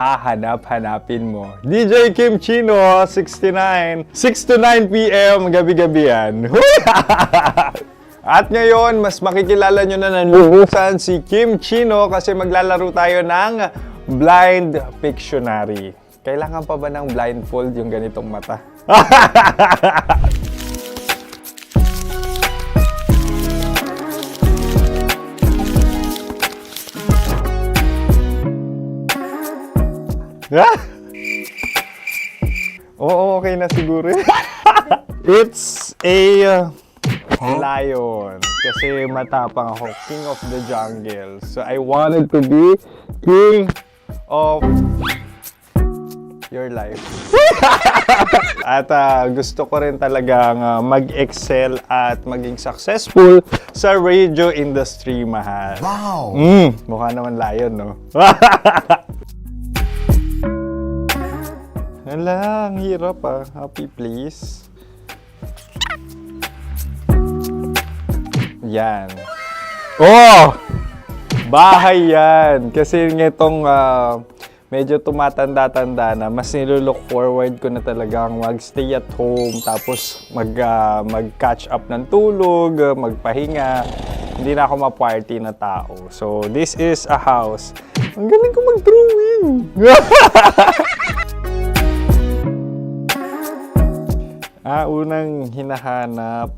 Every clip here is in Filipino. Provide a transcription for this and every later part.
hahanap-hanapin mo. DJ Kim Chino, 69, 6 to 9 p.m. gabi-gabi yan. At ngayon, mas makikilala nyo na ng lubusan si Kim Chino kasi maglalaro tayo ng Blind Pictionary. Kailangan pa ba ng blindfold yung ganitong mata? Oo, okay na siguro. It's a lion. Kasi matapang ako. King of the jungle. So I wanted to be king of your life. At gusto ko rin talagang mag-excel at maging successful sa radio industry, mahal. Wow! Mukha naman lion, no? Hala, ang hirap ah. Happy please. Yan. Oh! Bahay yan. Kasi nitong medyo tumatanda-tanda na, mas nilulook forward ko na talagang mag-stay at home, tapos mag-catch up ng tulog, magpahinga. Hindi na ako ma-party na tao. So, this is a house. Ang galing ko mag-drawing! Unang hinahanap.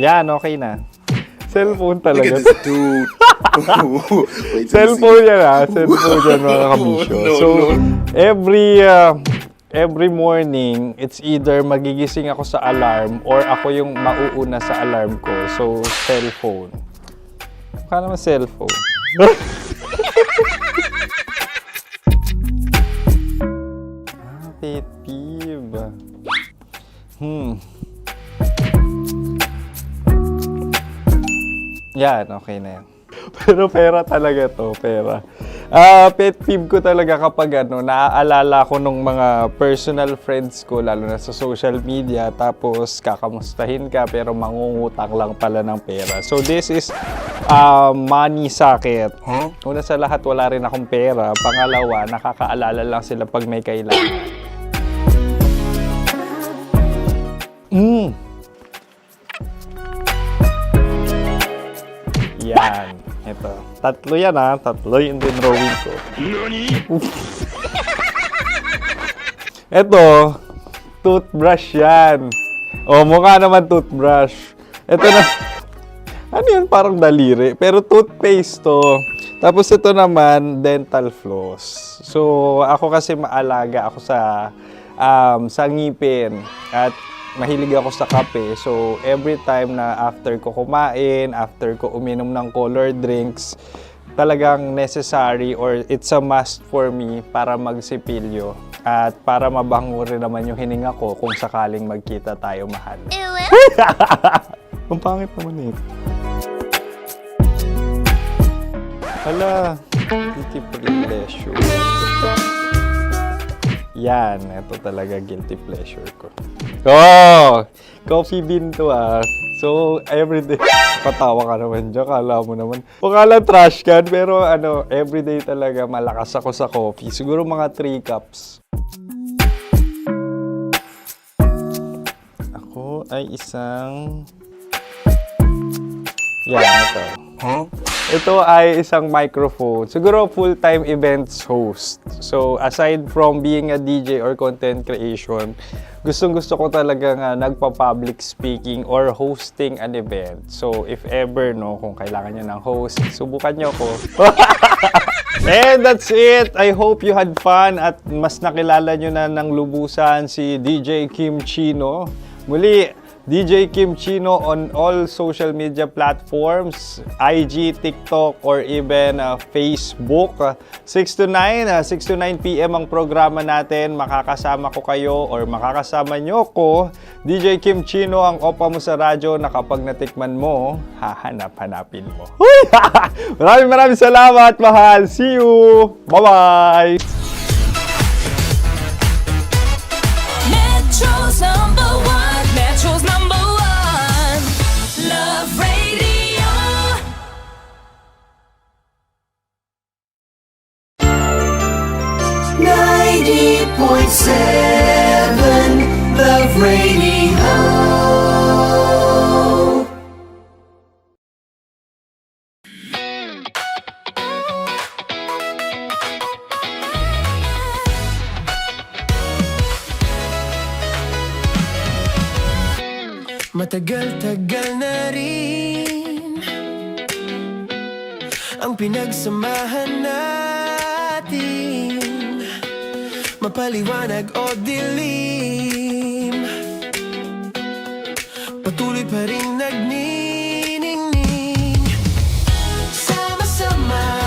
Yan, okay na. Cellphone talaga. Look at this dude. Wait till you Cellphone see. yan Cellphone yan mga kabisyo. So, every morning, it's either magigising ako sa alarm or ako yung mauuna sa alarm ko. So, cellphone. Mukha naman cellphone. Pet peeve. Yan, okay na yan. Pero pera talaga to, pera. Pet peeve ko talaga kapag naaalala ko nung mga personal friends ko, lalo na sa social media, tapos kakamustahin ka pero mangungutang lang pala ng pera. So this is money sakit. Una sa lahat, wala rin akong pera. Pangalawa, nakakaalala lang sila pag may kailangan. Yan. Ito. Tatlo yan Tatlo yung dinrawing ko. Ito. Toothbrush yan. O, mukha naman toothbrush. Ito na. Ano yan? Parang daliri. Pero toothpaste to. Tapos ito naman, dental floss. So, ako kasi maalaga ako sa ngipin. At mahilig ako sa kape. So, every time na after ko kumain, after ko uminom ng colored drinks, talagang necessary or it's a must for me para magsipilyo. At para mabango rin naman yung hininga ko kung sakaling magkita tayo, mahal. Ang pangit naman ito. Hala, guilty pleasure. Yan, ito talaga guilty pleasure ko. Oh! Coffee bean to So, everyday, patawa ka naman dyan, kala mo naman. Pakala trash can, pero everyday talaga malakas ako sa coffee. Siguro mga 3 cups. Ako ay isang... Yan, ito. Ito ay isang microphone. Siguro full-time events host. So, aside from being a DJ or content creation, gustong-gusto ko talaga nagpa-public speaking or hosting an event. So, if ever, kung kailangan nyo ng host, subukan nyo ko. And that's it. I hope you had fun at mas nakilala nyo na ng lubusan si DJ Kim Chino. Muli, DJ Kim Chino on all social media platforms, IG, TikTok, or even Facebook. 6 to 9 p.m. ang programa natin. Makakasama ko kayo or makakasama nyo ko. DJ Kim Chino, ang opa mo sa radyo na kapag natikman mo, hahanap-hanapin mo. Maraming salamat, mahal. See you! Bye-bye! Love Radio. Matagal-tagal na rin ang pinagsamahan natin, mapaliwanag o dilim, patuloy pa rin nagniningning. Sama-sama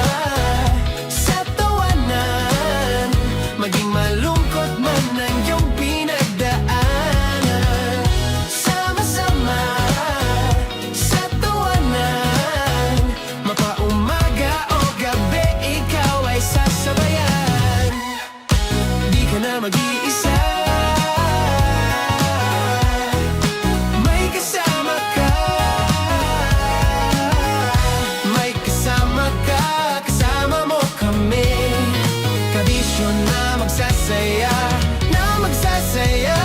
sa tawanan, maging malungkot man ang iyong pinagdaanan. Sama-sama sa tawanan, mapaumaga o gabi, ikaw ay sasabayan. Di ka na mag-iisa, may kasama ka. May kasama ka, kasama mo kami. Kabisyo na magsasaya, na magsasaya.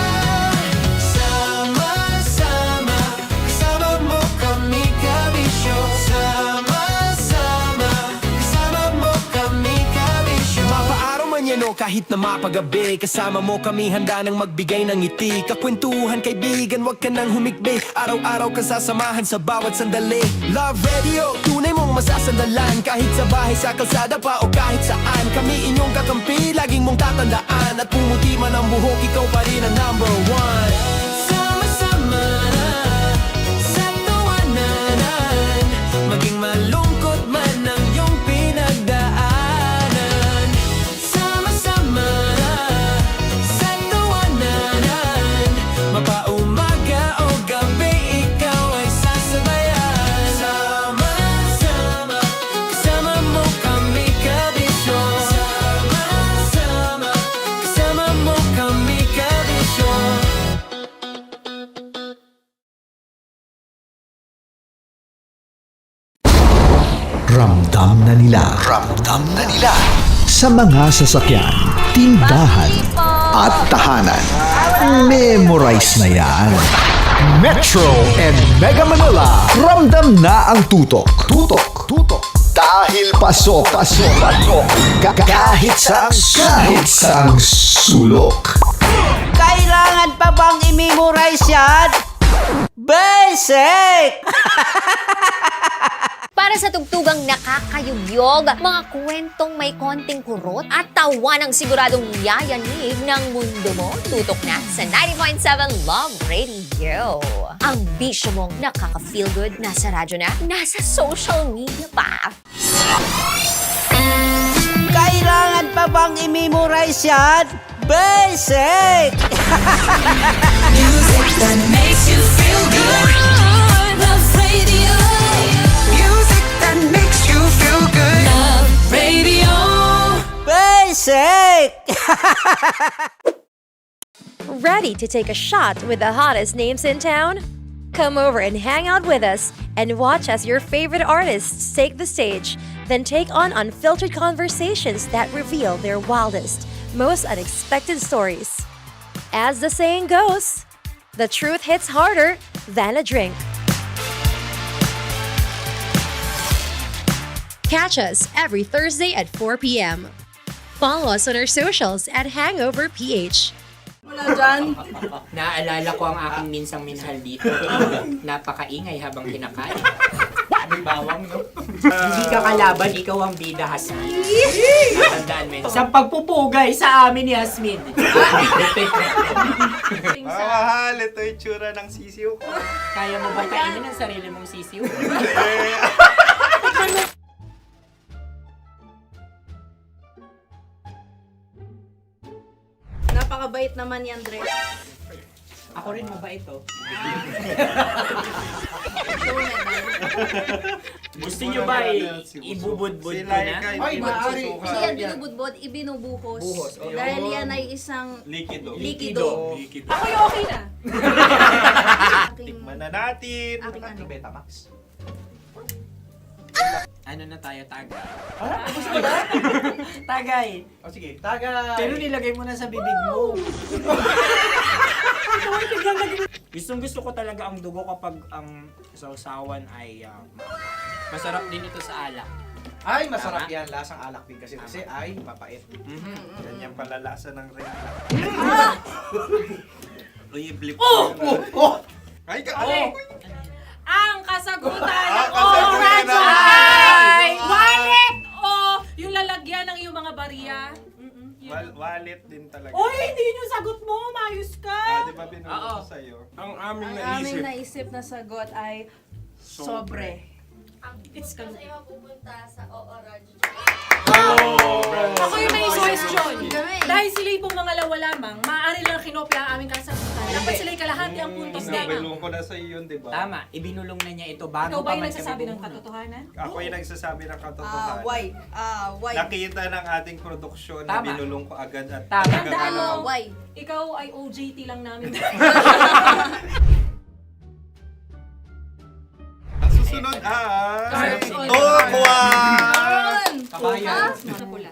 Sama-sama, kasama mo kami, kabisyo. Sama-sama, kasama mo kami, kabisyo. Mapaaraw man yan o kahit na mapagabi, kasama mo kami, handa nang magbigay ng ngiti. Kakwentuhan, kaibigan, wag ka nang humikbi. Araw-araw ka sasamahan sa bawat sandali. Love Radio, tunay mong masasandalan. Kahit sa bahay, sa kalsada pa o kahit saan, kami inyong kakampi, laging mong tatandaan. At pumuti man ang buhok, ikaw pa rin ang number one. Sama-sama sa tawanan, maging malungkot man ang iyong pinagdaanan. Sama-sama sa tawanan, mapaumaga o gabi, ikaw ay sasabayan. Sama-sama, kasama mo kami, kabisyo. Sama-sama, kasama mo kami, kabisyo. Ramdam na nila sa mga sasakyan, tindahan at tahanan. Memorize na yan. Metro and Mega Manila, ramdam na ang tutok. Dahil pasok. Kahit sa sulok. Kailangan pa bang i-memorize yan? Basic! Para sa tugtugang nakakayugyog, mga kwentong may konting kurot at tawanang siguradong yayanig ng mundo mo, tutok na sa 90.7 Love Radio. Ang bisyo mong nakaka-feel good, nasa radyo na, nasa social media pa. Kailangan pa bang i-memorize yan? Basic! Music that makes you feel good. Love Radio. Music that makes you feel good. Love Radio. Basic! Ready to take a shot with the hottest names in town? Come over and hang out with us and watch as your favorite artists take the stage, then take on unfiltered conversations that reveal their wildest, most unexpected stories. As the saying goes, the truth hits harder than a drink. Catch us every Thursday at 4 p.m. Follow us on our socials at Hangover PH. Naaalala ko ang aking minsang minahal dito. Napakaingay habang kinakain. May bawang, no? Hindi ka kalaban, ikaw ang bida, Hasmin. Tandaan mo yun. Sa pagpupugay sa amin ni Hasmin. Mahal, ito yung tsura ng sisiw ko. Kaya mo ba kainin ang sarili mong sisiw? Napakabait naman yan, Dre. Ako rin mabait, oh. Gusto nyo ba ibubudbud ko na? Ay, maaari. Kasi yan binubudbod, ibinubuhos. Buhos, oh. Dahil yan ay isang Likido. likido. Likido. Ako yung okay na. Tikman na natin. Aking ano? Betamax. Ano na tayo, tagay? Gusto mo na? Tagay! O sige, tagay. Pero nilagay mo na sa bibig mo. Gustong gusto ko talaga ang dugo kapag ang sausawan ay masarap din ito sa alak. Ay, masarap yan. Lasang alak din kasi ay mapait. Ganyan pala lasa ng ring. Uy, blip. Ay, Ang kasagutan Ah, ng kasagutan oras ng- ay wallet o yung lalagyan ng iyong mga barya. wallet din talaga. Oy, hindi yun yung sagot mo. Mayos ka. Di ba binulong ko sa'yo? Ang aming Ang aming naisip na sagot ay sobre. It's ka. Ako yung may question. Dahil sila yung mangalawa lamang, maaari lang kinopya ang aming kasagutan. Dapat sila yung kalahati ang puntos lamang. Binulong ko na sa'yo yun, di ba? Tama, ibinulong na niya ito bago Ikaw ba pa yung man nagsasabi kami ng bumulong. katotohanan? Ako yung nagsasabi ng katotohanan. Why? Nakita ng ating produksyon na Tama. binulong ko agad at Tama. Tandaan mo, why? ikaw ay OJT lang namin. Ang susunod ay... Sorry. Tokwa! Kabayan. Pula.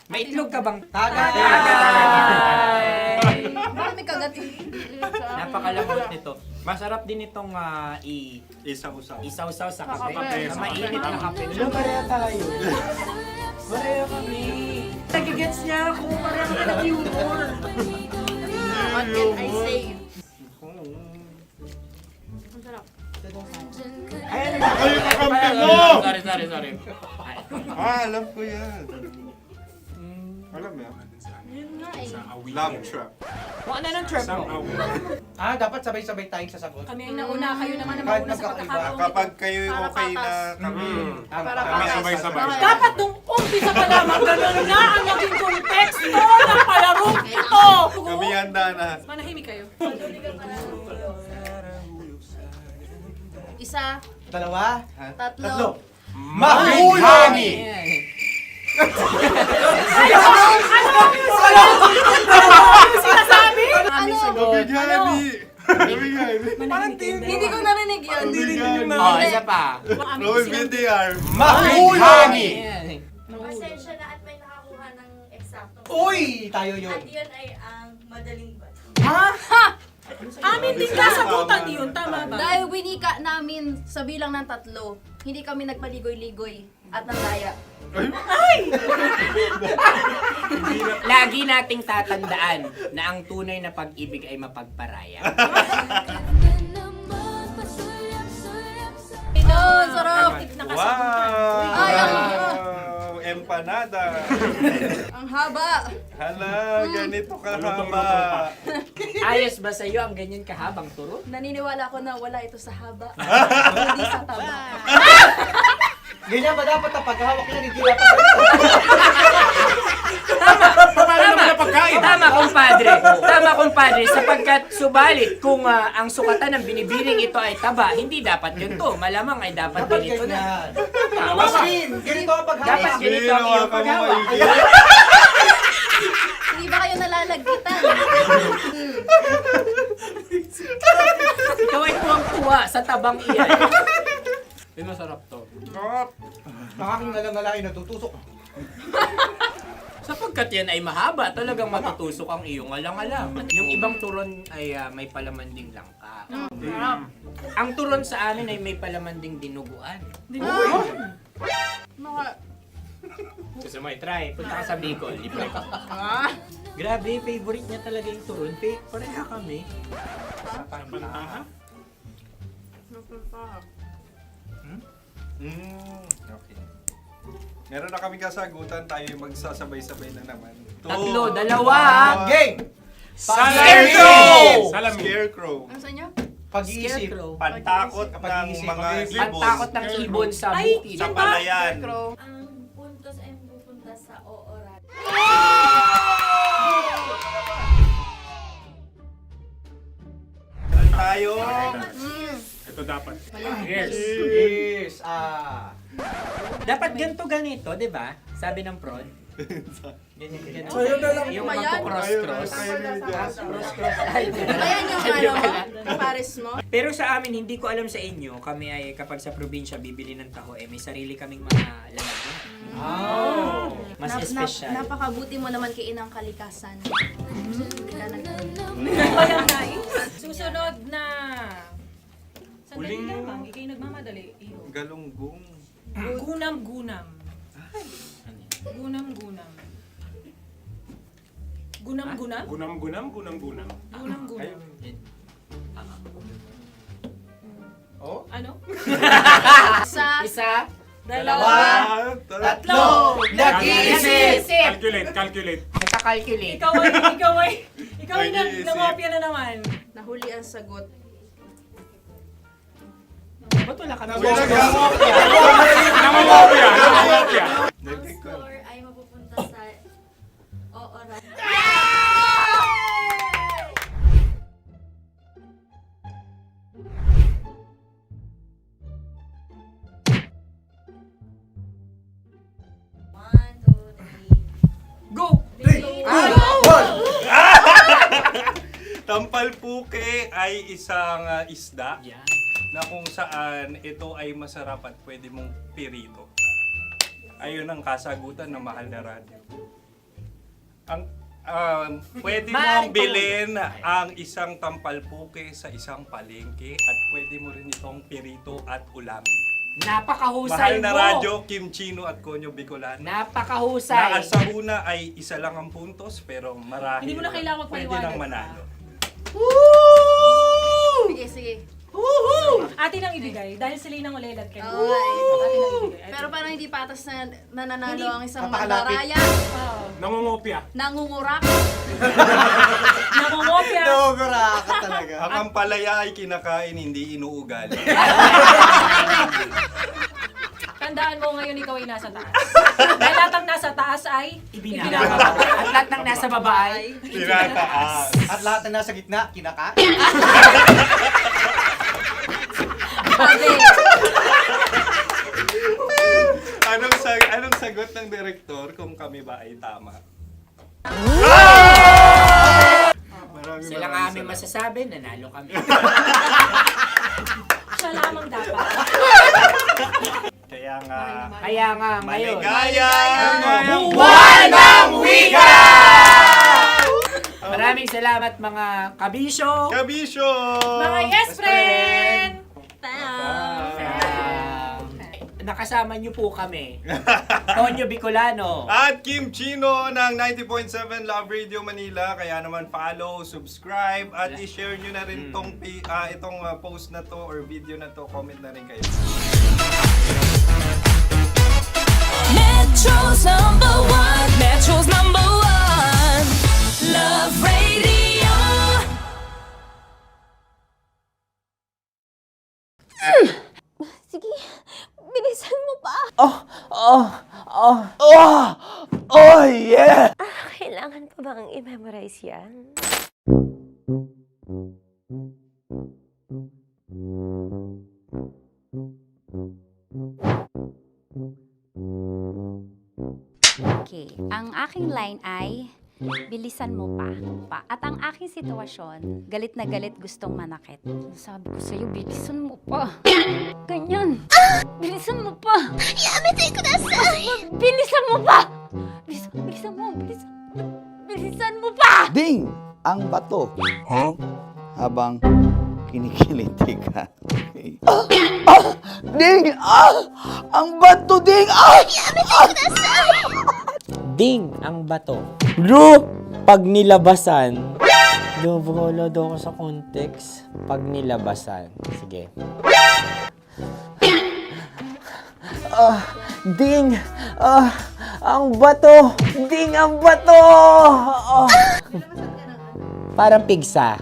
May itlog ka bang? Tagay. Marami kagat. Napakalambot nito. Masarap din itong Isa-usaw. isaw-saw sa kape. Kape, Sa sa mainit kape. na kape. Ano, pareha tayo. Pareha kami. Nagigets niya ako. Pareha ka ng humor. What can I say? Ayun, Ay, kakampi mo! Sorry. Alam ko yan. Alam mo yan? Love trap. Kung ano ng trap mo? Dapat sabay-sabay tayong sasagot. Kami ang nauna, kayo naman ang Kahit mauna sa magkakaiba. pagkakataon. Kapag kayo Para okay na patas. kami, Para kami patas. sabay-sabay. Dapat nung umpisa pa lamang ganun na ang naging konteksto ng palarong ito. Kami handa na. Manahimik kayo. Isa, Dalawa. tatlo. Mahulani! Sinasabi? Ano? Hindi ko narinig yun. Oh, isa pa. Roll VTR. Mahulani! Pasensya na at may nakakuha ng eksakto. Uy! Tayo yun. At yun ay ang madaling ba? Amin din kasagutan yun, tama ba? Dahil winika namin sa bilang ng 3, hindi kami nagpaligoy-ligoy at nandaya. Lagi nating tatandaan na ang tunay na pag-ibig ay mapagparaya. Ito, sarap! Wow! Empanada. Ang haba! Hala, ganito kahaba. Ayos ba sa iyo ang ganyan kahabang turo? Naniniwala ko na wala ito sa haba, hindi sa taba. Ganyan ba dapat ang paghahawak niya? Hindi dapat Tama, kumpadre. Tama, kumpadre. Sapagkat subalit kung ang sukatan ng binibining ito ay taba, hindi dapat ganito. Malamang ay dapat dapat ganito na. ganyan. Masin! Ganito ang paghahawak. Dapat ganito ang iyong paghawa. Hindi ba kayo nalalagkitan? Ikaw ay tuwang-tuwa sa tabang iyan. Ay, masarap to. Nakaking nalang-nalain natutusok. Sapagkat yan ay mahaba, talagang matutusok ang iyong alang-alang. Yung ibang turon ay may palaman ding langka. Ang turon sa amin ay may palaman ding dinuguan. Gusto mo i-try? Punta ka sa Bicol, libre ka. Grabe, favorite niya talaga yung turon. Pareha kami. Okay. Meron na kami kasagutan, tayo yung magsasabay-sabay na naman. Tatlo, dalawa. Game! Scarecrow! Scarecrow. Ano sa inyo? Pag-iisip. Scarecrow. Pantakot ng Pag-iisip. mga ibon. Pantakot ng ibon sa Ay, bukid. Sa palayan. Ang puntos ay pupunta sa ooran. Tayo. Yes. Yes. Dapat ganito ganito, di ba? Sabi ng prod. Ganyan. Ayun na lang. Yung Ayan. magpo-cross-cross. Cross-cross. Ayan yung pares mo. Pero sa amin, hindi ko alam sa inyo, kami ay kapag sa probinsya bibili ng taho, may sarili kaming mga lalagyan. Mas espesyal. Napakabuti mo naman kay Inang Kalikasan. Ayan, guys. Susunod na. Sandali lamang, ikay nagmamadali. Iyo. Galunggong. Gunam-gunam. Gunam-gunam. Gunam-gunam? Gunam-gunam, gunam-gunam. Gunam-gunam. Oh? Ano? Isa, Dalawa. Tatlo! Nag-iisip! Calculate. nagka-calculate. Ikaw ay nangopya na naman. Nahuli ang sagot. Ba't wala kami? Namamopia! Ang score ay mapupunta sa oras. Go! Tampalpuke ay isang isda Yan. na kung saan ito ay masarap at pwede mong pirito. Ayun ang kasagutan ng mahal na radyo. Ang pwede mong bilhin ang isang tampalpuke sa isang palengke at pwede mo rin itong pirito at ulamin. Napakahusay Mahal na mo. radyo, Kim Chino at Konyo Bicolano. Napakahusay. Na sa una ay isa lang ang puntos pero marahil Hindi mo na kailangan pwede magpaliwanag nang pa. manalo. Sige. Atin ang ibigay dahil sila yung nangulelat kayo. Okay. Atin ang ibigay. Pero parang hindi patas na nananalo Hindi. ang isang Napakalapit. mandaraya. Oo. Nangungopia. Nangungurak. Nangungopia. ka talaga. Ang ampalaya ay kinakain, hindi inuugali. Tandaan mo ngayon ikaw ay nasa taas. Dahil lahat ng nasa taas ay Ibinababa. At lahat ng nasa baba ay Tinataas. At lahat na nasa gitna, kinaka. Anong sagot ng direktor kung kami ba ay tama? sila nga aming masasabi, nanalo kami. siya lamang dapat. Kaya nga, Kaya nga ngayon. maligaya! Buwan ng Wika! Maraming salamat mga kabisyo. Kabisyo! Mga yes friend! Nakasama niyo po kami. Konyo Bicolano. At Kim Chino ng 90.7 Love Radio Manila. Kaya naman follow, subscribe, at i-share nyo na rin itong post na to or video na to. Comment na rin kayo. Metro's number one, Love Radio. Sige, bilisan mo pa. Oh, yeah! Kailangan pa bang i-memorize yan? Okay, ang aking line ay bilisan mo pa. At ang aking sitwasyon, galit na galit gustong manakit. Sabi ko sa'yo, bilisan mo pa. Ganyan. Bilisan mo pa. Yamitay ko na sa... Bilisan mo pa. Bilisan mo pa. Ding! Ang bato. Habang kinikiliti ka. Okay. Ding! Ang bato, Ding! Ding ang bato. Bro, pag nilabasan. Wala daw ako sa context. Pag nilabasan. Sige. Ding! Ang bato! Ding ang bato! Parang pigsa.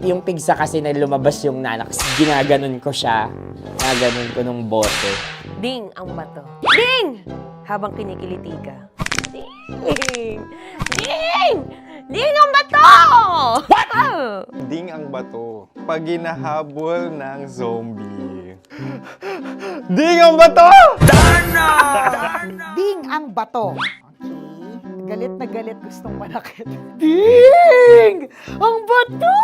Yung pigsa kasi na lumabas yung nanak. Ginaganon ko siya. Ginaganon ko nung bote. Ding ang bato. Ding! Habang kinikiliti ka. Ding! Ding ang bato! What? Ding ang bato. Pag hinahabol ng zombie. Ding ang bato! Ding ang bato. Okay. galit na galit gustong manakit. Ding! Ang bato!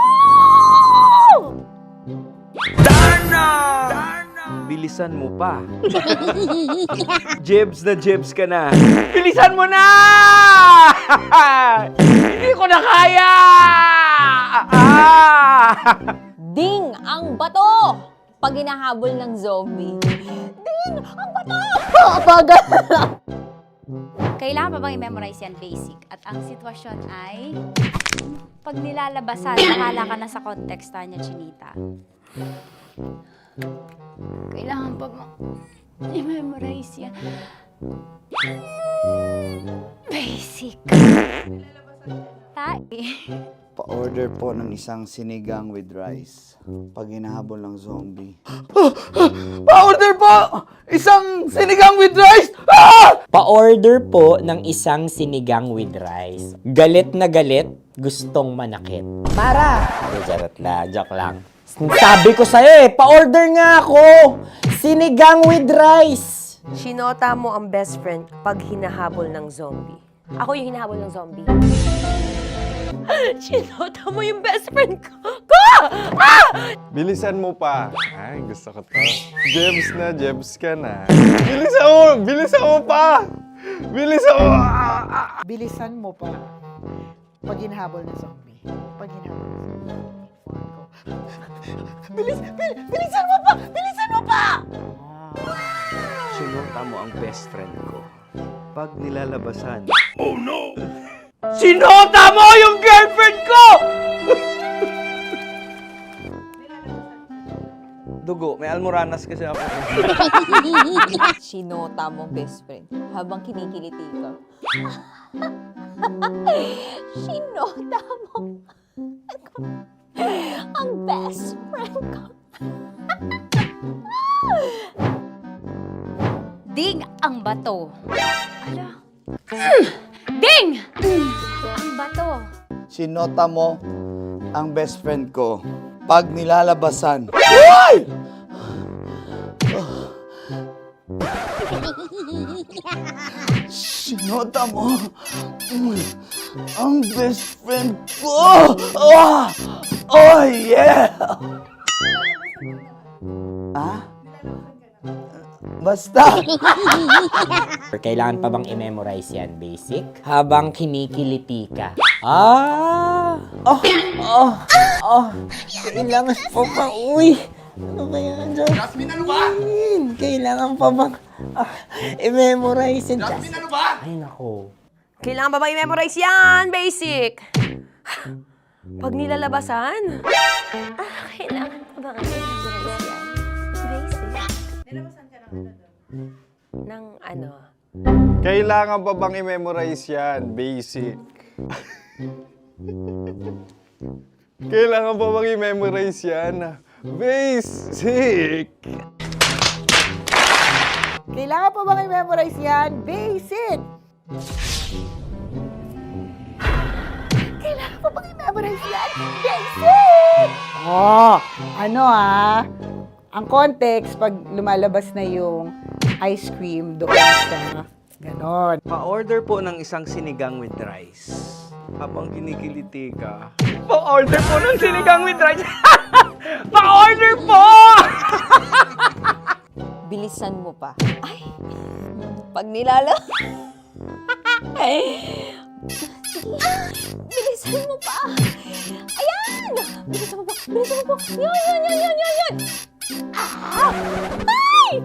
Bilisan mo pa. Jebs na jebs ka na. Bilisan mo na! Hindi ko na kaya! Ding ang bato! Pag hinahabol ng zombie. Ding ang bato! Kailangan pa bang i-memorize yan basic? At ang sitwasyon ay pag nilalabasan, nakala ka na sa context niya, Chinita. Kailangan pa bang i-memorize yan? Basic. Pa-order po ng isang sinigang with rice. Pag hinahabol ng zombie. Pa-order po! Isang sinigang with rice! Pa-order po ng isang sinigang with rice. Galit na galit, gustong manakit. Para! Charot na, joke lang. Sabi ko sa'yo pa-order nga ako! Sinigang with rice! Sinota mo ang best friend pag hinahabol ng zombie. Ako yung hinahabol ng zombie. Sinota mo yung best friend ko! Bilisan mo pa. Ay, gusto ko to. Jebs na, jebs ka na. Bilisan mo! Bilisan mo pa! Bilisan mo! Bilisan mo pa. Pag hinahabol ng zombie. Pag hinahabol ng zombie. Bilisan mo pa! Bilisan mo pa! Sinota mo ang best friend ko. Pag nilalabasan. Oh no! Sinota mo yung girlfriend ko! Dugo, may almoranas kasi ako. Sinota mo best friend habang kinikiliti ka. Sinota mo ang best friend ko. Ding ang bato. Ala. Ding! Ang bato. Sinota mo ang best friend ko. Pag nilalabasan. Sinota mo ang best friend ko. Oh yeah! Basta! Kailangan pa bang i-memorize yan, basic? Habang kinikiliti ka. Kailangan pa ba? Uy! Ano ba yan, Jasmine? Jasmine, ano ba? Kailangan pa bang i-memorize yan, Jasmine, ano ba? Ay, nako. Kailangan ba bang i-memorize yan? Basic. Pag nilalabasan? Kailangan pa bang i-memorize yan? Basic. Nilabasan ka ng ano? Kailangan pa bang i-memorize yan? Basic. Kailangan pa bang i-memorize yan? Basic. Kailangan pa bang i-memorize yan? Basic! Kailangan pa bang i-memorize yan? Basic! Ang context, pag lumalabas na yung ice cream doon sa ganon. Pa-order po ng isang sinigang with rice. Habang kinikiliti ka. Pa-order po ng sinigang with rice! Pa-order po! Bilisan mo pa. Ay! Pag nilala... Bilisan mo pa! Ayan! Bilisan mo pa! Bilisan mo pa! Yan! Ay!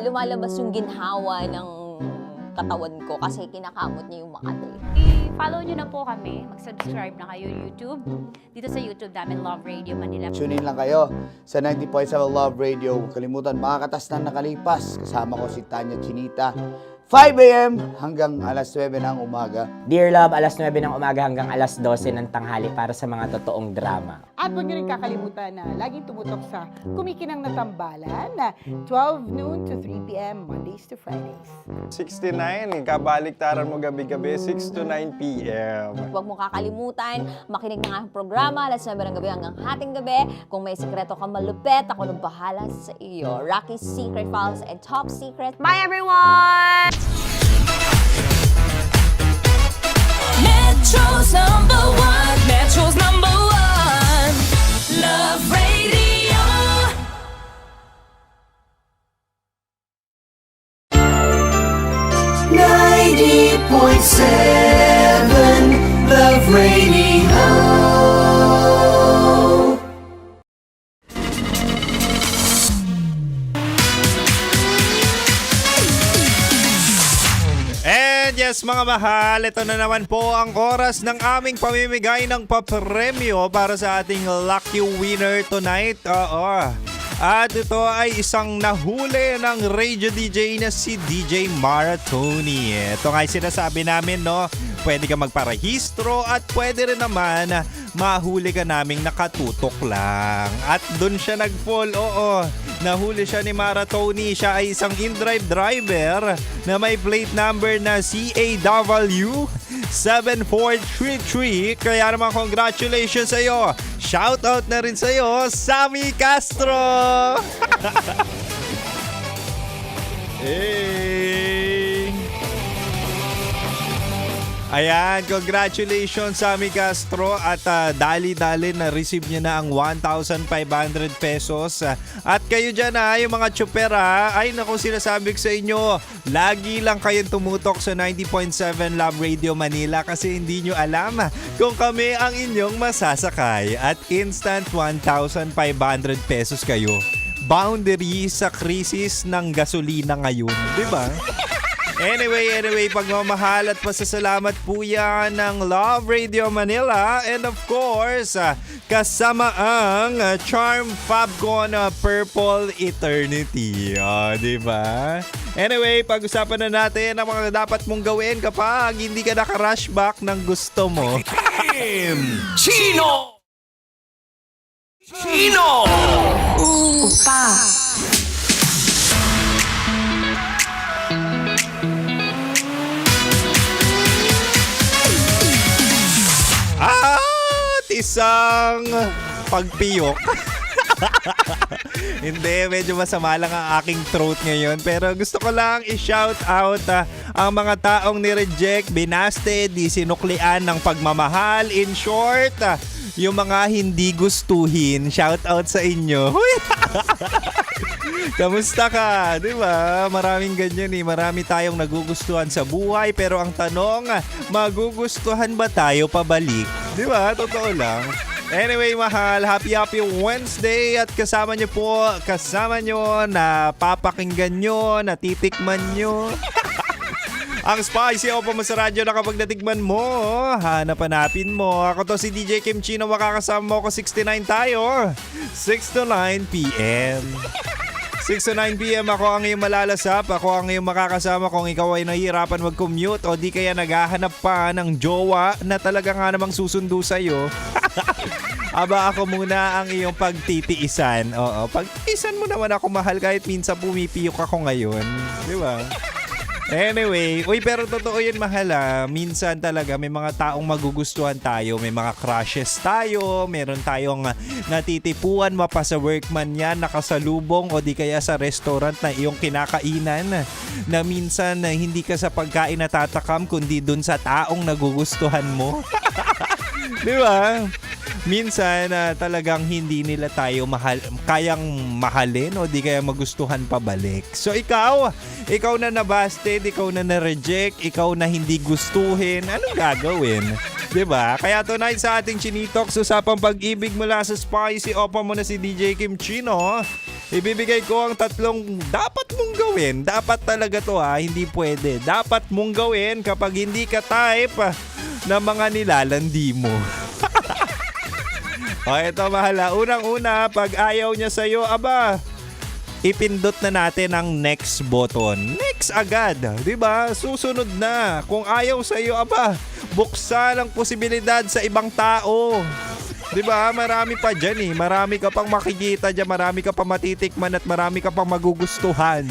Lumalabas yung ginhawa ng katawan ko kasi kinakamot niya yung Makati. I-follow nyo na po kami. Mag-subscribe na kayo YouTube. Dito sa YouTube namin, Love Radio Manila. Tune in lang kayo sa 90.7 Love Radio. Huwag kalimutan, makakatas na nakalipas. Kasama ko si Tanya Chinita. 5 a.m. hanggang alas 9 ng umaga. Dear Love, alas 9 ng umaga hanggang alas 12 ng tanghali para sa mga totoong drama. At huwag niyo rin kakalimutan na laging tumutok sa Kumikinang na Tambalan na 12 noon to 3 p.m. Mondays to Fridays. 69, kabaliktaran mo gabi-gabi, 6 to 9 p.m. Huwag mo kakalimutan, makinig ng aking programa, alas 9 ng gabi hanggang hating gabi. Kung may sikreto ka malupet, ako nang bahala sa iyo. Rocky's Secret Files and Top Secret. Bye everyone! Metro's number one. Metro's number one. Love Radio. Love Radio. And yes mga mahal, ito na naman po ang oras ng aming pamimigay ng papremyo para sa ating lucky winner tonight. Oo. At ito ay isang nahuli ng radio DJ na si DJ Maratoni. Ito nga ay sinasabi namin, no? Pwede ka magparehistro at pwede rin naman mahuli ka naming nakatutok lang. At dun siya nag-fall, oo. Nahuli siya ni Maratoni. Siya ay isang in-drive driver na may plate number na CAW 7433. Kaya naman congratulations sa iyo. Shoutout na rin sa iyo, Sammy Castro. Hey. Ayan, congratulations Sammy Castro at dali-dali na receive niya na ang 1,500 pesos. At kayo dyan yung mga tsupera, ay naku sinasabi ko sa inyo, lagi lang kayong tumutok sa 90.7 Love Radio Manila kasi hindi nyo alam kung kami ang inyong masasakay at instant 1,500 pesos kayo. Boundary sa krisis ng gasolina ngayon, di ba? Anyway, pagmamahal at pasasalamat po yan ng Love Radio Manila and of course, kasama ang Charm Fabcon Purple Eternity. Diba? Anyway, pag-usapan na natin ang mga dapat mong gawin kapag hindi ka naka-rushback ng gusto mo. Chino! Chino! Upa. At isang pagpiyok. Hindi, medyo masama lang ang aking throat ngayon. Pero gusto ko lang i-shout out ang mga taong ni-reject, binasted, di sinuklian ng pagmamahal. In short, yung mga hindi gustuhin. Shout out sa inyo. Kamusta ka? Di ba? Maraming ganyan eh. Marami tayong nagugustuhan sa buhay. Pero ang tanong, magugustuhan ba tayo pabalik? Di ba? Totoo lang. Anyway, mahal, happy Wednesday at kasama nyo na papakinggan nyo, natitikman nyo. Ang spicy o mo sa radyo na kapag natikman mo, hanap-hanapin mo. Ako to si DJ Kim Chino, makakasama mo ako 69 tayo. 6 to 9 p.m. 6 to 9 p.m. ako ang iyong malalasap. Ako ang iyong makakasama kung ikaw ay nahihirapan mag-commute o di kaya naghahanap pa ng jowa na talaga nga namang susundo sa'yo. Aba, ako muna ang iyong pagtitiisan. Oo, pagtitiisan mo naman ako, mahal, kahit minsan pumipiyok ako ngayon. Di ba? Anyway, pero totoo yun, mahal. Minsan talaga may mga taong magugustuhan tayo, may mga crushes tayo, meron tayong natitipuan mapa sa workman yan, nakasalubong o di kaya sa restaurant na iyong kinakainan na minsan hindi ka sa pagkain natatakam kundi dun sa taong nagugustuhan mo. Di ba? Minsan talagang hindi nila tayo kayang mahalin o di kaya magustuhan pabalik. So ikaw na nabasted, ikaw na na-reject, ikaw na hindi gustuhin, anong gagawin? Diba? Kaya tonight sa ating Chinitox, usapang pag-ibig mula sa spicy opa mo na si DJ Kim Chino, ibibigay ko ang 3 dapat mong gawin. Dapat talaga to hindi pwede. Dapat mong gawin kapag hindi ka type na mga nilalandi mo. O eto, mahala. Unang-una, pag ayaw niya sa'yo, aba, ipindot na natin ang next button. Next agad, di ba? Susunod na. Kung ayaw sa'yo, aba, buksan ang posibilidad sa ibang tao. Di ba? Marami pa dyan eh. Marami ka pang makikita dyan, marami ka pang matitikman at marami ka pang magugustuhan.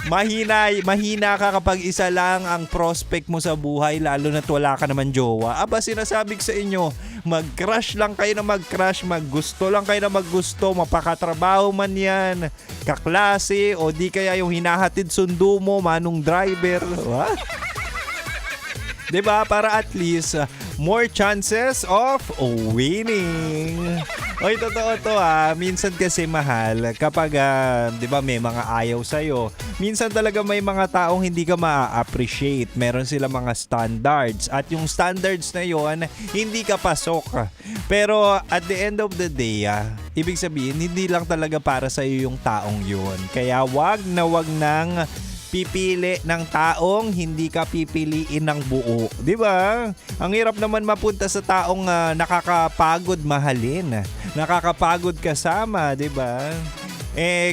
mahina ka kapag isa lang ang prospect mo sa buhay, lalo na't wala ka naman jowa. Aba, sinasabi ko sa inyo, mag-crush lang kayo na mag-crush, maggusto lang kayo na maggusto, mapakatrabaho man yan, kaklase, o di kaya yung hinahatid sundo mo, manong driver. What? Diba? Para at least more chances of winning. Oy, totoo to minsan kasi mahal kapag diba may mga ayaw sa'yo. Minsan talaga may mga taong hindi ka ma-appreciate. Meron sila mga standards at yung standards na yon hindi ka pasok. Pero at the end of the day, ibig sabihin hindi lang talaga para sa'yo yung taong yun. Kaya wag nang pipili ng taong hindi ka pipiliin ng buo. Di ba? Ang hirap naman mapunta sa taong nakakapagod mahalin. Nakakapagod kasama, di ba?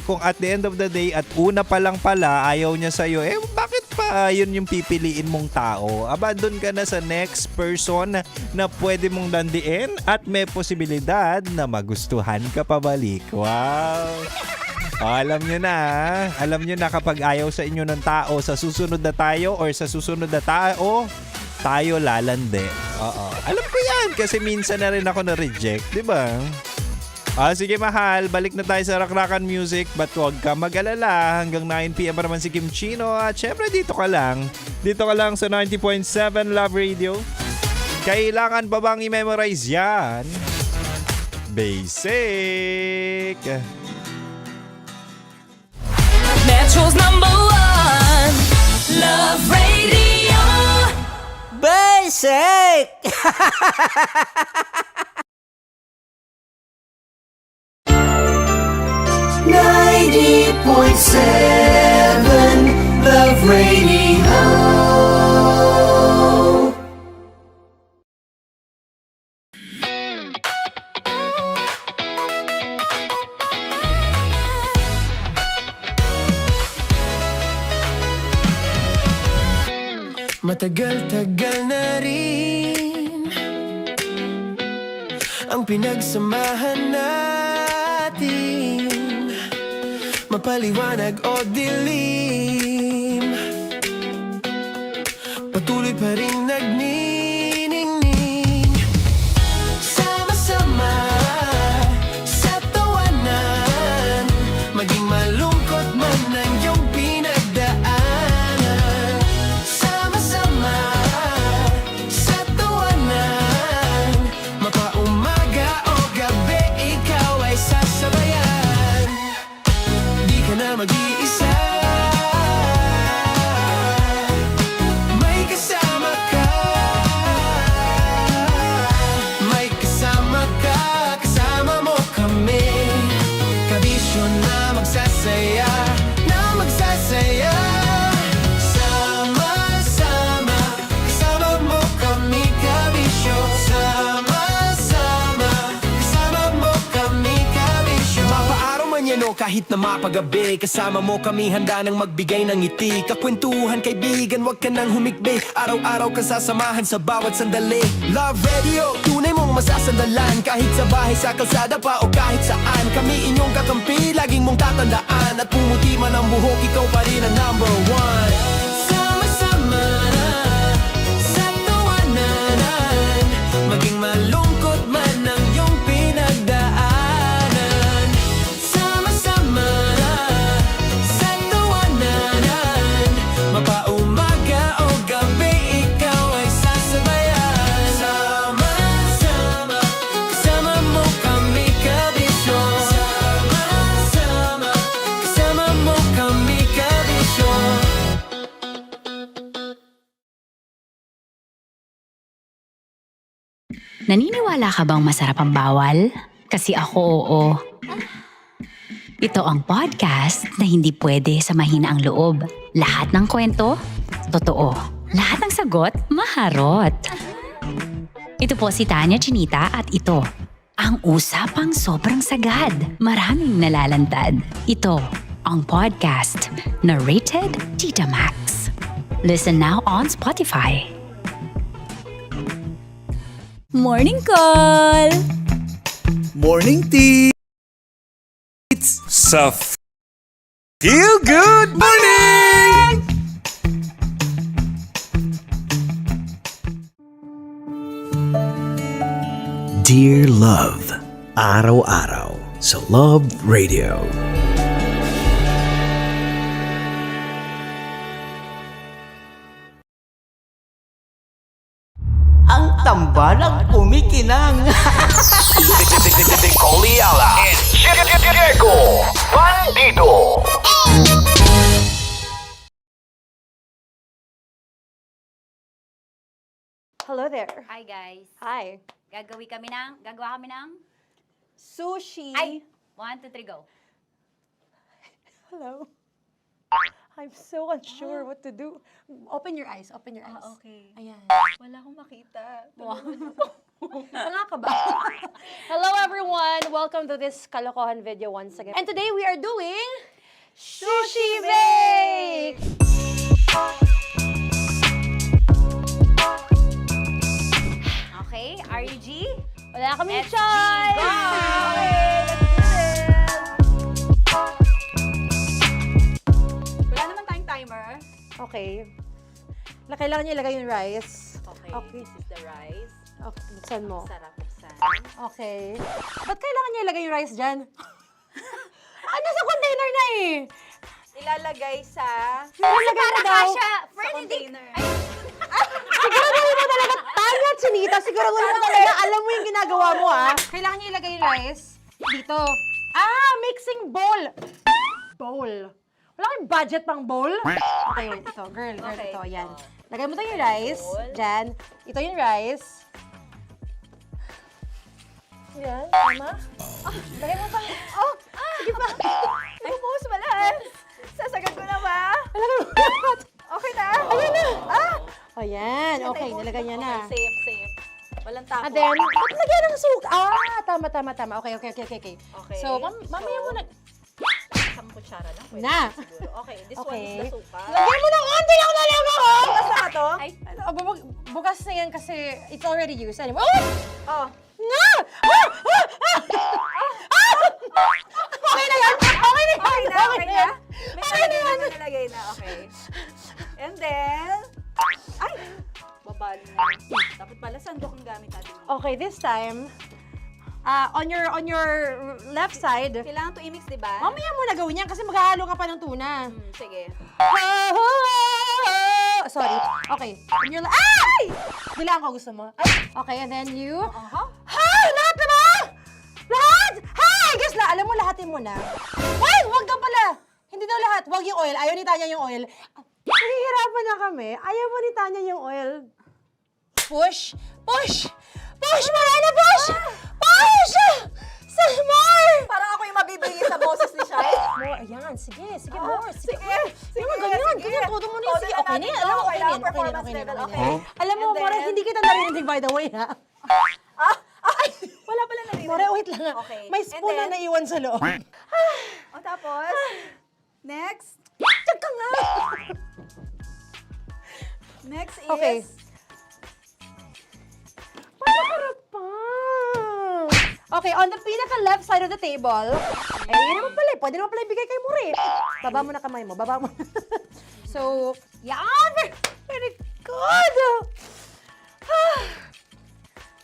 Kung at the end of the day at una pa lang pala ayaw niya sa'yo, bakit pa yun yung pipiliin mong tao? Abandon ka na sa next person na pwede mong dandiin at may posibilidad na magustuhan ka pabalik. Wow! Alam nyo na kapag ayaw sa inyo ng tao, sa susunod na tayo or sa susunod na tao, tayo lalande. Oo. Alam ko yan kasi minsan na rin ako na-reject, di ba? Sige mahal, balik na tayo sa Rakrakan Music, but huwag ka mag-alala. Hanggang 9pm pa naman si Kim Chino at syempre dito ka lang sa 90.7 Love Radio. Kailangan pa bang i-memorize yan? Basic! Metro's #1 Love Radio. Basic! Love Radio. Matagal-tagal na rin ang pinagsamahan natin, mapaliwanag o dilim, patuloy pa rin nagniningning. Sama-sama sa tawanan, maging malungkot man ang iyong pinagdaanan. Sama-sama sa tawanan, mapaumaga o gabi, ikaw ay sasabayan. Di ka na mag-iisa, may kasama ka. May kasama ka, kasama mo kami. Kabisyo na magsasaya, na magsasaya. Sama-sama, kasama mo kami, kabisyo. Sama-sama, kasama mo kami, kabisyo. Mapaaraw man yan o kahit na mapagabi, kasama mo kami, handa nang magbigay ng ngiti. Kakwentuhan, kaibigan, wag ka nang humikbi. Araw-araw ka sasamahan sa bawat sandali. Love Radio, tunay mong masasandalan. Kahit sa bahay, sa kalsada pa o kahit saan, kami inyong kakampi, laging mong tatandaan. At pumuti man ang buhok, ikaw pa rin ang #1. Sama-sama sa tawanan, maging malungkot man ang iyong pinagdaanan. Sama-sama sa tawanan, mapaumaga o gabi, ikaw ay sasabayan. Sama-sama, kasama mo kami, kabisyo. Sama-sama, kasama mo kami, kabisyo. Naniniwala ka bang masarap ang bawal? Kasi ako oo. Ito ang podcast na hindi pwede sa mahina ang loob. Lahat ng kwento, totoo. Lahat ng sagot, maharot. Ito po si Tanya Chinita at ito, ang usapang sobrang sagad. Maraming nalalantad. Ito, ang podcast na rated Tita Max. Listen now on Spotify. Morning call! Morning tea! Sa Feel Good Morning! Dear Love, araw-araw sa Love Radio. Ang tambalang kumikinang. Nicole Ayala and Diego Bandido. Hello there. Hi guys. Hi. Gagawa kami ng Sushi. Ay! 1, 2, 3, go. Hello. I'm so unsure what to do. Open your eyes. Open your eyes. Okay. Ayan. Wala akong makita. Tanga ka ba? Hello everyone! Welcome to this kalokohan video once again. And today we are doing Sushi Bake! Okay, RG? Wala kami Let's choice! go! Okay, let's do this! Wala naman tayong timer. Okay. Kailangan niyo ilagay yung rice. Okay, this is the rice. Okay, buksan mo. Sarap buksan. Okay. Ba't kailangan niya ilagay yung rice dyan? Nasa container na eh! Ilalagay sa... Ilalagay mo daw. container. Siguraduhin mo talaga, Tanya at Chinita, siguraduhin mo talaga, alam mo yung ginagawa mo Kailangan niya ilagay yung rice dito. Mixing bowl. Bowl. Wala kayong budget pang bowl? Okay, wait, ito, girl, Okay, ito, yan. ito. Lagay mo tayo yung rice, dyan. Ito yung rice. Yan, tama? Lagay mo pang, sige pa. Bumuhos malas. Sasagad ko na ba? Lagay mo lahat. Okay na. Ayun na. Ayan, okay, nilagay niya na. Okay, safe. Walang tapon. And then, ba't lagyan ng suka? Tama. Okay. Okay. So, mamaya mo na. Isang kutsara lang. Pwede Na. siguro. Okay, this one Okay. is the suka. Lagyan mo ng konti lang talaga ko! Basta ka to? Ay, Bukas na yan kasi it's already used. Anyway, oh. Nga! Okay na yan! Okay na yan! Okay na. Okay na yan! May nalagay na. Okay. And then, ay! Babalo na. Dapat pala sandok ang gamit natin. Okay, this time, on your left side, Kailangan to i-mix, di ba? mamaya mo na gawin yan kasi maghahalo ka pa ng tuna. Sige. Sorry. Okay. On your ay! Bilang ko gusto mo. Ay! Okay, and then you... Lahat na ba? Lahat? I guess alam mo, lahatin mo na. Wait! Wag ka pala! Hindi daw lahat. Wag yung oil. Ayaw ni Tanya yung oil. Nahihirapan na kami. Ayaw mo ni Tanya yung oil. Push! Push! Push! Marana! Push! Push! Some more! Parang ako yung mabibigay sa boses ni Shai. More. Ayan. Sige. Sige, more. Sige. Sige, Ganyan. sige. Ganyan. Todo mo na yun. Todo Sige. na Okay na natin yan. to. Alam mo, okay na Kailangan yan. Okay na yan. performance Okay na yan. level. Okay na yan. Okay. Alam mo, And More, then- hindi kita narinig by the way, ha? Wala pala narinig. More, wait lang. Okay. May And spoon na then- naiwan sa loob. O tapos, next. Diyan ka nga. Next is... Okay. Panakarap pa. Okay, on the pinaka-left side of the table, yun naman pala, pwede naman pala ibigay kay More. Baba mo na kamay mo, baba mo. So, yan! Very good!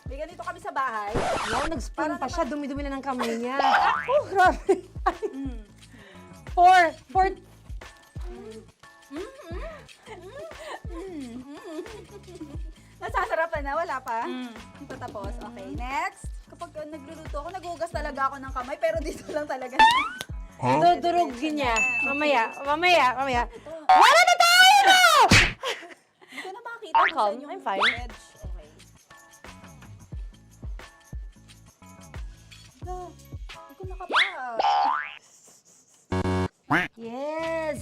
Bigyan dito kami sa bahay. Wow, nag-spoon pa siya, dumi-dumi na ng kamay niya. Oh, grabe. Four. Nasasarapan na, wala pa. Patapos. Okay, next. Kapag nagluluto ako, naghugas talaga ako ng kamay, pero dito lang talaga. Dudurugin niya. Mamaya. Wala na tayo! Hindi ko na makita I'm kung calm. saan yung I'm fine. edge. Okay. Hindi ko nakapa. Yes.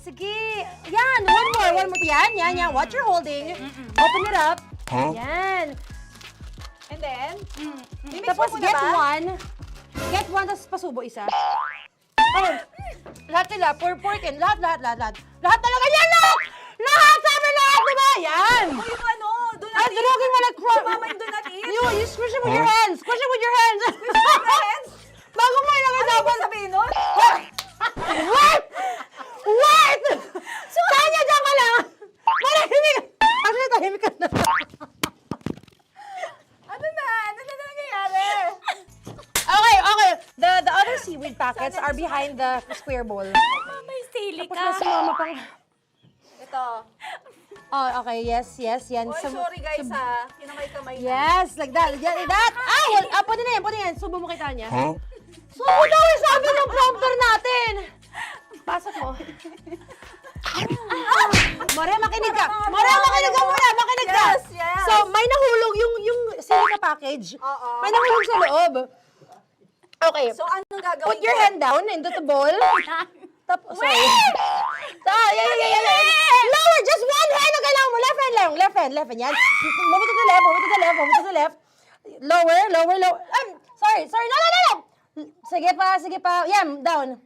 Sige. Yan, one more. Yan. What you're holding. Open it up. Yan. And then, mimix Tapos mo muna get ba? one. Get one, tapos pasubo isa. Oh, lahat nila. Pork and lahat. Lahat talaga yan, lahat! Lahat! Sabi lahat, diba? Yan! O yung ano, do not eat. Durugin mo like crap. Mama yung do not eat. You squish it with your hands. Squish it with your hands. Friends, Bago mo ilagay ano dapat. ibig sabihin nun? Wait! Tanya, dyan ka lang! Manahimik! Actually, tahimik ka na. Ano na? are behind the square bowl. May sili Tapos na sumama pang... Ito. Oh, okay. Yes, yan. Oy, sorry guys ha. Kinamay-kamay na. Yes, like that. Like that. Pwede na yan. Subo mo kita niya. Subo daw yung sabi ng prompter natin. Pasok mo. More, makinig ka. More, makinig ka muna. Makinig ka. Yes. So, may nahulog yung silica package. May nahulog sa loob. Okay. So, anong gagawin Put your hand down into the bowl. Tapos, sorry. Lower, just one hand ang kailangan mo. Left hand. Yan. Move it to the left. Lower. Sorry. No. Sige pa. Yan, down.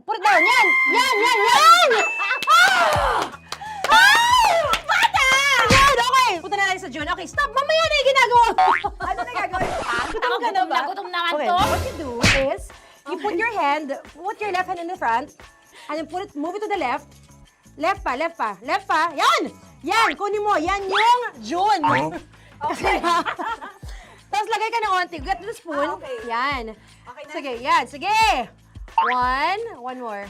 Put it down. Yan. Bata! Yan, okay. Punta na lang sa June. Okay, stop. Mamaya na yung ginagawa. Ano na gagawin? Gutom na nga to. What you do is, you put your left hand in the front, and then move it to the left. Left pa. Yan, kunin mo. Yan yung June. Okay. Tapos lagay ka ng onti. Get the spoon. Okay. Yan. Okay na. Sige. One more.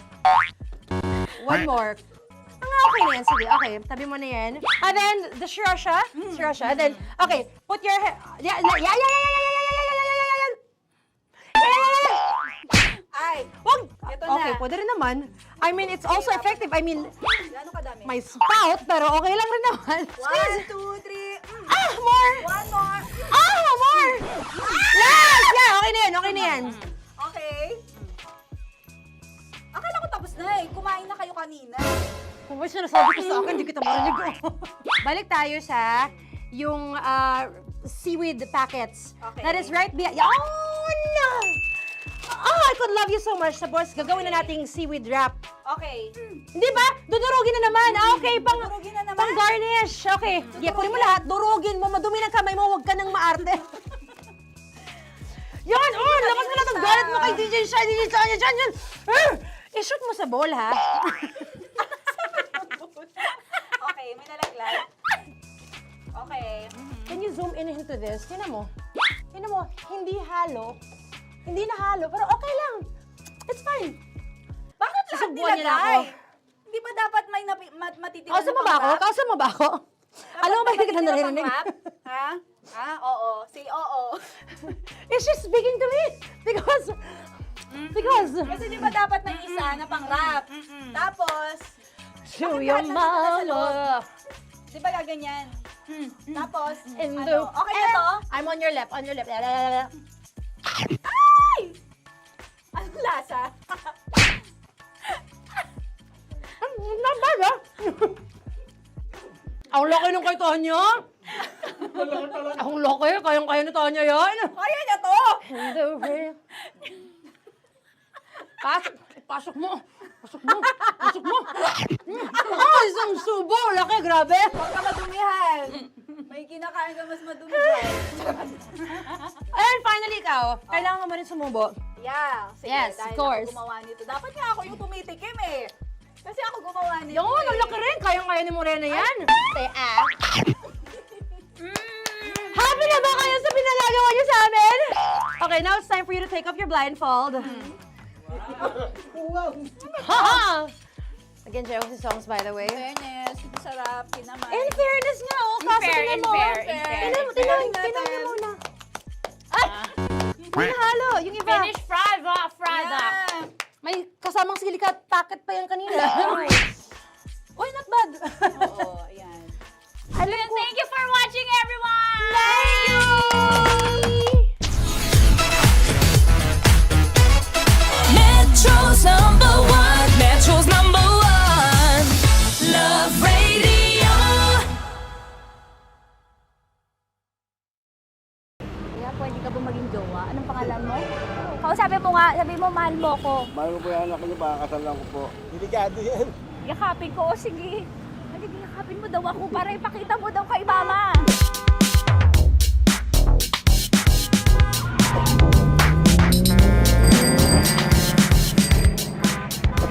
Okay na yan. Sige, okay. Tabi mo na yan. And then, the sriracha. And then, okay. Put your hand. Yan. Ay, Wag! Ito na. Okay, pwede rin naman. I mean, it's also effective. I mean, gano'ng kadami? may spout, pero okay lang rin naman. 1, 2, 3. More! One more. More! Yes! Yeah, okay na yan. Okay. Akala ko tapos na eh. Kumain na kayo kanina. Kung may sinasabi ko sa akin, hindi kita marinig. Balik tayo sa yung seaweed packets. Okay. That is right behind. Oh, no! Oh, I could love you so much. Tapos, gagawin na nating seaweed wrap. Okay. Hindi ba? Dudurugin na naman. Okay, Dudurugin na naman? pang garnish. Okay. Yeah, kunin mo lahat. Durugin mo. Madumi ng kamay mo. Huwag ka nang maarte. Yan! Oh, lakas mo lang ang galit mo kay DJ Shiny. Yan. I-shoot mo sa bowl, ha? Okay, may nalaglag. Okay. Can you zoom in into this? Tingnan mo. Hindi halo. Hindi na halo, pero okay lang. It's fine. Bakit lahat Susubuan niya na ako. nilagay? Hindi ba dapat may matitira Kausa mo ba ako? Alam mo ba hindi kita naririnig? Ha? Oo. Say oo. Is she speaking to me? Because... Kasi di ba dapat may isa na pang-rap? Tapos, To bakit your lahat nandito na sa loob? mama. Di ba gaganyan? Tapos, In ano? the... Okay na to? I'm on your left. Ay! Anong lasa? Not bad, ha? Ang laki nung kay Tonya. Ang laki. Kayang-kaya ni Tonya yan. Kaya niya to! Pasok mo. Isang subo. Laki, grabe. Huwag ka madumihan. May kinakain ka mas madumi dyan. And finally, ikaw. Kailangan mo rin sumubo. Yeah. Sige, Yes, dahil of course. ako gumawa nito. Dapat nga ako yung tumitikim eh. Kasi ako gumawa nito. Yung, ang laki rin. Kayang-kaya ni Morena yan. Happy na ba kayo sa pinagagawa niyo sa amin? Okay, now it's time for you to take off your blindfold. Ha! Again, Jay, what's the songs, by the way? Fairness, sarap, kinamay. In fairness nga, oh. Kaso tingnan mo. Tingnan niyo muna. Hindi nahalo. Yung iba. Finish fried up. May kasamang silika at packet pa yan kanina. Uy, not bad. Oo, ayan. Thank you for watching, everyone! Thank you! Metro's number one, Love Radio. Kaya pwede ka ba maging jowa? Anong pangalan mo? Kausapin mo nga, sabi mo mahal mo ko. Mahal ko po yung anak niyo, baka kasal lang ko po. Delikado yan. Yakapin ko, o sige. Halika, yakapin mo daw ako para ipakita mo daw kay mama.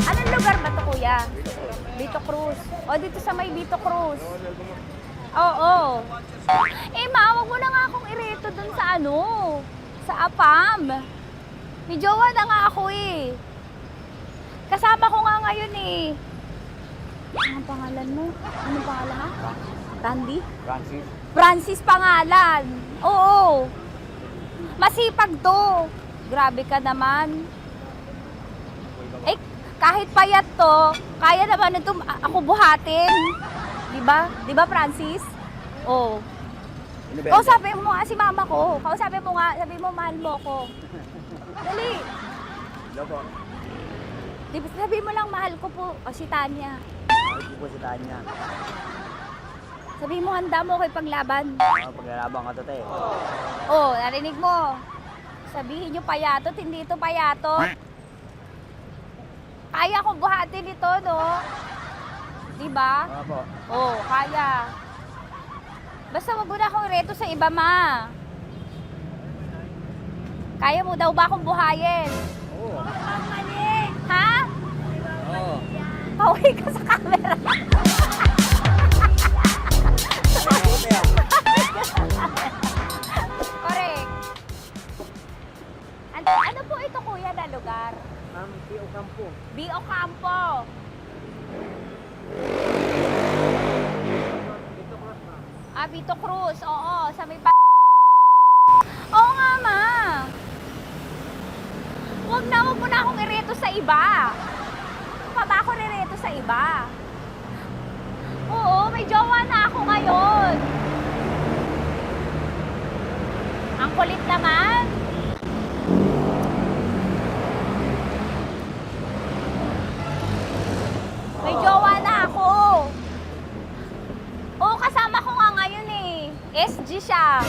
Anong lugar ba to, kuya? Vito Cruz. O, dito sa may Vito Cruz. Oo. Eh, ma, wag mo na nga akong ireto dun sa sa APAM. May jowa na nga ako eh. Kasama ko nga ngayon eh. Anong pangalan mo? Anong pangalan ha? Randy? Francis. Francis pangalan. Oo. Masipag to. Grabe ka naman. Eh, kahit payat to, kaya naman ito ako buhatin. Diba? Diba, Francis? Oo. Kausapin mo nga si mama ko. Kausapin mo nga. Sabi mo, mahal mo ko. Dali. Loko. Sabi mo lang, mahal ko po. O, si Tanya. Mahal ko po si Tanya. Sabi mo, handa mo kay paglaban. Paglalaban ka to, te. Oh, narinig mo. Sabihin nyo payatot, hindi ito payatot. Kaya kong buhatin ito, no? Diba? Opo. Oh, kaya. Basta wag mo na akong reto sa iba, ma. Kaya mo daw ba akong buhayin? Oo. Ha? Oo. Pauwi ka sa camera. Correct. Ano po ito, kuya, na lugar? P.O. Campo. B.O. Campo. Vito Cruz. Oo, sa may Oo nga, ma. Huwag mo na akong ireto sa iba. Pa ba ako nireto sa iba? Oo, may jowa na ako ngayon. Ang kulit naman. May jowa na ako. Oo, kasama ko nga ngayon eh. SG siya.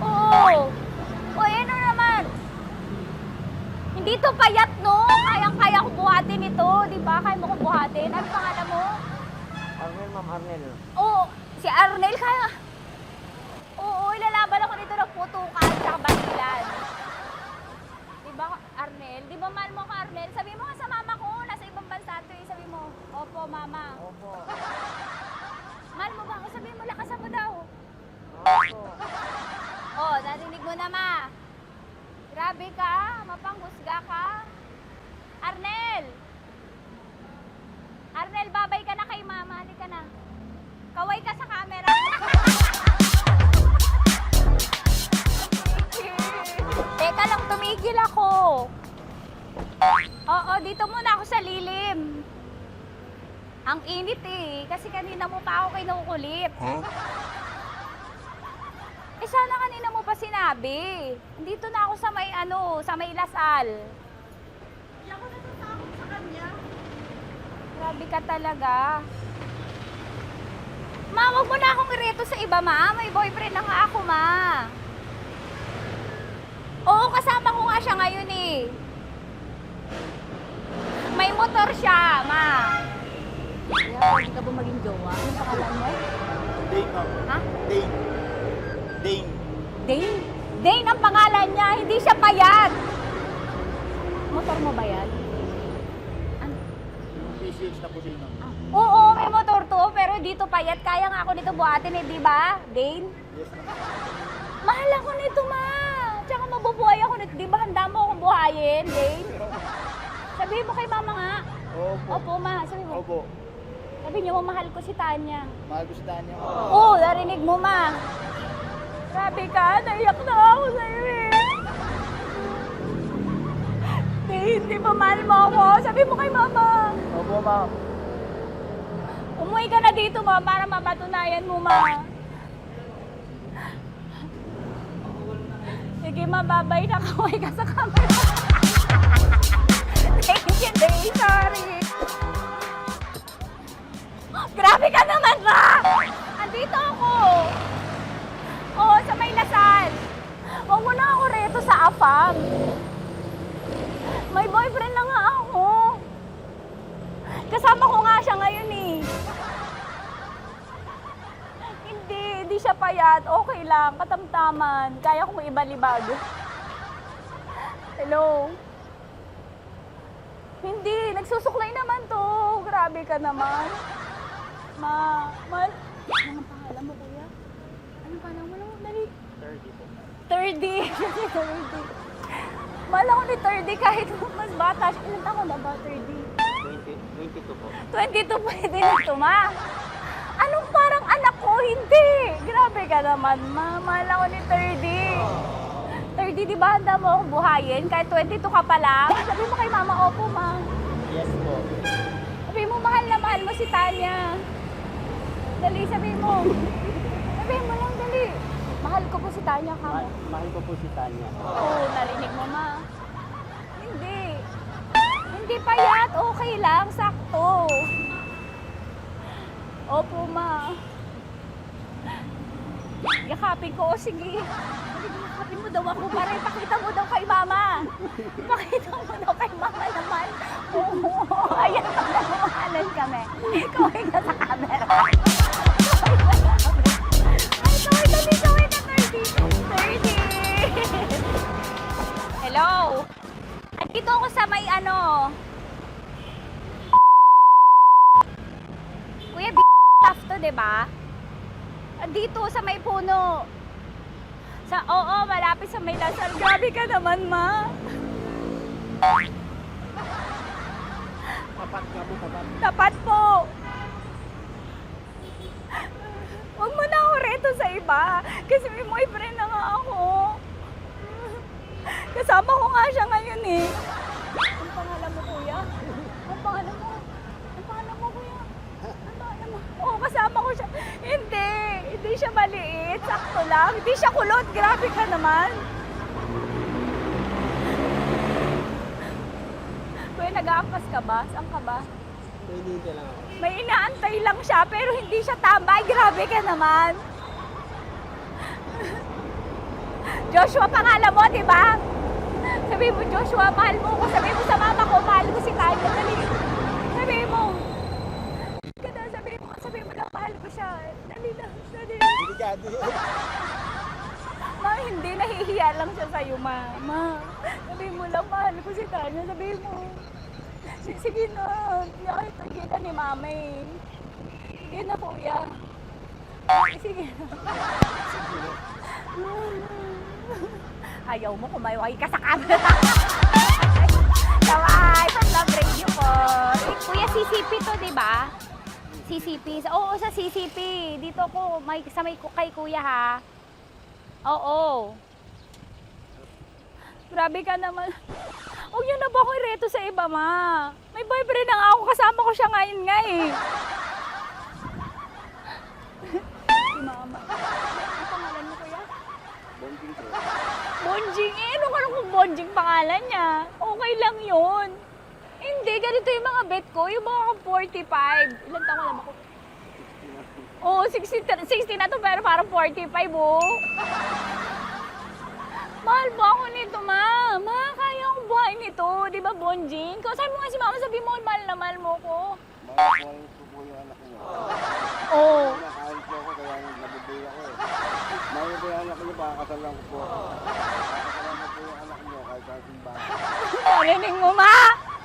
Oo. O, ano naman? Hindi to payat, no? Kayang-kaya ko buhatin ito. Di ba? Kaya mo kong buhatin. Ano pangalan mo? Arnel, ma'am, Arnel. Oo, si Arnel kaya. Oo, ilalaban ako nito ng putukan sa basilan. Di ba, Arnel? Di ba mahal mo ka, Arnel? Sabi mo nga sa mama ko, nasa ibang bansa ito eh. Sabi mo, opo, mama. Opo. Mahal mo ba ako? Sabi mo, lakasan mo daw. Opo. Oh, narinig mo na, ma. Grabe ka, mapanghusga ka. Arnel! Arnel, babay ka na kay mama. Halika na. Kaway ka sa camera. Teka lang, tumigil ako. Oo, dito muna ako sa lilim. Ang init eh, kasi kanina mo pa ako kinukulit. Eh sana kanina mo pa sinabi. Dito na ako sa may sa may Lasal. Hindi ako natatakot sa kanya. Grabe ka talaga. Ma, wag mo na akong ireto sa iba, ma. May boyfriend na nga ako, ma. Oo, kasama ko nga siya ngayon eh. May motor siya, ma. Kaya pwede ka ba maging jowa? Anong pangalan mo? Dane, ma'am. Ha? Dane. Dane. Dane? Dane ang pangalan niya, hindi siya payat. Motor mo ba yan? Ano? PCX na po din, ma'am. Oo, may motor to, pero dito payat. Kaya nga ako nito buhatin eh, di ba? Dane? Yes, ma'am. Mahal ako nito, ma. Tsaka mabubuhay ako nito. Di ba handa mo akong buhayin, Dane? Sabihin mo kay mama nga. Opo. Opo, ma. Sabi mo. Opo. Sabi niyo, mahal ko si Tanya. Mahal ko si Tanya. Oo, narinig mo, ma. Grabe ka, naiyak na ako sa'yo eh. Hindi ba mahal mo ako? Sabi mo kay mama. Opo, ma'am. Umuwi ka na dito, ma, para mapatunayan mo, ma. Sige, ma, babay na. Kaway ka sa camera. Thank you, Day. Sorry. Grabe ka naman, ma! Andito ako. Oo, sa may Lasal. Huwag mo na ako reto sa afam. May boyfriend na nga ako. Kasama ko nga siya ngayon eh. Hindi siya payat. Okay lang, katamtaman. Kaya kong ibalibag. Hello? Hindi, nagsusuklay naman to. Grabe ka naman. Anong pangalan mo, kuya? Anong pangalan mo? Dali. 30 po. 30. Mahal ako ni 30 kahit mas bata siya. Ilan taon na ba, 30? 22 po. 22 pwede na ito, ma. Anong parang anak ko? Hindi. Grabe ka naman, ma. Mahal ako ni 30. 30, di ba handa mo akong buhayin? Kahit 22 ka pa lang. Sabi mo kay mama, opo, ma. Yes po. Sabi mo, mahal na mahal mo si Tanya. Dali, sabi mo. Sabi mo lang, dali. Mahal ko po si Tanya, ka mo. Mahal ko po si Tanya. Oo, narinig mo, ma. Hindi. Hindi payat. Okay lang. Sakto. Opo, ma. Yakapin ko. O, sige. Yakapin mo daw ako para ipakita mo daw kay mama. Ipakita mo daw kay mama naman. Oo. Ayan, nagmamahalan kami. Kaway ka sa camera. Ay, kaway ka, 30. Hello. Andito ako sa may Kuya, tough to, diba? Dito sa may puno. Oo, malapit sa may Lasal. Grabe ka naman, ma. Tapat ka mo, tapat. Tapat po. Huwag mo na ako reto sa iba. Kasi may boyfriend na nga ako. Kasama ko nga siya ngayon eh. Ang pangalan mo, kuya? Ang pangalan mo? Ang pangalan mo, kuya? Ang pangalan mo? Oo, kasama ko siya. Hindi. Hindi siya maliit. Sakto lang. Hindi siya kulot. Grabe ka naman. Kuya, nag-aampas ka ba? Saan ka ba? Pwede lang ako. May inaantay lang siya, pero hindi siya tambay. Grabe ka naman. Joshua, pangalan mo, di ba? Sabi mo, Joshua, mahal mo ko. Sabi mo sa mama ko, mahal ko si Tanya. Dali. Sabi mo. Sabi mo lang, mahal ko siya. Dali lang, dali. Ma, hindi. Nahihiya lang siya sa'yo, ma. Sabi mo lang, mahal ko si Tanya. Sabi mo. Sige na. Sige na ni mama eh. Sige na, kuya. Sige na. Ayaw mo, kumayaway ka sa camera. Kaway, from Love Radio po. Kuya, CCP to, di ba? CCP. Oo, sa CCP. Dito ko, sa may kay kuya ha. Oo. Grabe ka naman. Huwag niyo na ba akong ireto sa iba, ma? May boyfriend na nga ako. Kasama ko siya ngayon nga eh. Si mama. Ang pangalan mo, kuya? Bonjing po. Bonjing? Ano kung Bonjing pangalan niya? Okay lang yun. Hindi, ganito yung mga bet ko. Yung mga 45. Ilan taon alam ako? Oo, 60 na to pero parang 45, oh. Mahal ba ako nito, ma? Ma, kaya akong buhay nito. Di ba, Bonjing? Sabi mo nga si mama, sabi mo, mahal na mahal mo ko. Mahal ko po yung anak niyo. Oo. Nakahal po ako kaya nabibigay ako eh. Mahal ko yung anak niyo, pakakasal lang ko po. Pakakasal lang po yung anak niyo kahit sa simbahan. Narinig mo, ma?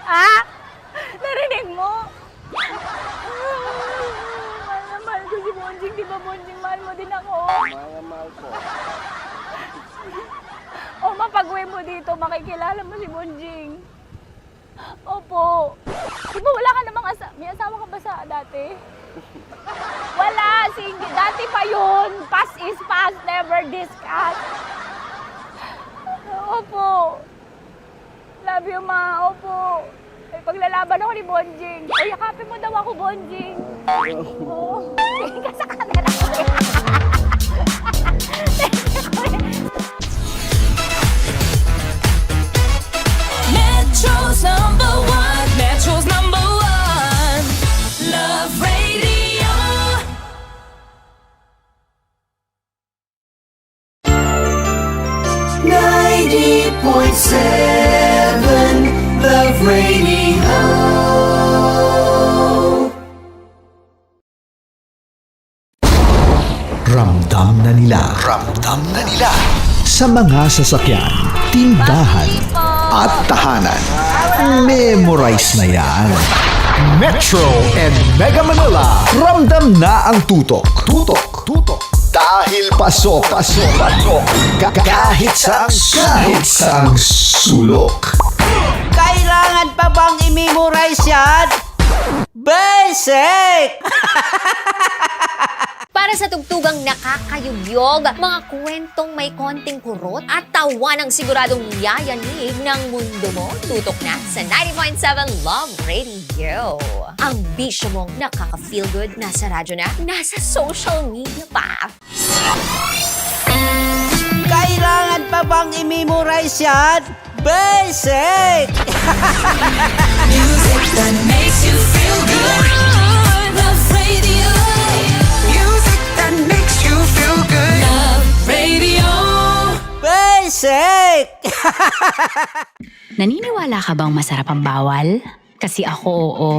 Ha? Narinig mo? Mahal na mahal ko si Bonjing. Di ba, Bonjing, mahal mo din ako? Mahal po. O, mapag-uwi mo dito, makikilala mo si Bonjing. Opo. Di ba wala ka namang may asawa ka ba sa dati? Wala, single. Dati pa yun. Past is past, never discuss. Opo. Love you, ma. Opo. Ay, paglalaban ako ni Bonjing. O, yakapin mo daw ako, Bonjing. Oo. Tingin ka sa camera ko. Metro's number one. Metro's number one. Love Radio. Love Radio. Ramdam na nila sa mga sasakyan, tindahan at tahanan. Memorize na yan. Metro and Mega Manila, ramdam na ang tutok. Dahil pasok kahit saang sulok. Kailangan pa bang i-memorize yan? Basic! Para sa tugtugang nakakayugyog, mga kwentong may konting kurot at tawa ng siguradong yayanig ng mundo mo, tutok na sa 90.7 Love Radio. Ang bisyo mong nakaka-feel good, nasa radyo na, nasa social media pa. Kailangan pa bang i-memorize yan? Basic! Music that makes you feel good. Love Radio. Music that makes you feel good. Love Radio. Basic! Naniniwala ka bang masarap ang bawal? Kasi ako oo.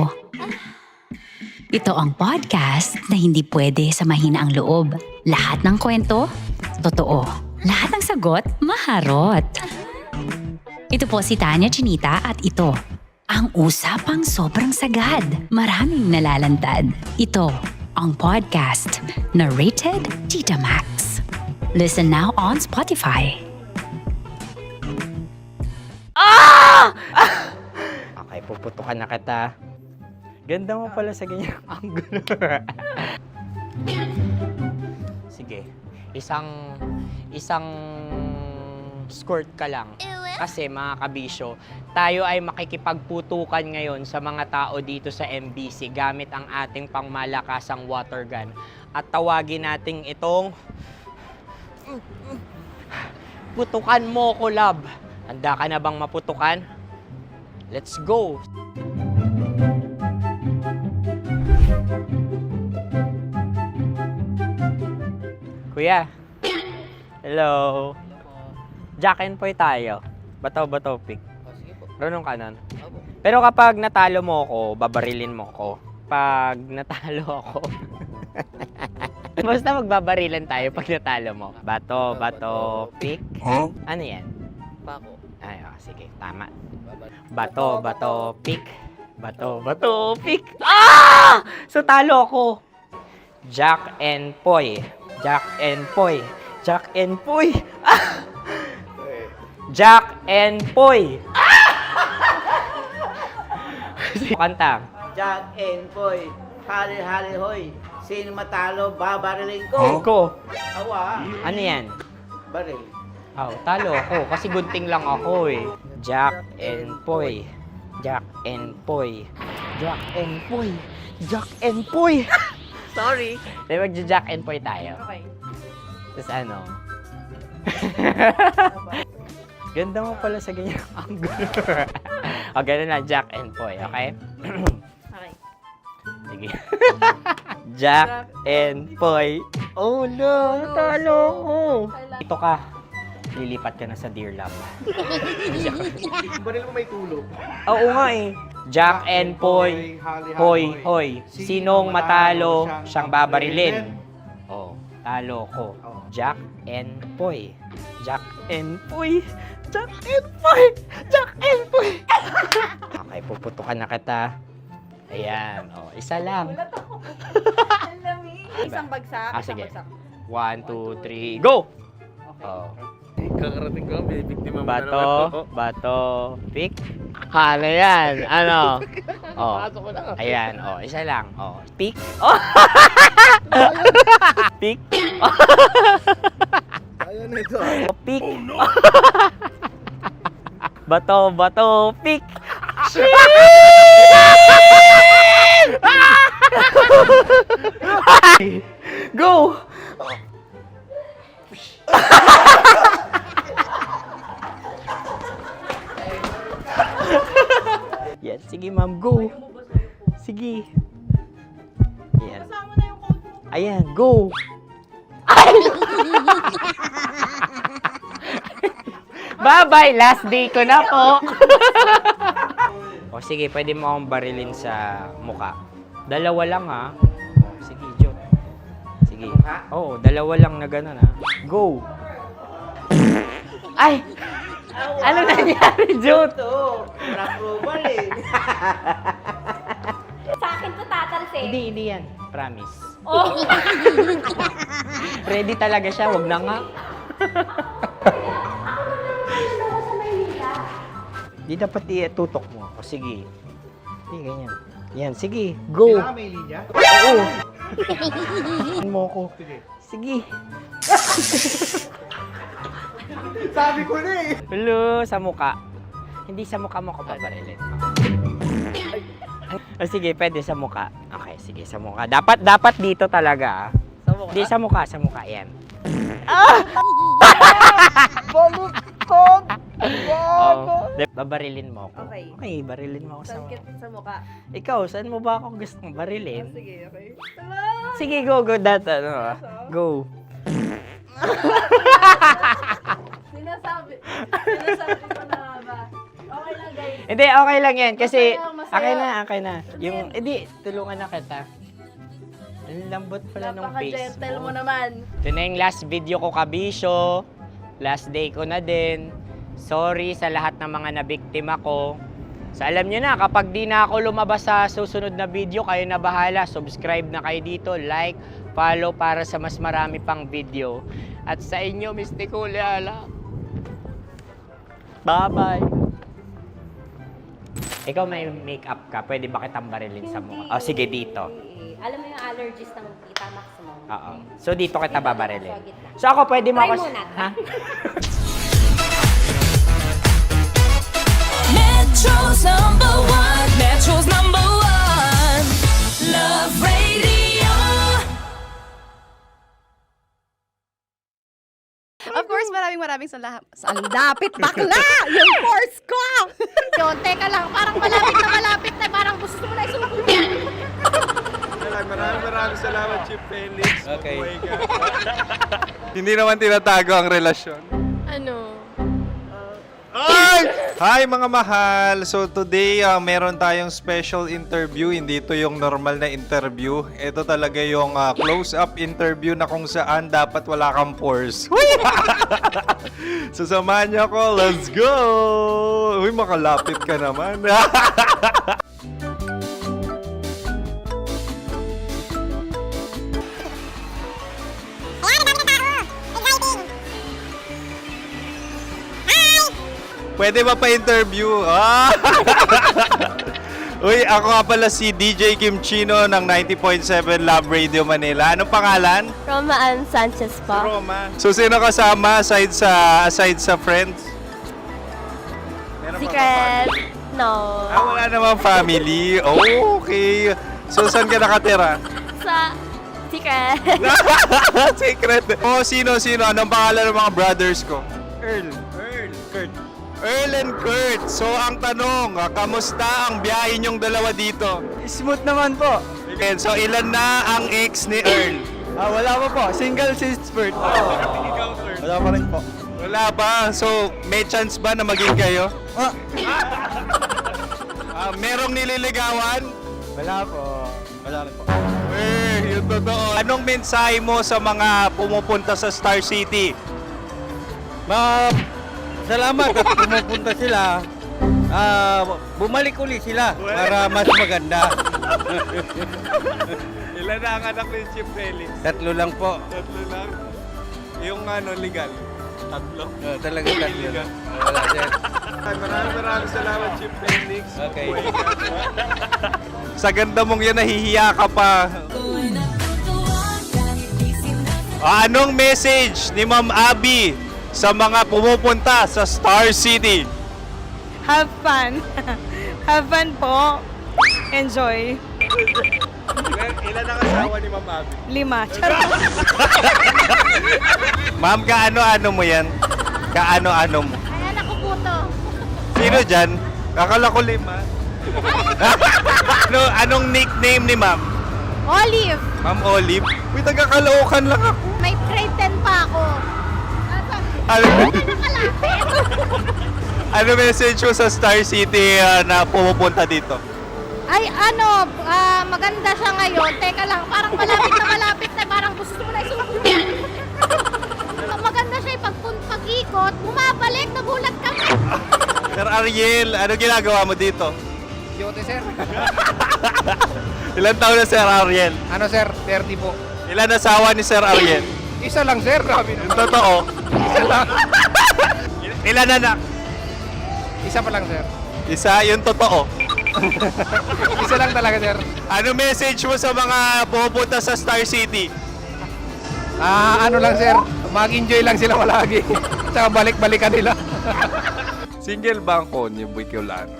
Ito ang podcast na hindi pwede sa mahina ang loob. Lahat ng kwento, totoo. Lahat ng sagot, maharot. Ito po si Tanya Chinita at ito, ang usapang sobrang sagad. Maraming nalalantad. Ito, ang podcast na rated Tita Max. Listen now on Spotify. Okay, puputukan na kita. Ganda mo pala sa ganyang angulo. Sige, isang skirt ka lang. Kasi mga kabisyo, tayo ay makikipagputukan ngayon sa mga tao dito sa MBC gamit ang ating pangmalakasang water gun. At tawagin natin itong putukan mo ko, love. Handa ka na bang maputukan? Let's go! Kuya. Hello. Jack and Poy tayo. Bato-bato pick. Runong ka nun. Pero kapag natalo mo ako, babarilin mo ako. Pag natalo ako, basta magbabarilan tayo pag natalo mo. Bato, pick. Huh? Ano yan? Bako. Ay, sige, tama. Bato, pick. Bato, pick. Ah! So talo ako. Jack and Poy. Jack and Poy. Jack and Poy. Ah! Jack and Poy. Kanta. Jack and Poy, hali-hali hoy. Sino matalo, babariling ko. Huh? Ko. Awa. Ano yan? Baril. Oh, talo ako kasi gunting lang ako eh. Jack and Poy. Jack and Poy. Jack and Poy. Jack and Poy. Sorry. Di magja-Jack and Poy tayo. Okay. Tapos ano? Ganda mo pala sa ganyang angulo. O, ganun na, Jack and Poy, okay? Okay. Sige. Jack and Poy. Oh no, natalo ko. Ito ka. Lilipat ka na sa Deer Lab. Baril mo may tulog. Oo nga eh. Jack and Poy. Hoy, hoy. Sinong matalo, siyang babarilin. Oh, talo ko. Jack and Poy. Jack and Poy. Jack and Poy. Jack and Poy. Okay, puputukan na kita. Ayan. Oh, isa lang. Isang bagsak. Sige. 1, 2, 3, go! Oh. Kakarating ko, binibiktima mo Bato, pick. Ano yan? Ano? Oh. Ayan, oh, isa lang. Oh, pick. Oh. Pick. Ayan ito. Oh, pick. Bato, pick. Go! Yan, sige ma'am, go. Sige. Ayan. Ayan, go. Bye-bye, last day ko na po. O sige, pwede mo akong barilin sa muka. Dalawa lang ha. O, sige, Jot. Sige. Oo, dalawa lang na gano'n ha. Go. Ay! Ano nangyari, Jot? Approval eh. Sa akin to tatalsik. Hindi yan. Promise. Oh. Ready talaga siya, wag na nga. Di dapat tutok mo. O sige. Hindi, ganyan. Yan, sige. Go. Kailangan may linya? Oo. mo ko. Sige. Sabi ko na eh. Hello, sa muka. Hindi sa muka mo ko babarilin. O sige, pwede sa muka. Okay, sige, sa muka. Dapat dito talaga. Sa muka? Hindi, sa muka, yan. Baluktot! Babarilin mo ako. Okay. Okay, barilin mo ako sa muka. Sa mukha. Ikaw, saan mo ba ako gustong barilin? Sige, okay. Sige, go. Go. Sinasabi ko na ba? Okay lang, guys. Hindi, okay lang yan. Kasi, Masaya. okay na. Yung, hindi, tulungan na kita. Ang lambot pala ng face Napaka-gentle mo. mo naman. Ito na yung last video ko, kabisyo. Last day ko na din. Sorry sa lahat ng mga nabiktima ko. So alam nyo na, kapag di na ako lumabas sa susunod na video, kayo na bahala. Subscribe na kayo dito, like, follow para sa mas marami pang video. At sa inyo, Mistiko Leala. Bye-bye. Ikaw may makeup ka, pwede ba kitang barilin sa mukha? O sige, dito. Alam mo yung allergies ng Tita Max mo? Oo. So dito kita babarilin. So ako pwede mo Try ako... muna. Ha? Metro's number one. Metro's number one. Love Radio. Of course, maraming salamat. Ang lapit bakla! Yung force ko! Yun, teka lang, parang malapit na, parang gusto mo na isulat. Maraming salamat, Chief Felix. Okay. Oh my God. Hindi naman tinatago ang relasyon. Ano? Hi mga mahal! So today, meron tayong special interview. Hindi ito yung normal na interview. Ito talaga yung close-up interview na kung saan dapat wala kang pores. So samahan niyo ako. Let's go! Uy, makalapit ka naman. Pwede ba pa-interview? Uy, ako nga pala si DJ Kim Chino ng 90.7 Love Radio Manila. Anong pangalan? Roma Ann Sanchez po. Roma. So, sino kasama aside sa friends? Meron pa ba Secret. family? No. Wala namang family. Oh, okay. So, saan ka nakatira? Sa secret. Secret. Oh, sino? Anong pangalan ng mga brothers ko? Earl, Kurt. Earl and Kurt. So, ang tanong, kamusta ang biyahe niyong dalawa dito? Smooth naman po. Okay, so ilan na ang ex ni Earl? Wala pa po. Single since birth. Wala pa rin po. Wala ba? So, may chance ba na maging kayo? Merong nililigawan? Wala po. Wala rin po. Yung totoo. Anong mensahe mo sa mga pumupunta sa Star City? Salamat at pumupunta sila. Bumalik ulit sila para mas maganda. Ilan na ang anak ni Chief Felix? 3 lang po. 3 lang. Yung legal? 3. Talaga 3 lang. Wala sir. Maraming salamat, Chief Felix. Okay. Sa ganda mong yan, nahihiya ka pa. Anong message ni Ma'am Abby sa mga pumupunta sa Star City? Have fun. Have fun po. Enjoy. Ilan ang asawa ni Ma'am Abby? 5. Charot. Ma'am, kaano-ano mo yan? Kaano-ano mo? Ay, anak ko po to. Sino dyan? Kakala ko 5. Anong nickname ni Ma'am? Olive, Ma'am Olive? Uy, taga-Caloocan lang ako. may grade 10 pa ako. Ano message mo sa Star City na pumupunta dito? Ay, maganda siya ngayon. Teka lang, parang malapit na, parang gusto mo na isulat. Maganda siya pag-ikot, bumabalik, nagulat ka. Sir Ariel, ano ginagawa mo dito? Yote sir. Ilan taon na Sir Ariel? Ano sir? 30 po. Ilan asawa ni Sir Ariel? Isa lang, sir. Grabe Yung totoo. Isa lang. Ilan anak? Isa pa lang, sir. Isa, yung totoo. Isa lang talaga, sir. Ano message mo sa mga pupunta sa Star City? Ano lang, sir. Mag-enjoy lang sila palagi. Tsaka balik-balikan nila. Single ba ang Konyo Bicolano?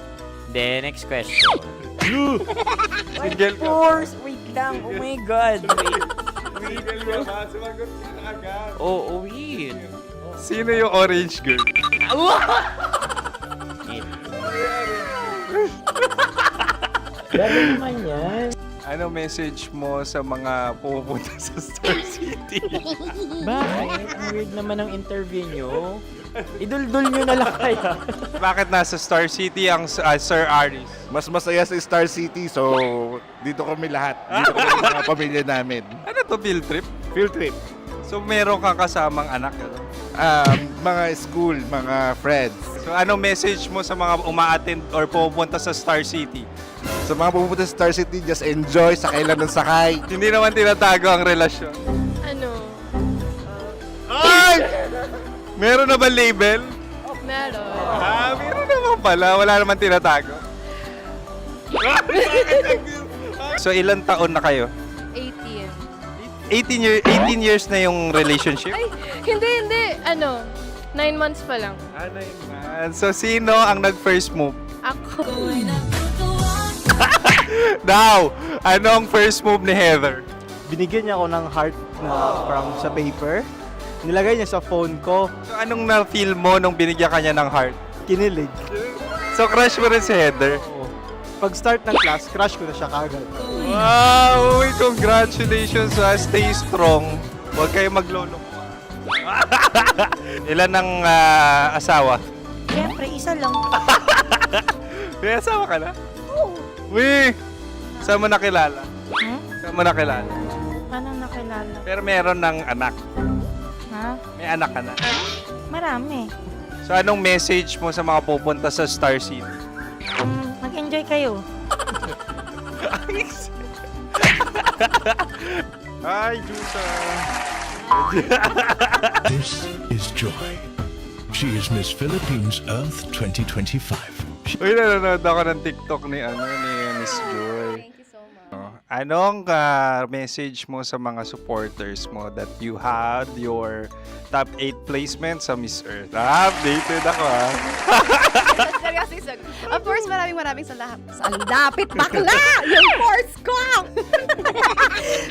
Then, next question. Single ka? Wait lang. Oh my God. Wait. Sumagot ka na agad. Oh, wait. Sino yung orange girl? Gano'n naman yan. Ano message mo sa mga pupunta sa Star City? Bakit? Ang weird naman ng interview nyo. Iduldul nyo na lang kaya. Bakit nasa Star City ang Sir Aris? Mas masaya sa Star City, so dito kami lahat. Dito kami mga pamilya namin. Ano to, field trip? Field trip. So meron kang kasamang anak? Ano? Mga school, mga friends. So anong message mo sa mga uma-attend or pupunta sa Star City? Sa mga pupunta sa Star City, just enjoy, sakay lang ng sakay. Hindi naman tinatago ang relasyon. Ano? Ay! Meron na ba label? Meron. Meron naman pala. Wala naman tinatago. So ilang taon na kayo? 18. 18 years na yung relationship? Ay, hindi. 9 months pa lang. 9 months. So sino ang nag-first move? Ako. Now, ano ang first move ni Heather? Binigyan niya ako ng heart na from sa paper. Nilagay niya sa phone ko. So anong na-feel mo nung binigyan ka niya ng heart? Kinilig. So crush mo rin si Heather? Oo. Pag start ng class, crush ko na siya kagad. Wow! Uy, congratulations! Stay strong. Huwag kayo maglolo. Ilan ang asawa? Siyempre, isa lang. May asawa ka na? Oo. Uy! Saan mo nakilala? Saan mo nakilala? Paano nakilala? Pero meron ng anak. Ha? May anak ka na. Marami. So anong message mo sa mga pupunta sa Star City? Mag-enjoy kayo. Hi, Jusa! This is Joy. She is Miss Philippines Earth 2025. Uy, nanonood ako ng TikTok ni Miss Joy. Thank you so much. Anong message mo sa mga supporters mo that you had your top 8 placement sa Miss Earth? Updated ako Of course, maraming salamat. Ang dapit bakla! Yung course ko!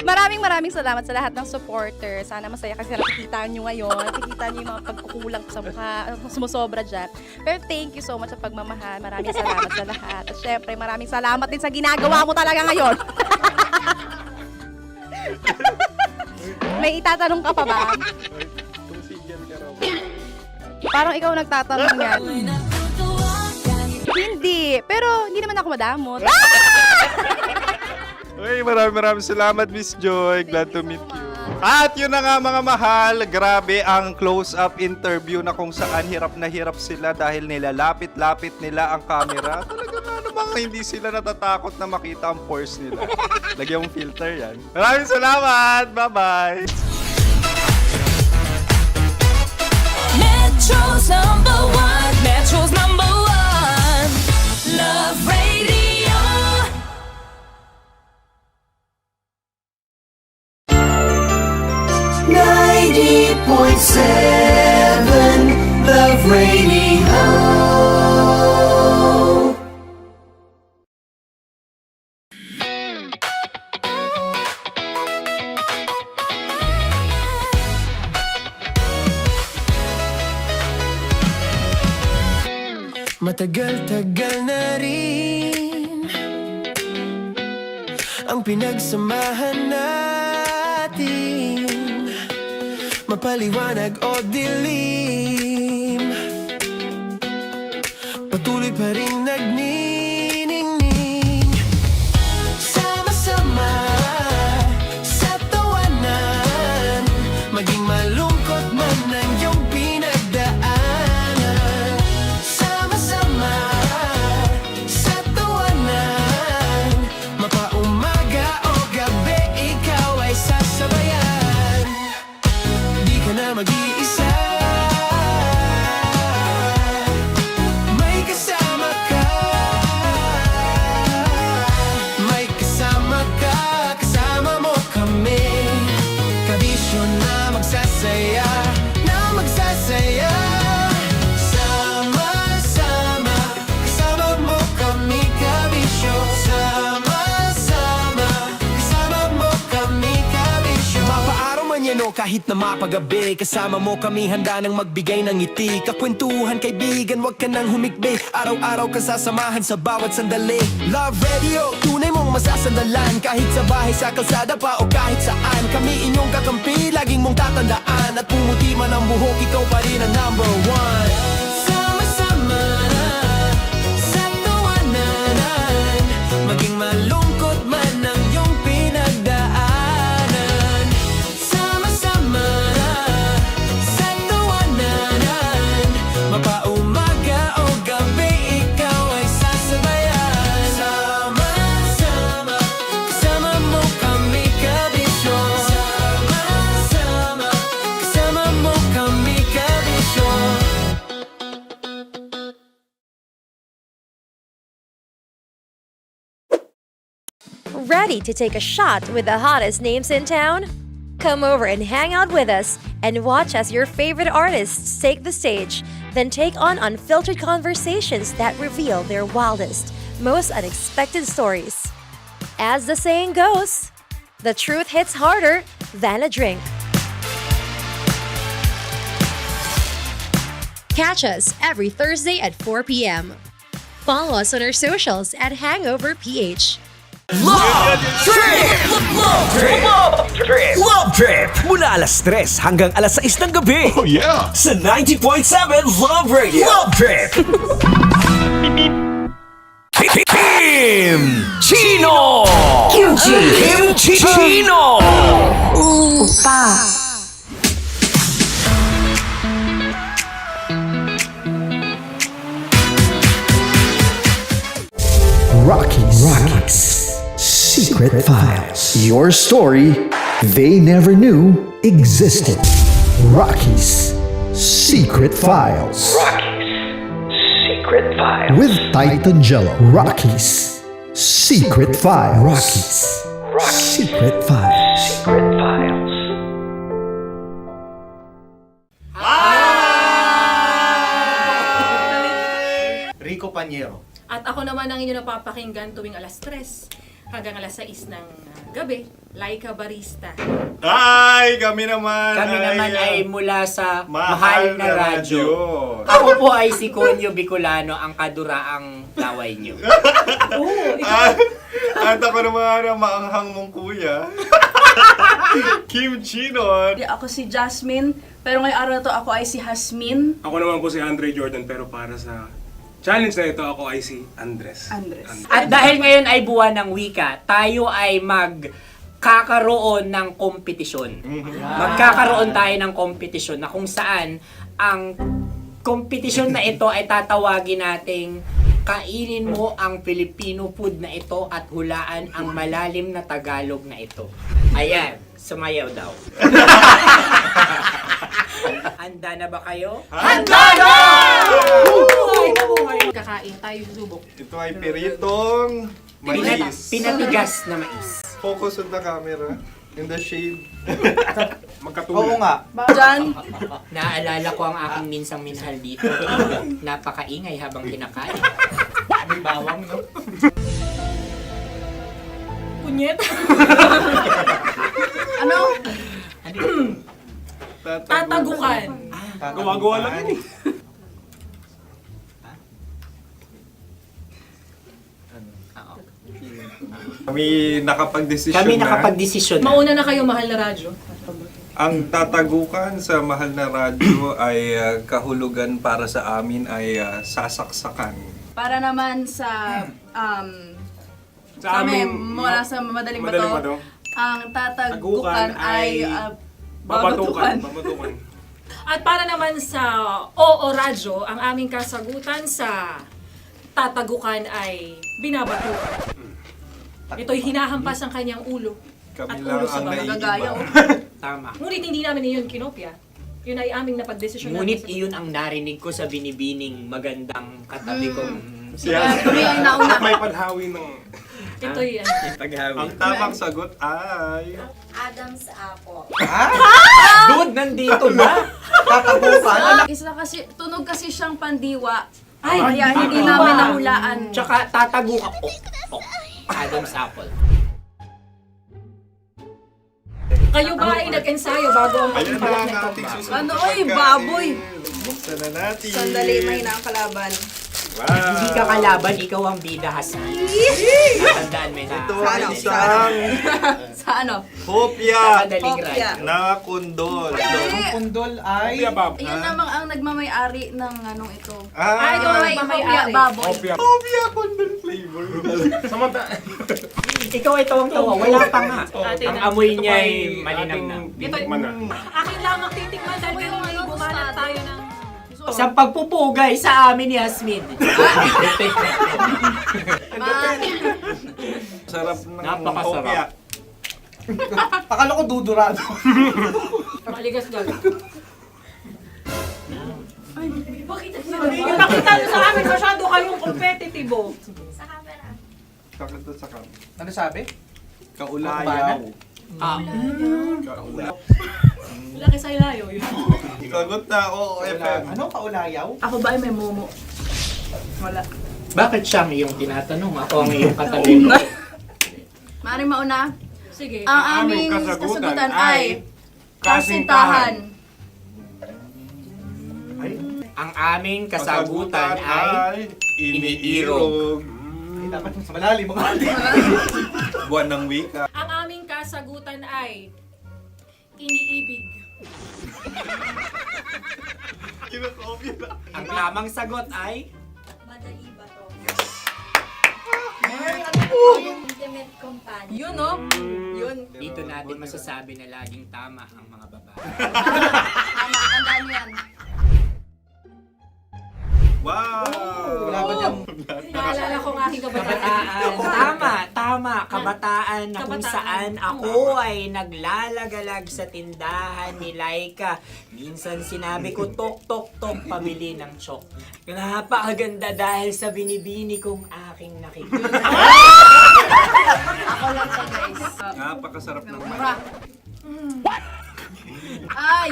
maraming salamat sa lahat ng supporters. Sana masaya kasi nakikita nyo ngayon. Nakikita nyo yung mga pagkukulang ko sa mukha. Sumusobra dyan. Pero thank you so much sa pagmamahal. Maraming salamat sa lahat. At syempre, maraming salamat din sa ginagawa mo talaga ngayon. May itatanong ka pa ba? Parang ikaw nagtatanong yan. Hindi. Pero hindi naman ako madamot. Uy, maraming salamat, Miss Joy. Glad to meet you. At yun na nga mga mahal, grabe ang close-up interview na kung saan hirap na hirap sila dahil nilalapit-lapit nila ang camera. Talagang ano bang hindi sila natatakot na makita ang pores nila. Lagyan mong filter yan. Maraming salamat! Bye-bye! Metro's number one. Metro's number one. Love Radio. Love Radio. Matagal-tagal na rin ang pinagsamahan natin, mapaliwanag o dilim, patuloy pa rin nagniningning. Sama-sama sa tawanan, maging malungkot man ang iyong pinagdaanan. Sama-sama sa tawanan, mapaumaga o gabi, ikaw ay kahit na mapagabi. Kasama mo kami handa nang magbigay ng ngiti. Kakwentuhan kaibigan, wag ka nang humikbi. Araw-araw kasasamahan sa bawat sandali. Love Radio, tunay mong masasandalan. Kahit sa bahay, sa kalsada pa o kahit saan. Kami inyong kakampi, laging mong tatandaan. At pumuti man ang buhok, ikaw pa rin ang number one. Sama-sama sa tawanan, maging malungkot man ang iyong pinagdaanan. Sama-sama sa tawanan, mapaumaga o gabi, ikaw ay sasabayan. Sama-sama, kasama mo kami kabisyon. Sama-sama, kasama mo kami kabisyon. Ready to take a shot with the hottest names in town? Come over and hang out with us and watch as your favorite artists take the stage, then take on unfiltered conversations that reveal their wildest, most unexpected stories. As the saying goes, the truth hits harder than a drink. Catch us every Thursday at 4 p.m. Follow us on our socials at Hangover PH. Love Trip! Love Trip! Love Trip! Love Trip! Mula alas 3 hanggang alas 6 ng gabi. Oh yeah! Sa 90.7 Love Radio. Love Trip! Kim Chino! Kim Chino! Opa. Rockies. Secret Files. Your story they never knew existed. Rockies Secret Files. Secret Files. With Titan Jello. Rockies Secret Files. Rockies Secret Files. Secret Files. Rico Panyero. At ako naman ang inyo napapakinggan tuwing alas 3 hanggang alas 6 ng gabi, Laika Barista. Ay, kami naman. Kami naman ay mula sa Mahal na Radyo. Ako po ay si Conyo Bicolano, ang kaduraang laway nyo. At ako naman ang maanghang mong kuya. Kim Chino. Ako si Jasmine, pero ngayong araw na to ako ay si Hasmin. Ako naman po si Andre Jordan, pero para sa challenge na ito, ako ay si Andres. At dahil ngayon ay buwan ng wika, tayo ay magkakaroon ng kompetisyon. Magkakaroon tayo ng kompetisyon na kung saan ang kompetisyon na ito ay tatawagin nating kainin mo ang Filipino food na ito at hulaan ang malalim na Tagalog na ito. Ayan, sumayaw daw. Handa na ba kayo? Handa na! Kakain tayo subok. Ito ay piritong mais. Pinatigas na mais. Focus on the camera. In the shade. Oo nga. Diyan. Naalala ko ang aking minsang minahal dito. Napakaingay habang kinakain. May bawang, no? Punyet. Ano? Tatagukan. Gawa-gawa lang yun eh. Kami nakapag-desisyon Kami nakapag-desisyon na. Mauna na kayo, Mahal na Radyo. Ang tatagukan sa Mahal na Radyo ay kahulugan para sa amin ay sasaksakan. Para naman sa Sa kami amin, mula sa Madaling Madaling Bato, Bato, ang tatagukan ay babatukan. At para naman sa Oo Radyo, ang aming kasagutan sa tatagukan ay binabatukan. Ito'y hinahampas ang kanyang ulo. Kami At lang ulo sa ang mga naiiba. gagaya. Tama. Ngunit hindi namin iyon kinopya. Yun ay aming napagdesisyon Ngunit iyon ang narinig ko sa binibining magandang katabi kong Kami ang nauna. May panhawi ng... Ito'y paghawi. Ang tamang sagot ay... Adam's apple. Dude, nandito ba? Tatagukan? Isa kasi, tunog kasi siyang pandiwa. Kaya hindi namin nahulaan. Tsaka tatagukan. Adam's apple. Kayo ba ay nag-ensayo bago ang Ayan na pagpalak ang nito? ating susunod Ano, na oy, pagkain. baboy. Buksan na natin. Sandali, mahina ang kalaban. Wow. Hindi ka kalaban, ikaw ang bida hasbi. Natandaan mo na. Ito ay isang Sa ano? hopya Madaling Hopya. na kundol. Ang kundol ay... Ayun namang ang nagmamay-ari ng anong ito. Ah, ito may hopya, baboy. hopya kundol flavor. Ikaw ay tawang-tawa, wala pa nga. Ate Ang na- amoy niya ay malinang na. Ito, akin lamang titikman dahil kayo ay bumanat tayo ng... Sa pagpupugay sa amin ni Yasmin. Sarap ng Napakasarap. hopya. Akala ko dudurado. Maligas gal. Ay, bakit? Nakita nyo sa amin, masyado kayong competitive. Sakit sa kam. Ano sabi? Kaulayaw. Kaulayaw. Laki sa ilayo yun. Sagot na, oo, FM. Ano kaulayaw? Ako ba ay may momo? Wala. Bakit siya ang iyong tinatanong? Ako ang iyong katabi. Maaaring mauna. Sige. Ang aming kasagutan ay kasintahan. Ang aming kasagutan ay iniirog. Dapat sa malalim mga Buwan ng wika. Ang aming kasagutan ay iniibig. Ang tamang sagot ay Intimate companion. Yun, no? Yun. dito natin masasabi na laging tama ang mga babae. Tama, tandaan mo yan. Wow! Wala ba dyan? Naalala ko ang aking kabataan. Tama. Kabataan na kung Kabataan. saan ako ay naglalagalag sa tindahan ni Laika. Minsan sinabi ko, tok, pamili ng chok. Napakaganda dahil sa binibini kong aking nakikita. Ako lang to, guys. Napakasarap ng Mura. Ay!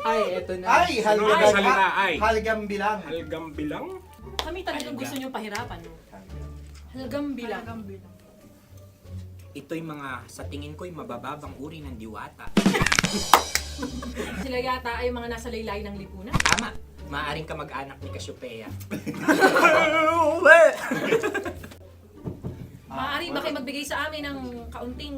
Ay, eto na. Ay, halgam. Salita ay. Halgam bilang. Halgam bilang? Kami talagang gusto nyo pahirapan, no? Halgam bilang. Ito'y mga, sa tingin ko'y mabababang uri ng diwata. Sila yata ay mga nasa laylay ng lipunan. Tama. Maaring ka mag-anak ni Cassiopeia. Maaari ba kayo magbigay sa amin ng kaunting...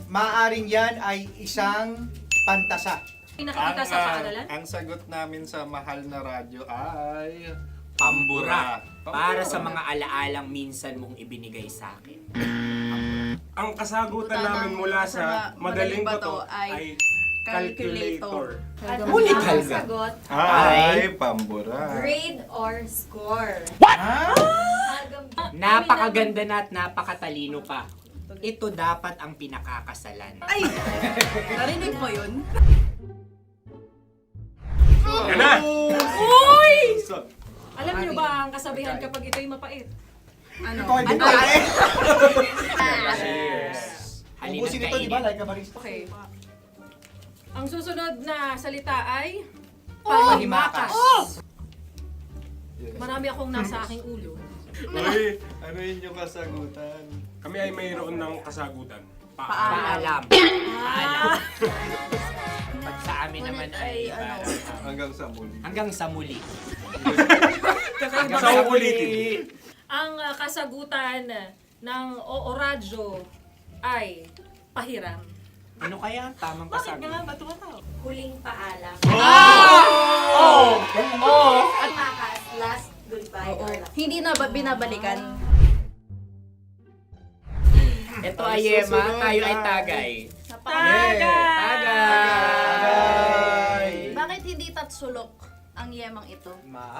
Maaring yan ay isang pantasa. Nakikita sa paaralan? Ang sagot namin sa mahal na radyo ay... Pambura. Para sa mga alaalang minsan mong ibinigay sa akin. Ang kasagutan namin mula sa madaling bato ay calculator. Ulit Ang halga. sagot, Ay, pambura. grade or score. Napakaganda na at napakatalino pa. Ito dapat ang pinakakasalan. Ay! Narinig mo yun? Yan na! Uy! Alam niyo ba ang kasabihan kapag ito'y mapait? Ano? Ito ay bigay. Cheers! Halina't Ubusin ito, di ba? kainin. Like a barista. Okay. Ang susunod na salita ay... Panghimakas. Marami akong nasa aking ulo. Uy, ano yun yung kasagutan? Kami ay mayroon ng kasagutan. Paalam. Pag sa amin naman ay Hanggang sa muli. hanggang sa muli. Sa ulitin. Ang kasagutan ng Oo Radyo ay pahiram. Ano kaya ang tamang Bakit kasagutan? nga ba tumatawa? Huling paalam. Oh! At makas, last goodbye or last. Hindi na ba binabalikan? Ito ay Yema, tayo ay tagay. Tagay! Bakit hindi tatsulok ang yemang ito?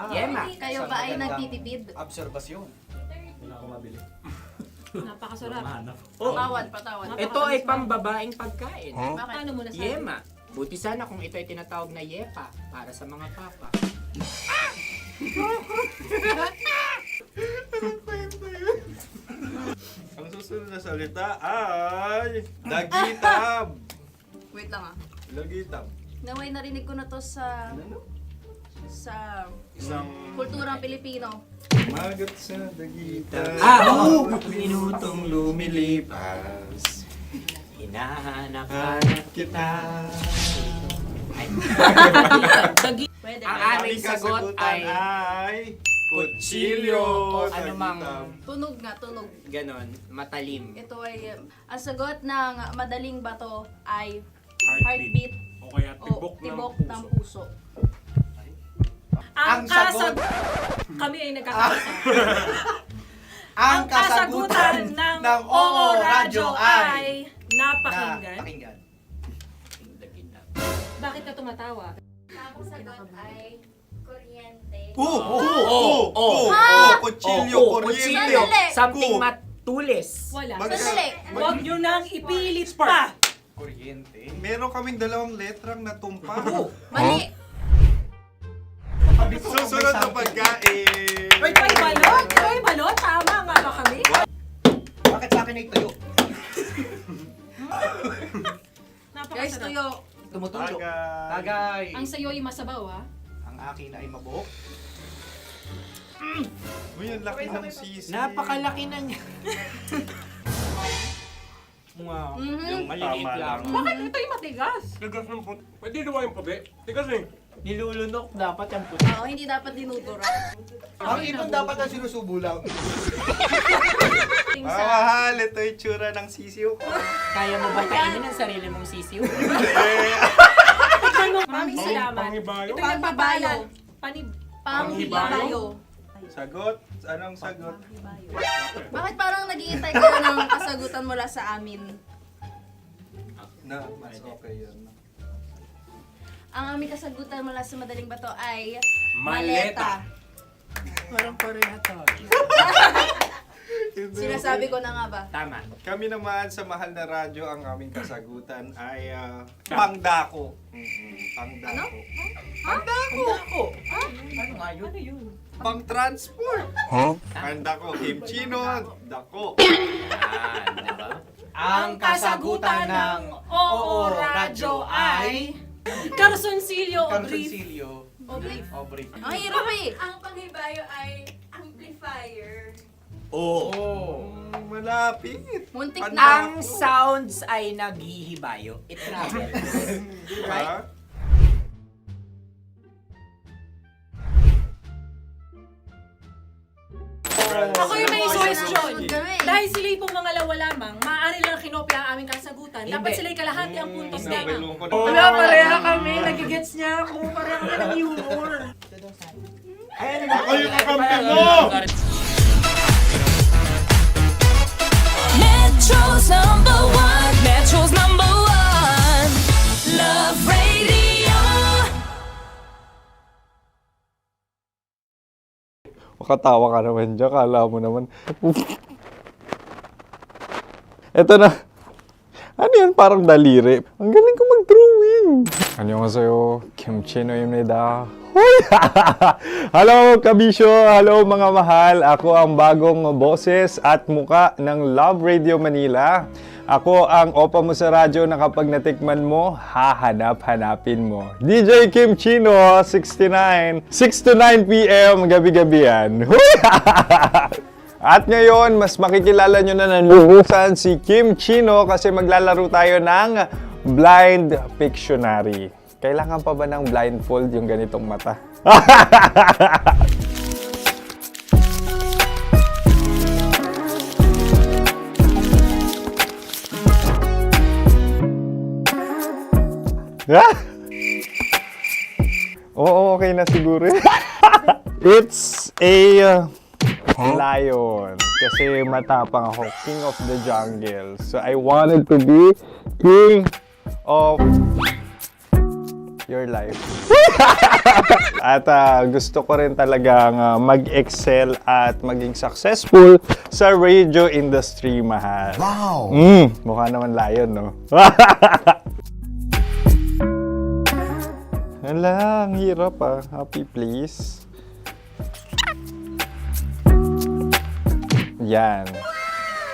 Yema. Kayo ba ay nagtitipid? Obserbasyon. Hindi na ako mabili. Napakasarap. Patawad. Ito ay pambabaeng pagkain. Bakit? Ano mo nasabi? Yema. Buti sana kung ito ay tinatawag na yepa para sa mga papa. Ang susunod na salita ay... Lagitab! Wait lang ah. Lagitab. Naway narinig ko na to sa Ano? sa Isang... kulturang Pilipino. Magat sa dagitan. Minutong lumilipas. Hinahanap-hanap kita. Pwede. Ang aming sagot ay kutsilyo. Anumang Tunog nga, tunog. ganon, matalim. Ito ay, ang sagot ng madaling bato ay Heartbeat. heartbeat O kaya o tibok ng puso. Ang sagot- Kami ay nagkakasa. Ang kasagutan ng Oo Radyo ay napakinggan. Bakit ka tumatawa? Ang sagot ay kuryente. Kutsilyo, kuryente. Sandali. Something matulis. Wala. Sandali. Huwag nyo nang ipilit pa. Kuryente. Meron kaming 2 letrang natumpa. Mali. Susunod na pagkain. May balot? May balot? Tama nga ba kami? Bakit sa akin ay tuyo? Guys, tuyo. Tumutulo. Tagay. Ang sayo ay masabaw, ha? Ang akin ay mabuhok. Uy, ang laki ng sisi. Napakalaki na niya. Yung maliliit Tama lang. Bakit ito yung matigas? Tigas ng puti. Pwede luwa yung puti. Tigas eh. Nilulunok dapat yung puti. Oo, hindi dapat dinudura. Ang ibon dapat ang sinusubo lang. Mahal, ito yung tsura ng sisiw ko. Kaya mo ba kainin ang sarili mong sisiw? Maraming salamat. Panghibayo. Ito yung nagpabayo. Panghibayo. Sagot? Anong sagot? Bakit parang nag-iintay ka ng kasagutan mula sa amin? Na, mas okay yan. Ang aming kasagutan mula sa madaling bato ay Maleta. Parang pareha tayo. Sinasabi ko na nga ba? Tama. Kami naman sa mahal na radyo, ang aming kasagutan ay pangdako. Pangdako. Pangdako? Ano nga yun? Ano yun? Pang-transport. Pangdako, kimchino, dako. Diba? Ang kasagutan ng Oo Radyo ay Carsoncillo o Brief. Obrief. Ang hirap eh. Ang panghibayo ay amplifier. Malapit. Muntik Ang na. sounds ay naghihibayo. It travels. Diba? Ako yung may question. Kami. Dahil sila'y pong mga lawa lamang, maaari lang kinopya ang aming kasagutan. Dapat Hindi. sila'y kalahati ang puntos lamang. Wala, pareha kami. Nagigets niya ako. Pareha kami ng humor. Ako yung kakampi mo! Metro's #1, Metro's #1, Love Radio. Makatawa ka naman dyan. Kala mo naman. Eto na. Ano yan? Parang daliri. Ang galing ko mag-drawing. 안녕하세요. 김치노입니다. Hello, kabisyo! Hello, mga mahal! Ako ang bagong boses at muka ng Love Radio Manila. Ako ang opa mo sa radyo na kapag natikman mo, hahanap-hanapin mo. DJ Kim Chino, 69. 6 to 9 p.m. gabi-gabi yan. At ngayon, mas makikilala nyo na ng lubusan si Kim Chino kasi maglalaro tayo ng Blind Pictionary. Kailangan pa ba ng blindfold yung ganitong mata? Oo, okay na siguro. It's a lion. Kasi matapang ako. King of the jungle. So I wanted to be king of your life. At gusto ko rin talagang mag-excel at maging successful sa radio industry, mahal. Wow! Mukha naman lion, no? Hala, ang hirap Happy, please. Yan.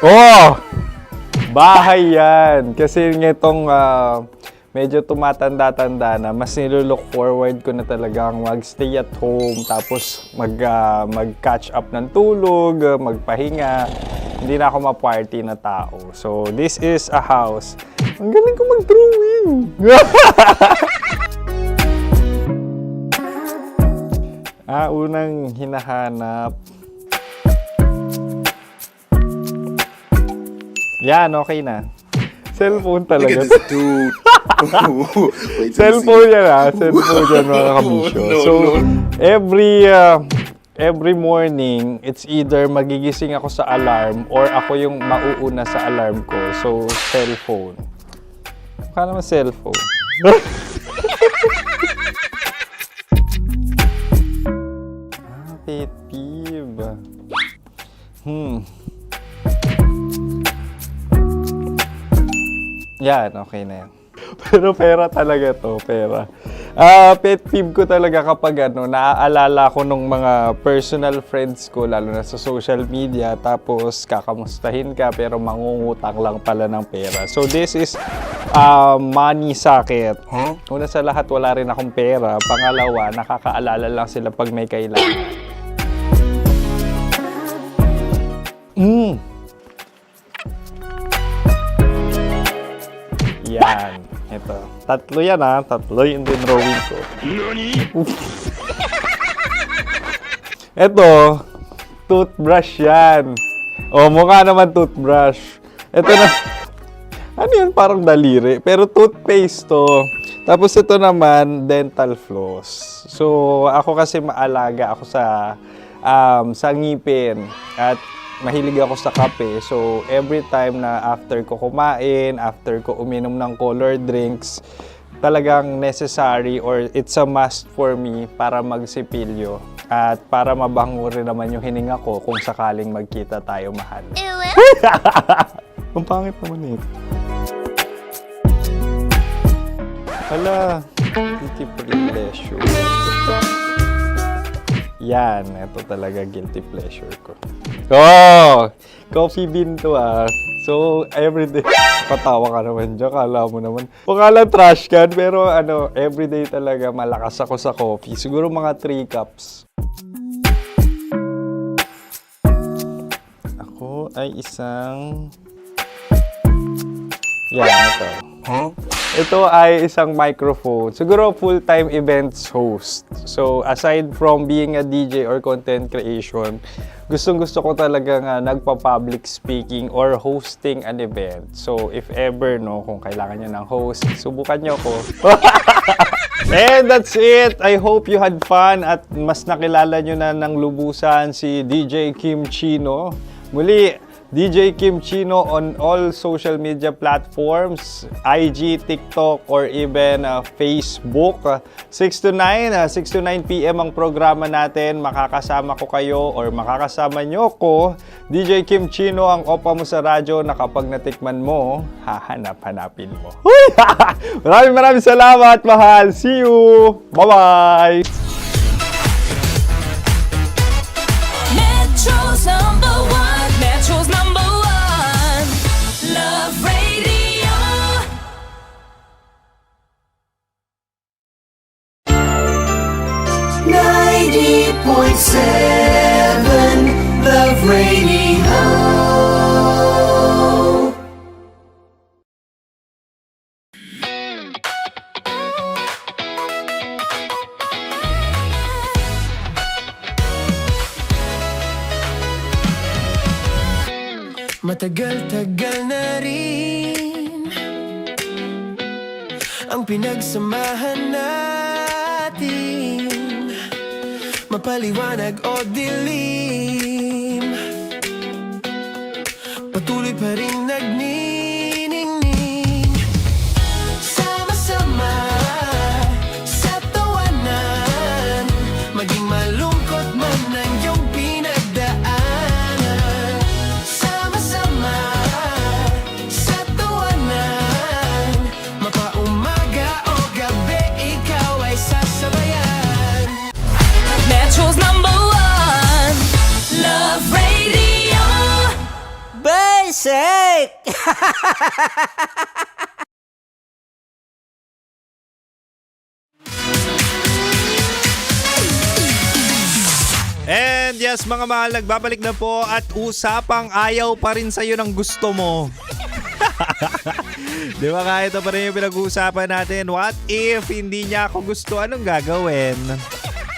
Oh! Bahay yan. Kasi itong medyo tumatanda-tanda na, mas nilook forward ko na talagang mag-stay at home, tapos mag-catch up ng tulog, magpahinga. Hindi na ako ma-party na tao. So, this is a house. Ang galing ko mag-drawing! Unang hinahanap. Yan, okay na. Cellphone talaga. Look at this dude. Wait till you Cellphone see. yan Cellphone yan mga kabisyo. So, every morning, it's either magigising ako sa alarm or ako yung mauuna sa alarm ko. So, cellphone. Mukha naman cellphone. Pet peeve. Yan, okay na yan. Pero pera talaga to, pera. Pet peeve ko talaga kapag naaalala ko nung mga personal friends ko, lalo na sa social media, tapos kakamustahin ka pero mangungutang lang pala ng pera. So this is money sakit. Una sa lahat, wala rin akong pera. Pangalawa, nakakaalala lang sila pag may kailangan. Yan. Ito. Tatlo yan Tatlo yung dinrawing ko. Ito. Toothbrush yan. Mukha naman toothbrush. Ito na. Ano yan? Parang daliri. Pero toothpaste to. Tapos ito naman, dental floss. So, ako kasi maalaga ako sa ngipin. At mahilig ako sa kape. So, every time na after ko kumain, after ko uminom ng colored drinks, talagang necessary or it's a must for me para magsipilyo. At para mabango rin naman yung hininga ko kung sakaling magkita tayo, mahal. Ang pangit naman ito. Hala, guilty pleasure. Yan, ito talaga guilty pleasure ko. Coffee bean to So, everyday. Patawa ka naman dyan, kala mo naman. Pakala trash can, pero everyday talaga malakas ako sa coffee. Siguro mga 3 cups. Ako ay isang... Yan, ito. Ito ay isang microphone. Siguro full-time events host. So, aside from being a DJ or content creation, gustong-gusto ko talaga nagpa-public speaking or hosting an event. So, if ever, kung kailangan nyo ng host, subukan nyo ko. And that's it! I hope you had fun at mas nakilala nyo na ng lubusan si DJ Kim Chino. Muli, DJ Kim Chino on all social media platforms, IG, TikTok, or even Facebook. 6 to 9 p.m. ang programa natin. Makakasama ko kayo or makakasama nyo ko. DJ Kim Chino, ang opa mo sa radyo na kapag natikman mo, hahanap-hanapin mo. Maraming salamat, mahal. See you! Bye-bye! Metro's number one. Metro's number one. Love Radio. 90.7 Love Radio. Matagal-tagal na rin ang pinagsamahan natin, mapaliwanag o dilim, patuloy pa rin nagniningning. Sama-sama sa tawanan, maging malungkot man ang iyong pinagdaanan. Sama-sama sa tawanan, mapaumaga o gabi, ikaw ay sasabayan. Metro's number one. Love Radio. Basic! And yes, mga mahal, nagbabalik na po at usapang ayaw pa rin sa'yo ng gusto mo. Di ba nga, ito pa rin yung pinag-uusapan natin. What if hindi niya ako gusto? Anong gagawin?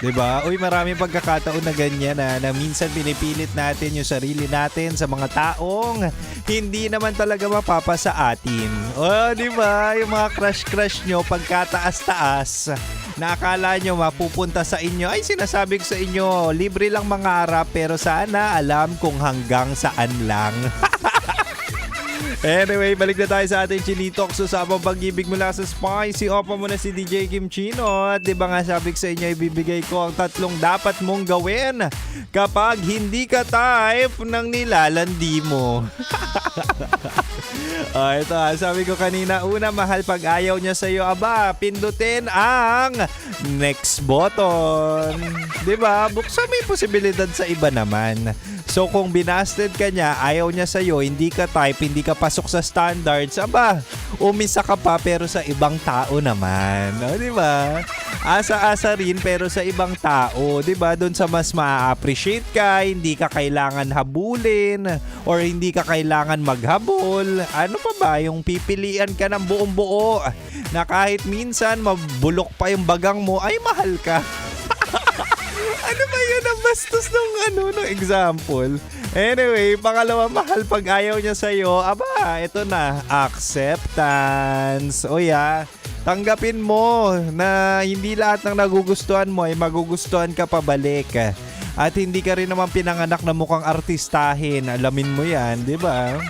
Di ba? Uy, maraming pagkakataon na ganyan na minsan pinipilit natin yung sarili natin sa mga taong hindi naman talaga mapapa sa atin. Oh, di ba? Yung mga crush nyo pagkataas-taas na akala nyo mapupunta sa inyo, ay sinasabi ko sa inyo, libre lang mangarap pero sana alam kung hanggang saan lang. Anyway, balik na tayo sa ating Chinitok. Usapang pag-ibig mula sa Spicy. Opa mo na si DJ Kim Chino. At di ba nga sabi ko sa inyo, ibibigay ko ang 3 dapat mong gawin kapag hindi ka type ng nilalandi mo. Ito sabi ko kanina, una, mahal, pag ayaw niya sa'yo, aba, pindutin ang next button. Diba? Buksan may posibilidad sa iba naman. So kung binasted ka niya, ayaw niya sa'yo, hindi ka type, hindi ka pasok sa standards, aba, umisa ka pa pero sa ibang tao naman. O, diba? Asa-asa rin pero sa ibang tao. Diba? Doon sa mas ma-appreciate ka, hindi ka kailangan habulin or hindi ka kailangan maghabol. Ano pa ba? Yung pipilian ka ng buong buo na kahit minsan mabulok pa yung bagang mo, ay mahal ka. Ano ba yun ang bastos ng example? Anyway, pangalawa, mahal, pag ayaw niya sa'yo, aba, ito na, acceptance. O tanggapin mo na hindi lahat ng nagugustuhan mo ay magugustuhan ka pabalik. At hindi ka rin naman pinanganak na mukhang artistahin. Alamin mo yan, di ba?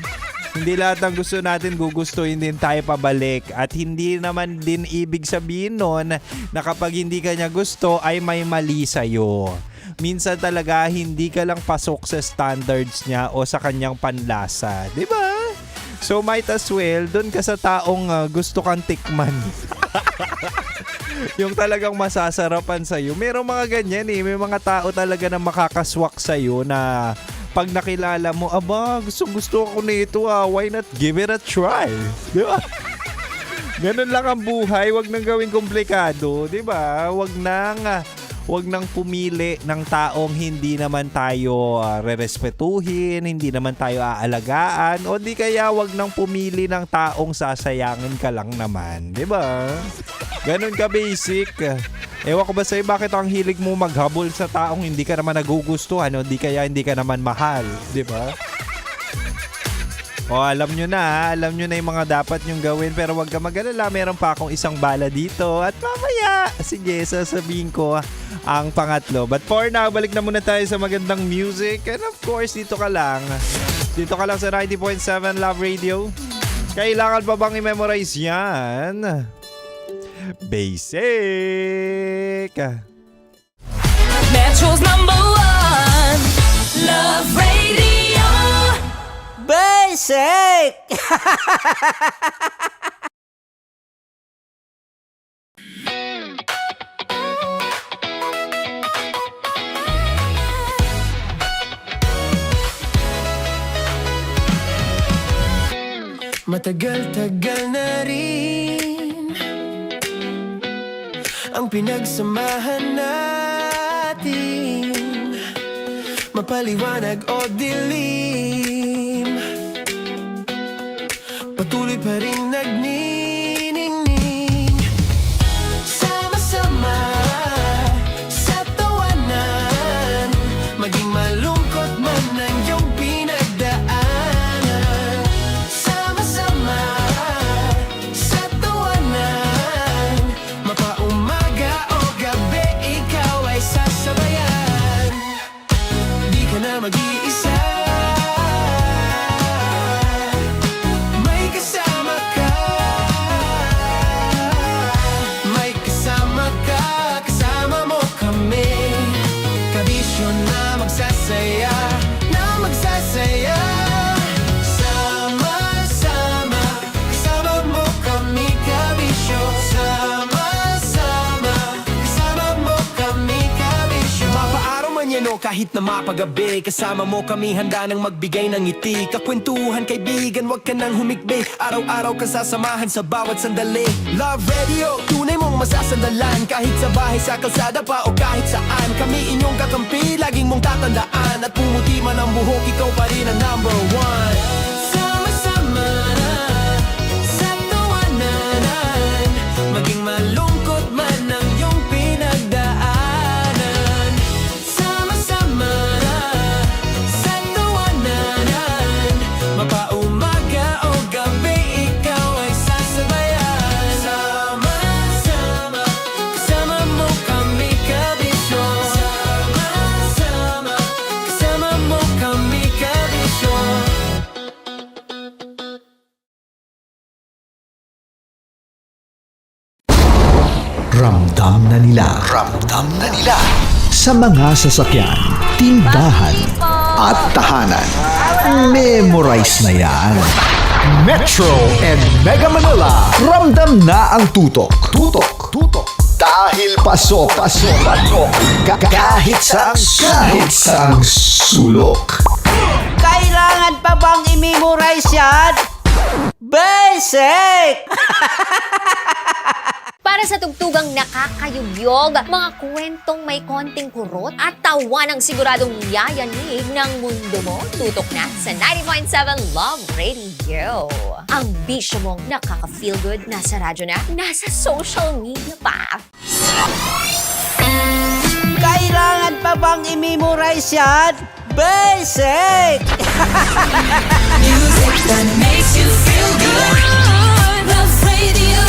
Hindi lahat ng gusto natin gugustuhin din tayo pabalik. At hindi naman din ibig sabihin nun na kapag hindi ka niya gusto ay may mali sa'yo. Minsan talaga hindi ka lang pasok sa standards niya o sa kanyang panlasa. Diba? So might as well, dun ka sa taong gusto kang tikman. Yung talagang masasarapan sa'yo. Merong mga ganyan eh. May mga tao talaga na makakaswak sa'yo na pag nakilala mo, aba, gusto ko nito why not give it a try? Di ba? Ganun lang ang buhay, wag nang gawing komplikado, di ba? Wag nang pumili ng taong hindi naman tayo rerespetuhin, hindi naman tayo aalagaan, o di kaya wag nang pumili ng taong sasayangin ka lang naman, di ba? Ganun ka basic. Ewan ko ba sa'yo, bakit ang hilig mo maghabol sa taong hindi ka naman nagugustuhan o di kaya hindi ka naman mahal, di ba? O alam nyo na yung mga dapat nyong gawin, pero wag ka mag-alala, meron pa akong isang bala dito at mamaya, sige, sasabihin ko ang pangatlo. But for now, balik na muna tayo sa magandang music and of course, dito ka lang sa 90.7 Love Radio. Kailangan pa bang i-memorize yan? Basic. Metro's #1 Love Radio. Basic! Matagal-tagal na rin ang pinagsamahan natin, mapaliwanag o dilim, patuloy pa rin nagniningning. Sama-sama sa tawanan, maging malungkot man ang iyong pinagdaanan. Sama-sama sa tawanan, mapaumaga o gabi, ikaw ay sasabayan. Di ka na mag-iisa, may kasama ka. kahit na mapagabi. Kasama mo kami handa nang magbigay ng ngiti. Kakwentuhan kaibigan, wag ka nang humikbi. Araw-araw kasasamahan sa bawat sandali. Love Radio, tunay mong masasandalan. Kahit sa bahay, sa kalsada pa o kahit saan. Kami inyong kakampi, laging mong tatandaan. At pumuti man ang buhok, ikaw pa rin ang number one. Sama-sama na sa tawanan, maging malungkot man ang iyong pinagdaanan. Sama-sama na sa tawanan, mapaumaga o gabi, ikaw ay sasabayan. Sama-sama, kasama mo kami kabisyo. Sama-sama, kasama mo kami kabisyo. Ramdam na nila sa mga sasakyan, tindahan at tahanan. Memorize na yan. Metro and Mega Manila, ramdam na ang tutok. Dahil pasok. Kahit saang sulok. Kailangan pa bang i-memorize yan? Basic! Para sa tugtugang nakakayugyog, mga kwentong may konting kurot at tawa ng siguradong yayanig ng mundo mo, tutok na sa 90.7 Love Radio. Ang bisyo mong nakaka-feel good, nasa radyo na, nasa social media pa. Kailangan pa bang i-memorize yan? Basic! Music that makes you feel good. Love Radio.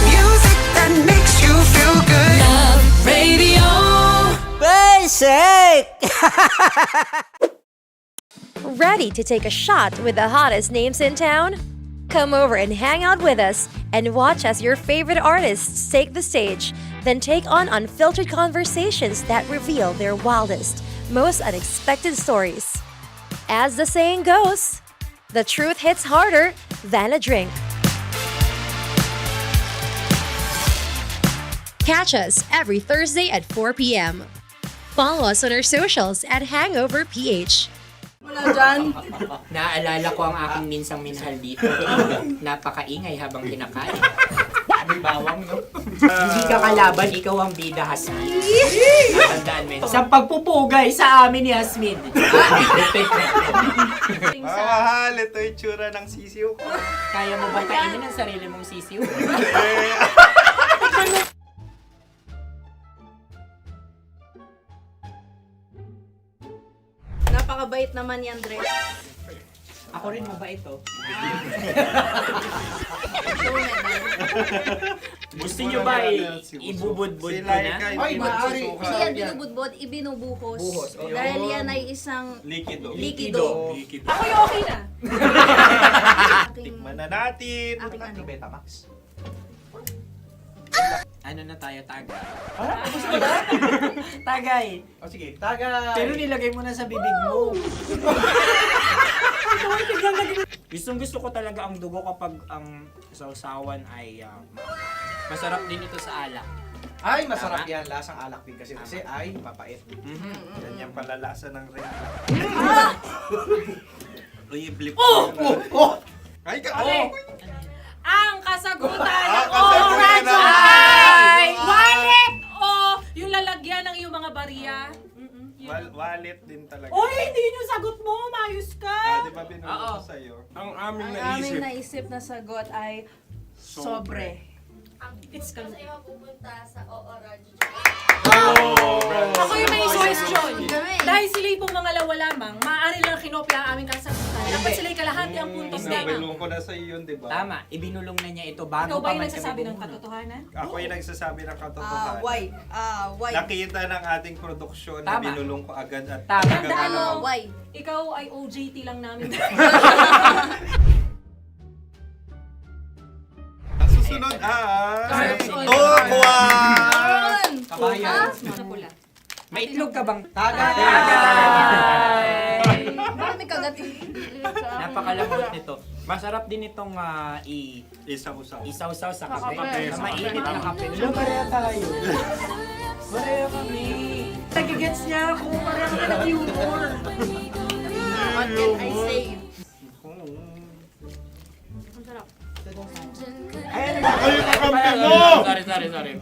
Music that makes you feel good. Love Radio. Basic! Ready to take a shot with the hottest names in town? Come over and hang out with us and watch as your favorite artists take the stage, then take on unfiltered conversations that reveal their wildest, most unexpected stories. As the saying goes, the truth hits harder than a drink. Catch us every Thursday at 4 p.m. Follow us on our socials at Hangover PH. Wala dyan. Naaalala ko ang aking minsang minahal dito. Napakaingay habang kinakain. May bawang, no? Hindi ka kalaban, ikaw ang bida, Hasmin. Tandaan mo. Sa pagpupugay sa amin ni Hasmin. Mahal, ito yung tsura ng sisiw ko. Kaya mo ba kainin ang sarili mong sisiw? Napakabait naman yan, Dre. Ako rin mabait, oh. Gusto nyo ba ibubudbud ko na? Ay, maaari. Kasi yan binubudbod, ibinubuhos. Buhos, oh. Dahil yan ay isang Likido. Ako yung okay na. Tikman na natin. Aking ano? Betamax. Ano na tayo, Tagay? Gusto mo na? Tagay! O sige, tagay! Pero nilagay mo na sa bibig mo. Gustong gusto ko talaga ang dugo kapag ang sausawan ay masarap din ito sa alak. Ay, masarap yan. Lasang alak din kasi ay mapait. Yan yung palalasa ng red. Uy, blip. Ay, Ang kasagutan Ang ng kasagutan radyo ng- ay wallet o yung lalagyan ng iyong mga barya. Wallet din talaga. Oy, hindi yun yung sagot mo. Mayos ka. Di ba binulong ko sa'yo? Ang aming Ang aming naisip na sagot ay sobre. It's ka. pupunta sa OORAD. Ako yung may question. Dahil sila pong mga lawa lamang, maaari lang kinopya ang aming kasagutan. Dapat sila'y kalahati ang puntos lamang. Binulong ko na sa'yo yun, di ba? Tama, ibinulong na niya ito bago Ikaw ba pa yung man nagsasabi kami ng bumulong. katotohanan? Ako yung nagsasabi ng katotohanan. Why? Nakita ng ating produksyon na Tama. binulong ko agad at Tama. Tandaan mo, Why? ikaw ay OJT lang namin. Ang susunod ay... Sorry. Tukwan! Kabayan. Pula. May itlog ka bang? Bakit may kagat? Napakalambot nito. Masarap din itong Isaw-saw. isaw-saw sa kape. Kape. Sa mainit na kape. Pareha tayo. Pareha kami. Nagigets niya ako. Parang ka ng humor. What can I say? Ayun na kayo kakampi mo! Sorry.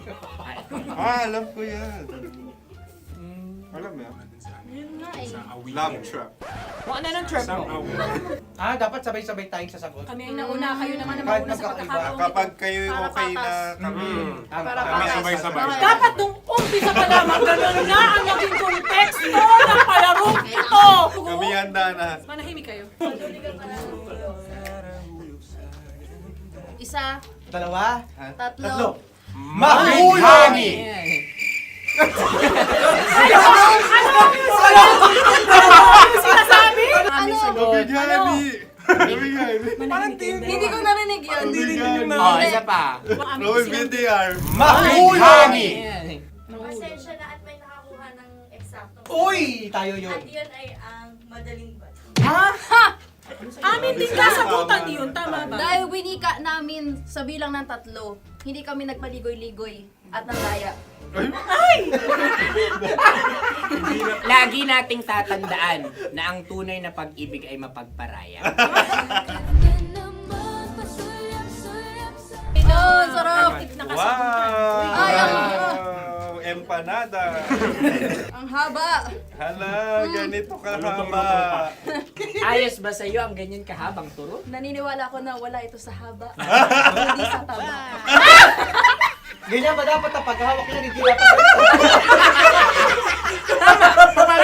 Alam ko yan. Alam mo yan? Yun nga eh. Love trap. Kung ano ng trap mo? Dapat sabay-sabay tayong sasagot. Kami ang nauna, kayo naman ang Kahit mauna sa magkakaiba. pagkakataon. Kapag kayo okay na kami, kami sabay-sabay. Dapat nung umpisa pa lamang ganun na ang naging konteksto ng palarong ito. Kami handa na. Manahimik kayo. Isa, Dalawa. tatlo. Mahulani! Sinasabi? Ano? Hindi ko narinig yun. Oh, isa pa. Roll VTR. Mahulani! Pasensya na at may nakakuha ng eksakto. Uy! Tayo yun. At yun ay ang madaling ba? Amin din kasagutan yun, tama ba? Dahil winika namin sa bilang ng 3, hindi kami nagpaligoy-ligoy at nandaya. Lagi nating tatandaan na ang tunay na pag-ibig ay mapagparaya. Ayun, sarap! Wow! Empanada. Ang haba! Hala, ganito kahaba. Ayos ba sa'yo ang ganyan kahabang turo? Naniniwala ko na wala ito sa haba, hindi sa taba. Ganyan ba dapat ang paghahawak niya? Hindi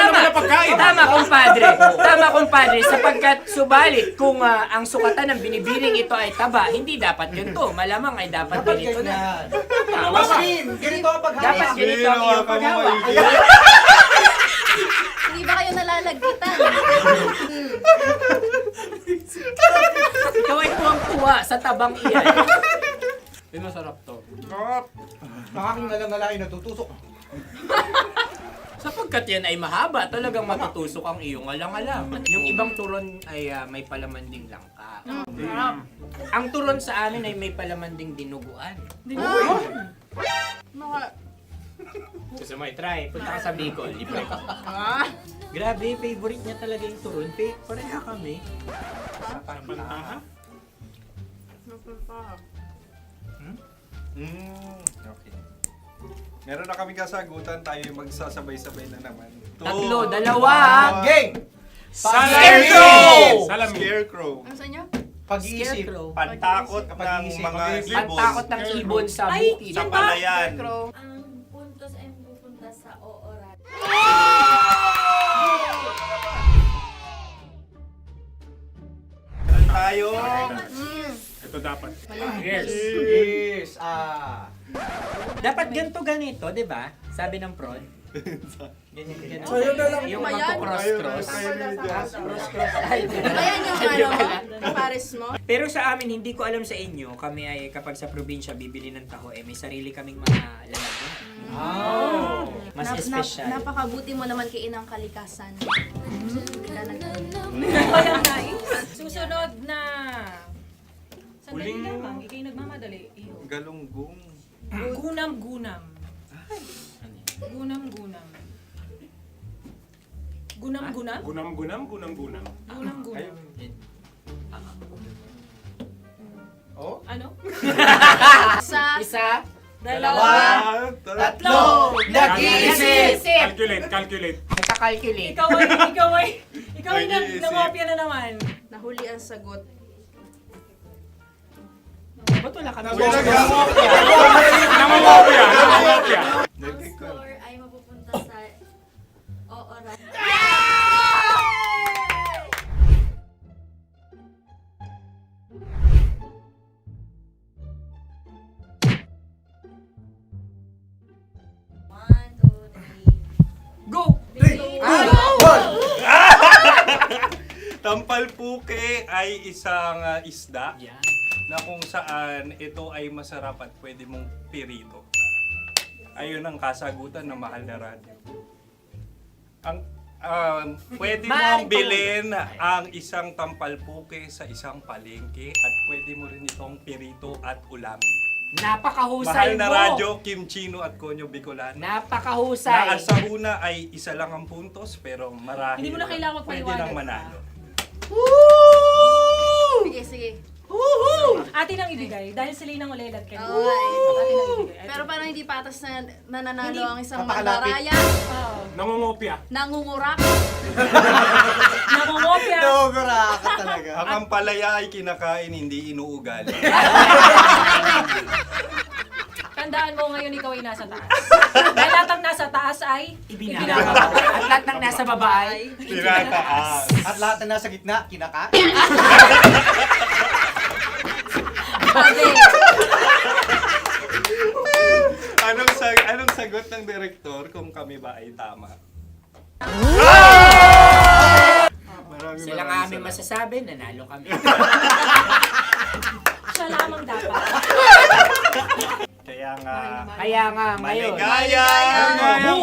dapat Tama, kumpadre. Sapagkat subalit kung ang sukatan ng binibining ito ay taba, hindi dapat ganito. Malamang ay dapat ganito na. Ganito ang paghahawak. Dapat ganito ang iyong paghawak. Hindi ba kayo nalalagkitan? Ikaw ay tuwang-tuwa sa tabang iyan. Ay, masarap to. Nakaking nalang natutusok. Sapagkat yan ay mahaba, talagang matutusok ang iyong alang-alang. Yung ibang turon ay may palaman ding langka. Ang turon sa amin ay may palaman ding dinuguan. Gusto mo i-try? Punta ka sa Bicol, libre ko. Grabe, favorite niya talaga yung turon. Pareha kami. Okay. Meron na kami kasagutan, tayo yung magsasabay-sabay na naman. Tatlo, dalawa. Game! Scarecrow! Scarecrow. Ano sa inyo? Pag-iisip. Pantakot ng mga ibon. Pantakot ng ibon sa Ay, bukid. Sa palayan. Ang puntos ay pupunta sa oorat. Tayo. Ito dapat. Yes. Dapat ganito, di ba? Sabi ng prod. Ganyan. Yung magko-cross-cross. Cross-cross. Ayan yung pares mo. Pero sa amin, hindi ko alam sa inyo, kami ay kapag sa probinsya bibili ng taho, may sarili kaming mga lalagyan. Mas espesyal. Napakabuti mo naman kay Inang Kalikasan. Susunod na. Sandali lamang, ikay nagmamadali. Iyo. Galunggong. Gunam-gunam. Gunam-gunam. Gunam-gunam? Gunam-gunam. Gunam-gunam. Oh? Ano? Isa. Dalawa. Tatlo. Nag-iisip. Calculate. Nagka-calculate. Ikaw ay nangopya na naman. Nahuli ang sagot. Ba't wala kami? Nangongopya. Ang score ay mapupunta sa oorat. Go! Tampalpuke ay isang isda na kung saan ito ay masarap at pwede mong pirito. Ayun ang kasagutan ng Mahal na Radio. Ang pwede mong bilhin ang isang tampalpuke sa isang palengke at pwede mo rin itong pirito at ulamin. Napakahusay Mahal na mo. radyo, Kim Chino at Konyo Bicolano. Napakahusay. Na sa una ay isa lang ang puntos, pero marahil Hindi mo na kailangan pwede magpaliwanag nang pa. manalo. Sige, sige. Atin ang ibigay dahil sila yung nangulelat kayo. Oo. Atin ang ibigay. Pero parang hindi patas na nananalo Hindi. ang isang Papakalapit. mandaraya. Nangungopia. Nangungurak. Nangungopia. Nangunguraka talaga. Ang ampalaya ay kinakain, hindi inuugali. Tandaan mo ngayon ikaw ay nasa taas. Dahil lahat ng nasa taas ay Ibinababa. At lahat ng nasa baba ay Tinataas. At lahat na nasa gitna, kinaka. Anong sagot ng direktor kung kami ba ay tama? Sila nga aming masasabi, nanalo kami. siya lamang dapat. Kaya nga, ngayon. maligaya!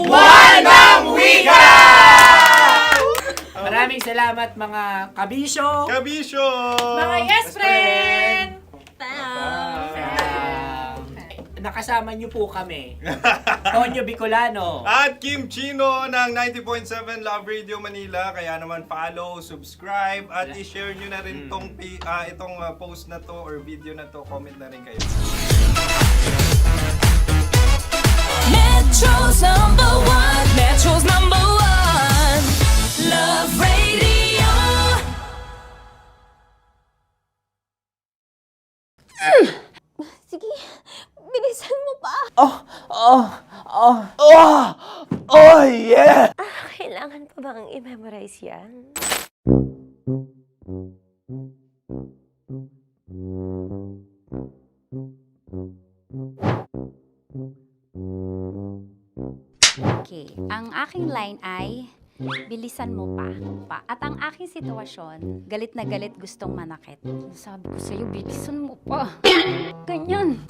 Buwan ng Wika! Maraming salamat mga kabisyo. Kabisyo! Mga yes friend! Nakasama niyo po kami. Konyo Bicolano. At Kim Chino ng 90.7 Love Radio Manila. Kaya naman follow, subscribe, at i-share nyo na rin itong post na to or video na to. Comment na rin kayo. Metro's #1, Metro's #1, Love Radio. Sige, bilisan mo pa. Oh, yeah! Kailangan pa bang i-memorize yan? Okay, ang aking line ay bilisan mo pa. At ang aking sitwasyon, galit na galit gustong manakit. Sabi ko sa'yo, bilisan mo pa. Ganyan.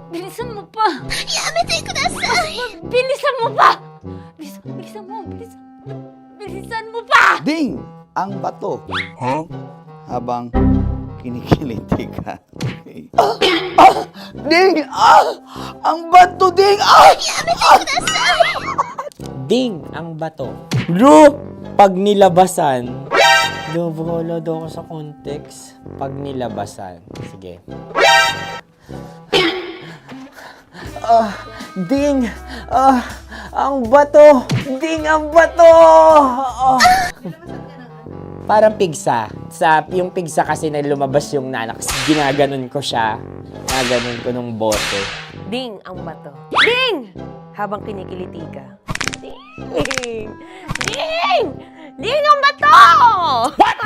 Bilisan mo pa. Yamitay ko na sa... Bilisan mo pa! Bilisan mo pa! Ding! Ang bato. Habang kinikiliti ka. Ding! Ang bato, Ding! Ding ang bato. Bro, pag nilabasan. Wala daw ako sa context. Pag nilabasan. Sige. Ding! Ang bato! Ding ang bato! Parang pigsa. Yung pigsa kasi na lumabas yung nanak. Ginaganon ko siya. Ginaganon ko nung bote. Ding ang bato. Ding! Habang kinikiliti ka. Ding! Ding! Ding ang bato! What?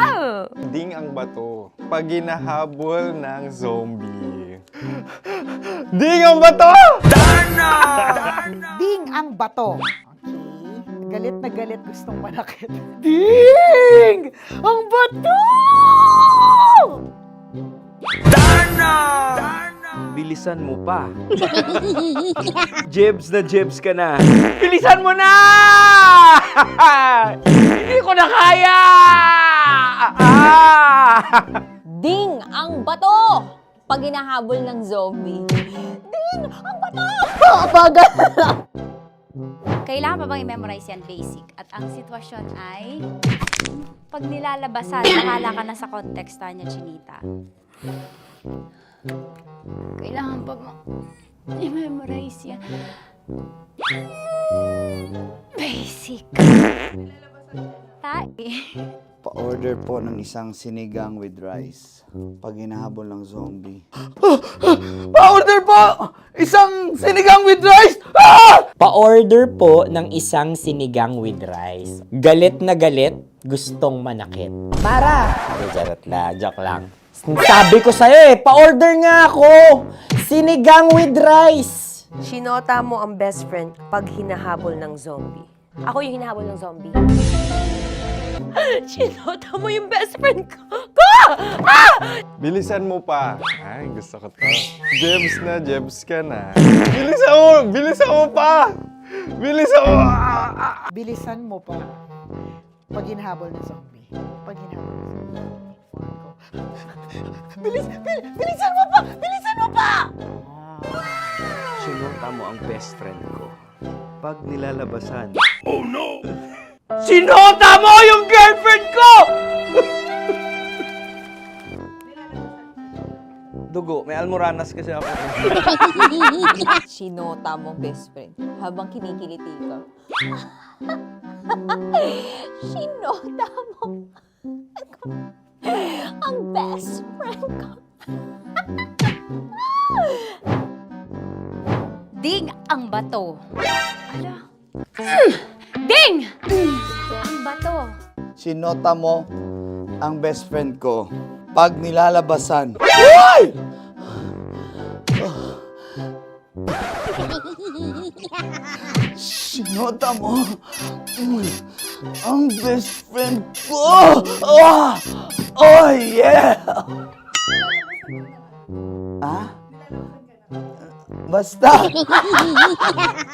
Ding ang bato. Pag hinahabol ng zombie. Ding ang bato! Ding ang bato. Okay. Galit na galit gustong manakit. Ding! Ang bato! Bilisan mo pa. Jebs ka na. Bilisan mo na! Hindi ko na kaya! Ding ang bato! Pag hinahabol ng zombie. Ding ang bato! Bagal! Kailangan pa bang i-memorize yan basic? At ang sitwasyon ay pag nilalabasan, nakala ka na sa context niya, Chinita. Kailangan pa bang i-memorize yan? Basic. Pa-order po ng isang sinigang with rice. Pag hinahabol ng zombie. Pa-order po! Isang sinigang with rice! Pa-order po ng isang sinigang with rice. Galit na galit, gustong manakit. Para! Joke lang. Sabi ko sa'yo pa-order nga ako! Sinigang with rice! Sinota mo ang best friend pag hinahabol ng zombie. Ako yung hinahabol ng zombie. Sinota mo yung best friend ko! Bilisan mo pa. Ay, gusto ko to. Jebs ka na. Bilisan mo pa! Bilisan mo pa. Pag hinahabol ng zombie. Pag hinahabol ng zombie. Bilisan mo pa! Bilisan mo pa! ang best friend ko. Pag nilalabasan. Oh no! Sinota mo yung girlfriend ko! Dugo, may almoranas kasi ako. Sinota mo best friend habang kinikiliti ka. Sinota mo ang best friend ko. Ding ang bato. Ala. Ding! Ang bato. Sinota mo ang best friend ko pag nilalabasan. Uy! Sinota mo ang best friend ko. Oh yeah! Ah? Basta!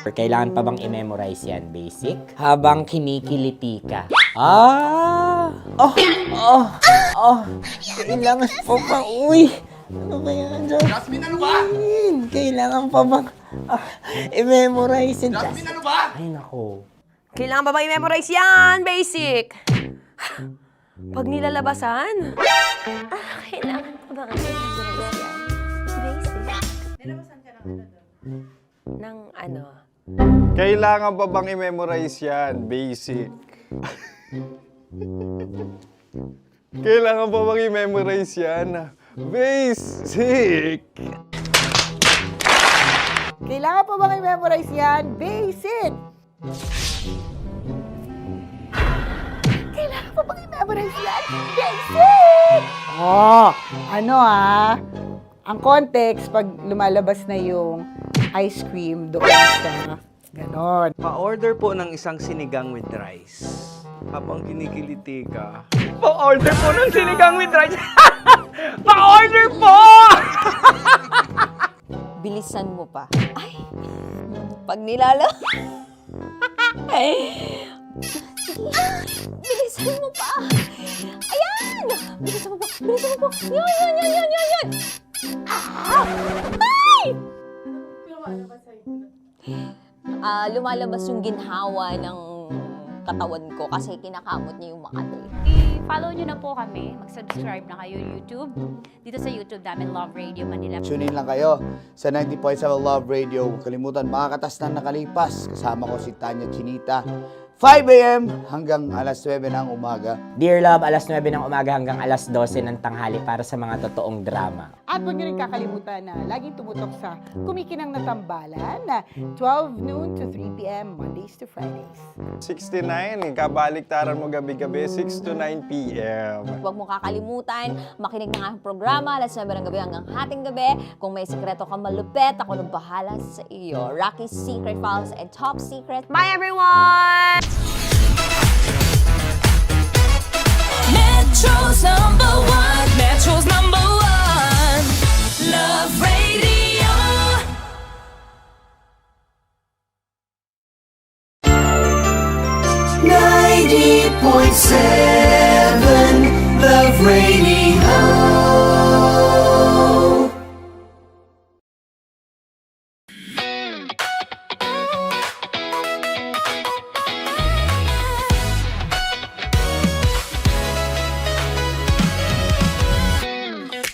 Kailangan pa bang i-memorize yan, basic? Habang kinikiliti ka. Ah! Kailangan pa bang, uy! Ano ba yan, Jasmine, ano ba? Kailangan pa bang i-memorize yan? Jasmine, ano ba? Ay, nako. Kailangan ba i-memorize yan? Basic! Pag nilalabasan? Kailangan pa ba i-memorize yan? Basic? Nilalabasan ka ng ano? Kailangan pa bang i-memorize yan? Basic. Kailangan pa bang i-memorize yan? Basic. Kailangan pa bang i-memorize yan? Basic! Kailangan pa bang i-memorize yan? Basic! Oh, ano ang context pag lumalabas na yung ice cream doon sa ganon. Pa-order po ng isang sinigang with rice. Habang kinikiliti ka. Pa-order po ng sinigang with rice. Pa-order po! Bilisan mo pa. Ay! Pag nilala... Bilisan mo pa! Ayan! Bilisan mo pa! Bilisan mo pa! Yan! Ay! Lumalabas yung ginhawa ng katawan ko kasi kinakamot niya yung Makati. I-follow nyo na po kami. Mag-subscribe na kayo YouTube. Dito sa YouTube namin, Love Radio Manila. Tune in lang kayo sa 90.7 Love Radio. Huwag kalimutan, makakatas na nakalipas. Kasama ko si Tanya Chinita. 5 a.m. hanggang alas 9 ng umaga. Dear Love, alas 9 ng umaga hanggang alas 12 ng tanghali para sa mga totoong drama. At huwag niyo rin kakalimutan na laging tumutok sa Kumikinang na Tambalan na 12 noon to 3 p.m. Mondays to Fridays. 69, kabaliktaran mo gabi-gabi, 6 to 9 p.m. Huwag mo kakalimutan, makinig ng aking programa, alas 9 ng gabi hanggang hating gabi. Kung may sikreto kang malupet, ako nang bahala sa iyo. Rocky's Secret Files and Top Secret. Bye everyone! Metro's number one. Metro's number one. Love Radio. Love Radio.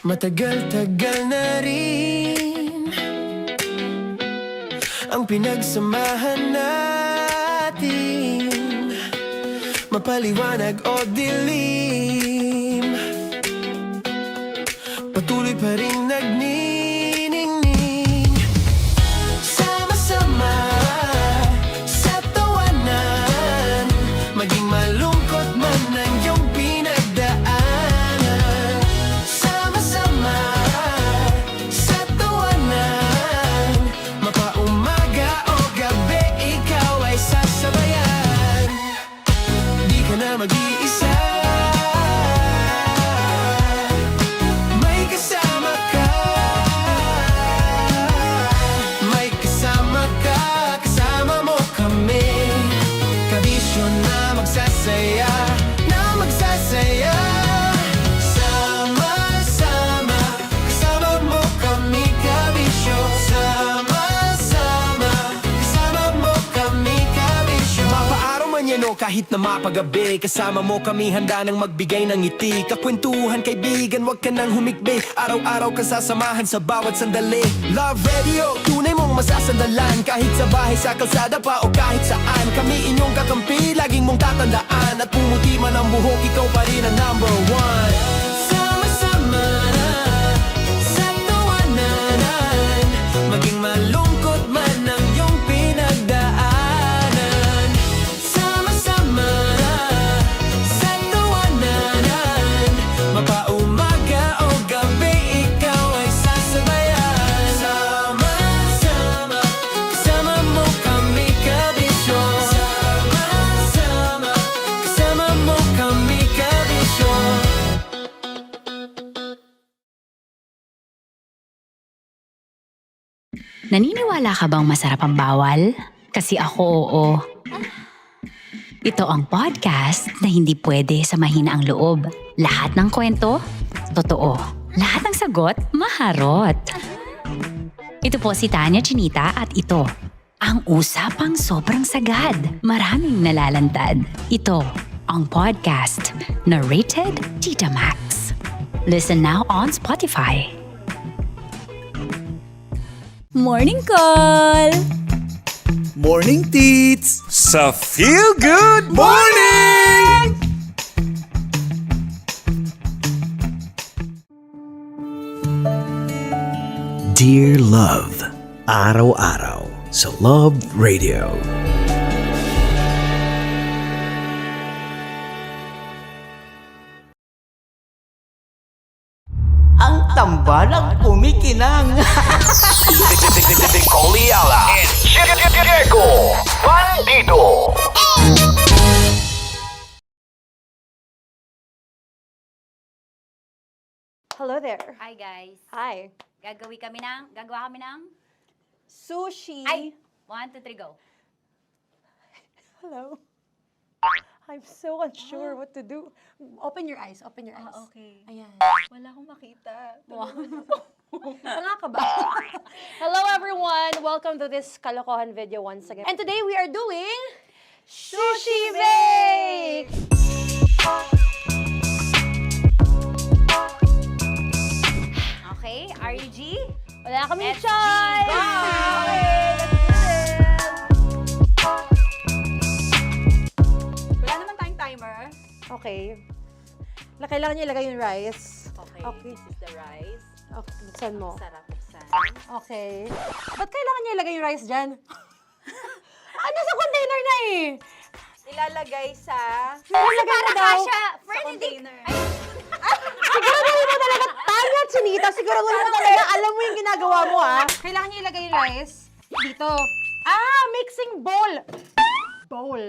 Matagal-tagal na rin ang pinagsamahan natin, mapaliwanag o dilim, patuloy pa rin nagniningning. Sama-sama sa tawanan, maging malungkot man ang iyong pinagdaanan. Sama-sama sa tawanan, mapaumaga o gabi, ikaw ay sasabayan. Di ka na mag-iisa, may kasama ka. kahit na mapagabi. Kasama mo kami handa nang magbigay ng ngiti. Kakwentuhan kaibigan, wag ka nang humikbi. Araw-araw ka sasamahan sa bawat sandali. Love Radio, tunay mong masasandalan. Kahit sa bahay, sa kalsada pa o kahit saan. Kami inyong kakampi, laging mong tatandaan. At pumuti man ang buhok, ikaw pa rin ang number one. Sama-sama na sa tawanan, maging malungkot man ang iyong pinagdaanan. Sama-sama na sa tawanan, mapaumaga o gabi, ikaw ay sasabayan. Sama-sama, kasama mo kami kabisyo. Sama-sama, kasama mo kami kabisyo. Naniniwala ka bang masarap ang bawal? Kasi ako, oo. Ito ang podcast na hindi pwede sa mahina ang loob. Lahat ng kwento, totoo. Lahat ng sagot, maharot. Ito po si Tanya Chinita at ito, ang usapang sobrang sagad. Maraming nalalantad. Ito, ang podcast na rated Tita Max. Listen now on Spotify. Morning call! Morning, Tits! Sa Feel Good Morning! Dear Love, araw-araw sa Love Radio. Ang tambalang kumikinang. Nicole Ayala and Diego Bandido. Hello there. Hi guys. Hi. Gagawa kami ng Sushi. Ay! 1, 2, 3, go. Hello. I'm so unsure what to do. Open your eyes. Open your eyes. Okay. Ayan. Wala akong makita. Wow. Tanga ka ba? Hello everyone! Welcome to this kalokohan video once again. And today we are doing Sushi Bake! Okay, REG? Wala kami Let's choice! Go! Okay, let's do this! Wala naman tayong timer. Okay. Kailangan niyo ilagay yung rice. Okay, this is the rice. Okay, buksan mo. Sarap buksan. Okay. Ba't kailangan niya ilagay yung rice dyan? Ano sa container na eh? Ilalagay sa... Ilalagay mo daw. Friend, hindi. Siguraduhin mo talaga, Tanya Chinita, siguraduhin mo talaga, alam mo yung ginagawa mo ah. Kailangan niya ilagay yung rice dito. Mixing bowl. Bowl.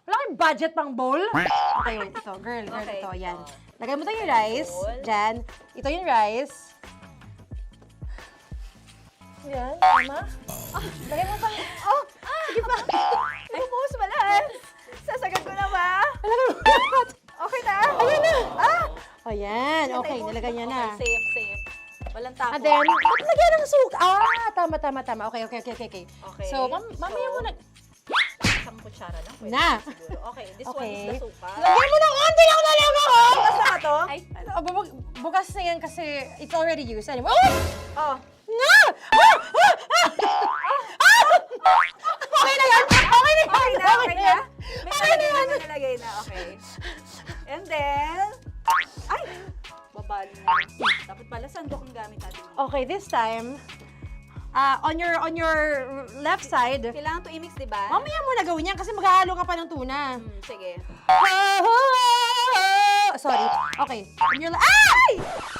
Wala kayong budget pang bowl? Okay, wait, ito, girl, Okay, ito, yan. Lagay mo tayo yung rice, dyan. Ito yung rice. Yan, tama? Lagay mo pang, sige pa. Bumuhos ba lahat? Sasagad ko na ba? Lagay mo lahat. Okay na? Ayun na. Ayan, okay, nilagay niya na. Okay, safe. Walang tapon. And then, ba't lagyan ng suka? Tama. Okay. Okay. So, mamaya mo na. Isang kutsara lang. Pwede Na. siguro. Okay, this one Okay. is the suka. Lagyan mo ng konti lang talaga ko! Bukas na ka to? Ay, bukas na yan kasi it's already used. Anyway, Oh. Nga! Okay na yan! Okay na yan! Okay na? Okay na yan! May nalagay na. Okay. And then, ay! Babali na. Dapat pala sandok ang gamit natin. Okay, this time, on your left side, Kailangan to i-mix, di ba? mamaya mo na gawin yan kasi maghahalo ka pa ng tuna. Sige. Sorry. Okay. On your ay!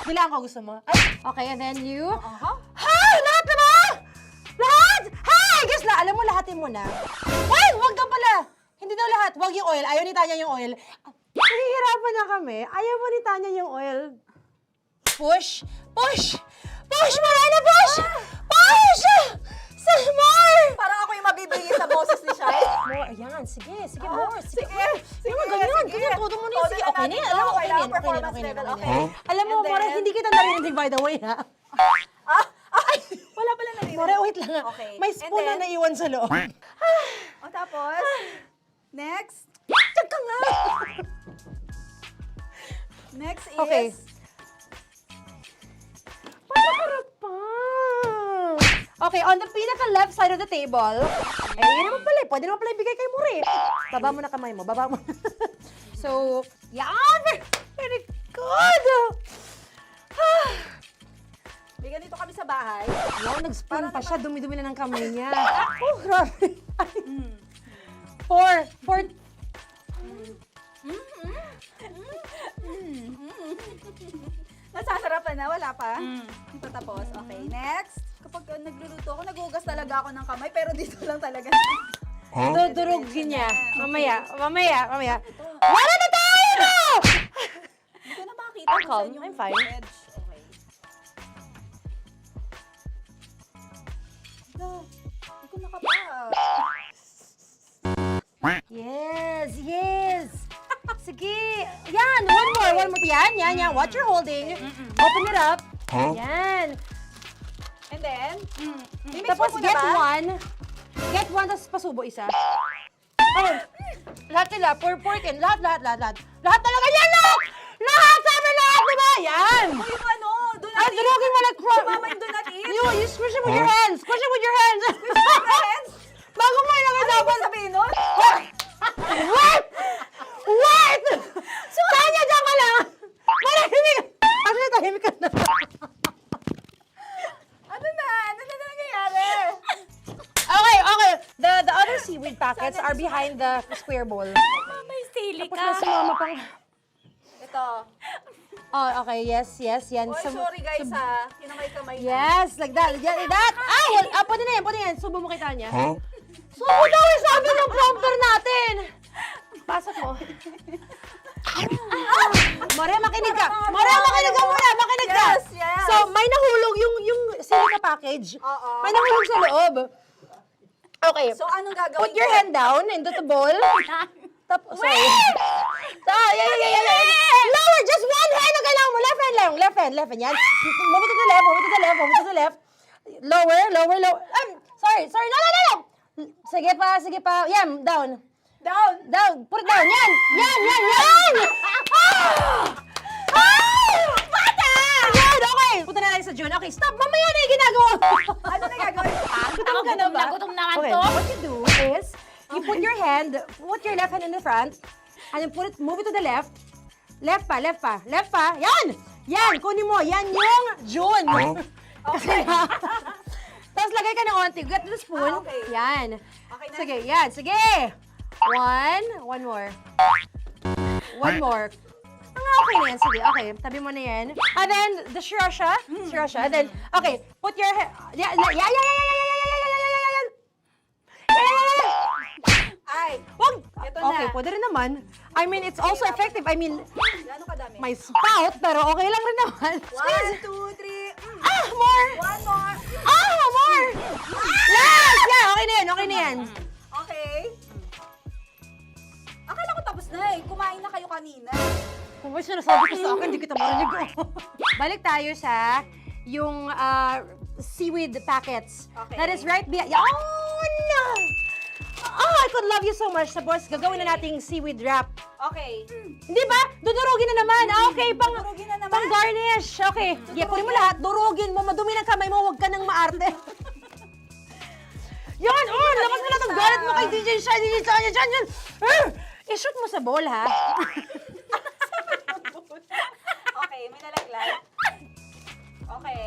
Bilang ko gusto mo. Ay! Okay, and then you... Lahat na ba? Lahat? Guess na. Alam mo, lahatin mo na. Ay! Wag ka pala. Hindi daw lahat. Wag yung oil. Ayaw ni Tanya yung oil. Nahihirapan na kami. Ayaw mo ni Tanya yung oil. Push! Push! Push! Marana! Push! Push! Some more! Parang ako yung mabibigay sa boses ni Shai. More. Ayan. Sige. Sige, more. Sige. Sige, Ganyan. sige. Ganyan. Todo mo na yun. Todo Sige. na Okay na natin. yan. Alam mo, okay na yan. Performance Okay na level, yan. okay. Alam mo, And then- More, hindi kita naririnig by the way, ha? Wala pala narinig. More, wait lang. Ha? Okay. May And spoon na then- naiwan sa loob. O tapos, next. Next is... Okay. Panakarap pa. Okay, on the pinaka-left side of the table, yun naman pala, pwede naman pala ibigay kay Muri. Baba mo na kamay mo, baba mo. So, yan! Very good! Bigyan dito kami sa bahay. Wow, nag-spoon pa siya, dumi-dumi na ng kamay niya. Oh, grabe. Four. Nasasarapan na, wala pa? Hindi pa tapos. Okay, next. Kapag nagluluto ako, naghugas talaga ako ng kamay, pero dito lang talaga. Dudurugin niya. Mamaya. Wala na tayo! Hindi ko na makita I'm kung calm. saan yung I'm fine. edge. Okay. Hindi ko nakapa. Yes. Sige. Yan, one more. Yan. What you're holding. Open it up. Yan. And then, Tapos get one. Get one, tapos pasubo isa. Oh, lahat nila, porkin, lahat. Lahat talaga yan, lahat! Lahat! Sabi lahat, diba? Yan! o yung ano, do not Ah, eat. durugin mo like crap. Mama yung do not eat. You squish it with your hands. Squish it with your hands. Bago mo ilagay Ano dapat. yung sabihin nun? Wait! Tanya, dyan ka lang! Manahimik! Actually, tahimik ka na. Ano na nangyayari? Okay. The other seaweed packets are behind the square bowl. May sili Tapos na si mama pang... Ito. Oh, okay. Yes. Yan. Oy, sorry guys ha. Kinamay-kamay na. Yes, like that. Like that. Pwede na yan. Subo mo kita niya. Subo daw yung sabi ng prompter natin. Pasok mo. Maria, makinig ka. Maria, makinig ka muna. Makinig ka. Yes. So, may nahulog yung silica package. Oo. May nahulog sa loob. Okay. So, anong gagawin Put your ko? hand down into the bowl. Tapos, sorry. Yeah. Lower, just one hand ang kailangan mo. Left hand. Yan. Move it to the left. Lower. Sorry. No. Sige pa. Yan, down. Put it down. Yan. Bata! Yan, okay. Punta na lang sa June. Okay, stop. Mamaya na yung ginagawa. Ano na gagawin? Gutom ka na ba? Gutom na nga Okay, to. what you do is, you put your left hand in the front, and then move it to the left. Left pa. Yan, kunin mo. Yan yung June. Okay. Tapos lagay ka ng onti. Get the spoon. Okay. Yan. Okay na. Sige, yan. Sige. One more. Okay na yan. Sige, okay. Tabi mo na yan. And then, the sriracha. And then, okay. Put your head. Yan. Ay, Wag! Ito na. Okay, pwede rin naman. I mean, it's also effective. I mean, gano'ng kadami? may spout, pero okay lang rin naman. 1, 2, 3. More! One more. More! Yes! Yeah, okay na yan. Okay. Akala ko tapos na eh. Kumain na kayo kanina. Kung may sinasabi ko sa akin, hindi kita marinig. Balik tayo sa yung seaweed packets. Okay. That is right behind. Yun! Oh, I could love you so much. Tapos, gagawin na nating seaweed wrap. Okay. Hindi ba? Dudurugin na naman. Okay, Dudurugin na naman. pang garnish. Okay. Yeah, kunin mo lahat. Durugin mo. Madumi ng kamay mo. Huwag ka nang maarte. Yan! Oh, lakas mo lang ang galit mo kay DJ Shiny. Yan. I-shoot mo sa bowl, ha? Okay, may nalaglag. Okay.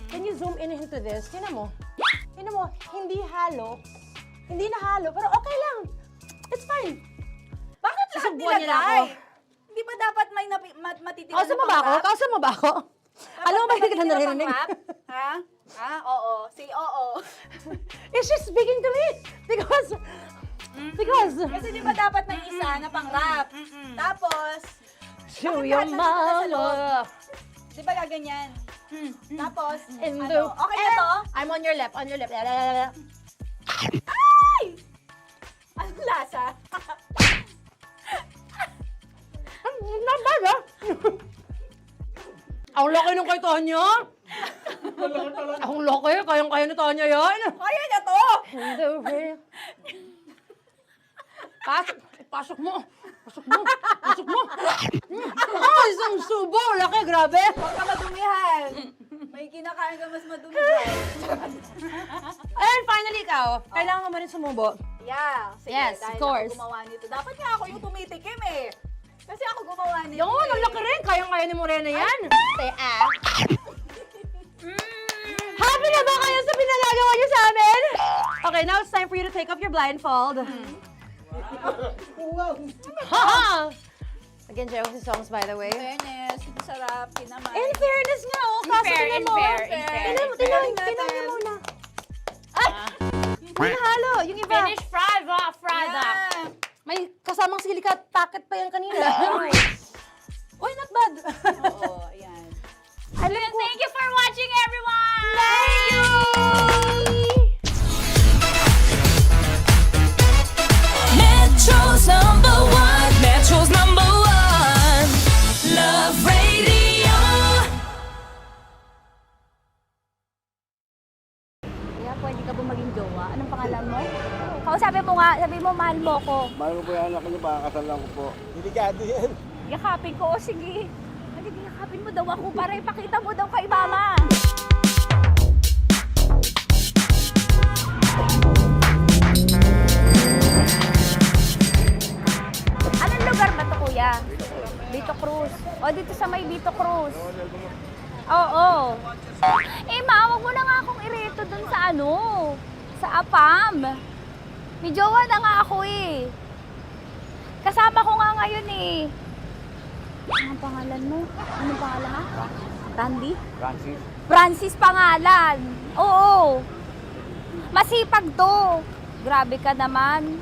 Can you zoom in into this? Tingnan mo. Hindi halo. Hindi na halo, pero okay lang. It's fine. Bakit lahat Susubuan niya na ako. nilagay? Hindi ba dapat may matitira Kausa mo ba ako? Alam mo ba hindi kita naririnig? Ha? Oo. Say oo. Is she speaking to me? Because... Kasi di ba dapat may isa na pang-rap? Tapos, Show bakit your lahat nandito sa loob? mama. Di ba gaganyan? Tapos, In ano? the... Okay na to? I'm on your left. Ay! Anong lasa? Not bad, ha? Ang laki nung kay Tonya. Ang laki. Kayang-kaya ni Tonya yan. Kaya niya to! Pasok mo. Pasok mo! Pasok mo! Oh, isang subo! Laki, grabe! Huwag ka madumihan. May kinakain ka mas madumi dyan. And finally, ikaw, kailangan mo rin sumubo. Yeah. Sige, Yes, dahil of course. ako gumawa nito. Dapat nga ako yung tumitikim eh. Kasi ako gumawa nito. Yung, ang laki rin. Kayang-kaya ni Morena yan. Happy na ba kayo sa pinagagawa niyo sa amin? Okay, now it's time for you to take off your blindfold. Ha! Again, Jay, what's the songs, by the way? Fairness, sarap, kinamay. In fairness nga, oh. Kaso tingnan mo. Tingnan niyo muna. May nahalo, yung iba. Finish fried, fried up. May kasamang silikat packet pa yan kanina. Uy, not bad. Oo, ayan. Thank you for watching, everyone! Thank you! Metro's #1, Metro's #1, Love Radio. Kaya pwede ka ba maging jowa? Anong pangalan mo? Kausapin mo nga, sabi mo mahal mo ko. Mahal ko po yung anak niyo, baka kasalan ko po. Delikado yan. Yakapin ko, o sige. Hindi, yakapin mo daw ako para ipakita mo daw kay mama. Anong lugar ba to, kuya? Vito Cruz. O, dito sa may Vito Cruz. Oo. Eh, ma, wag mo na nga akong ireto dun sa ano, sa APAM. May jowa na nga ako eh. Kasama ko nga ngayon eh. Anong pangalan mo? Anong pangalan nga? Randy? Francis. Francis pangalan. Oo. Masipag to. Grabe ka naman.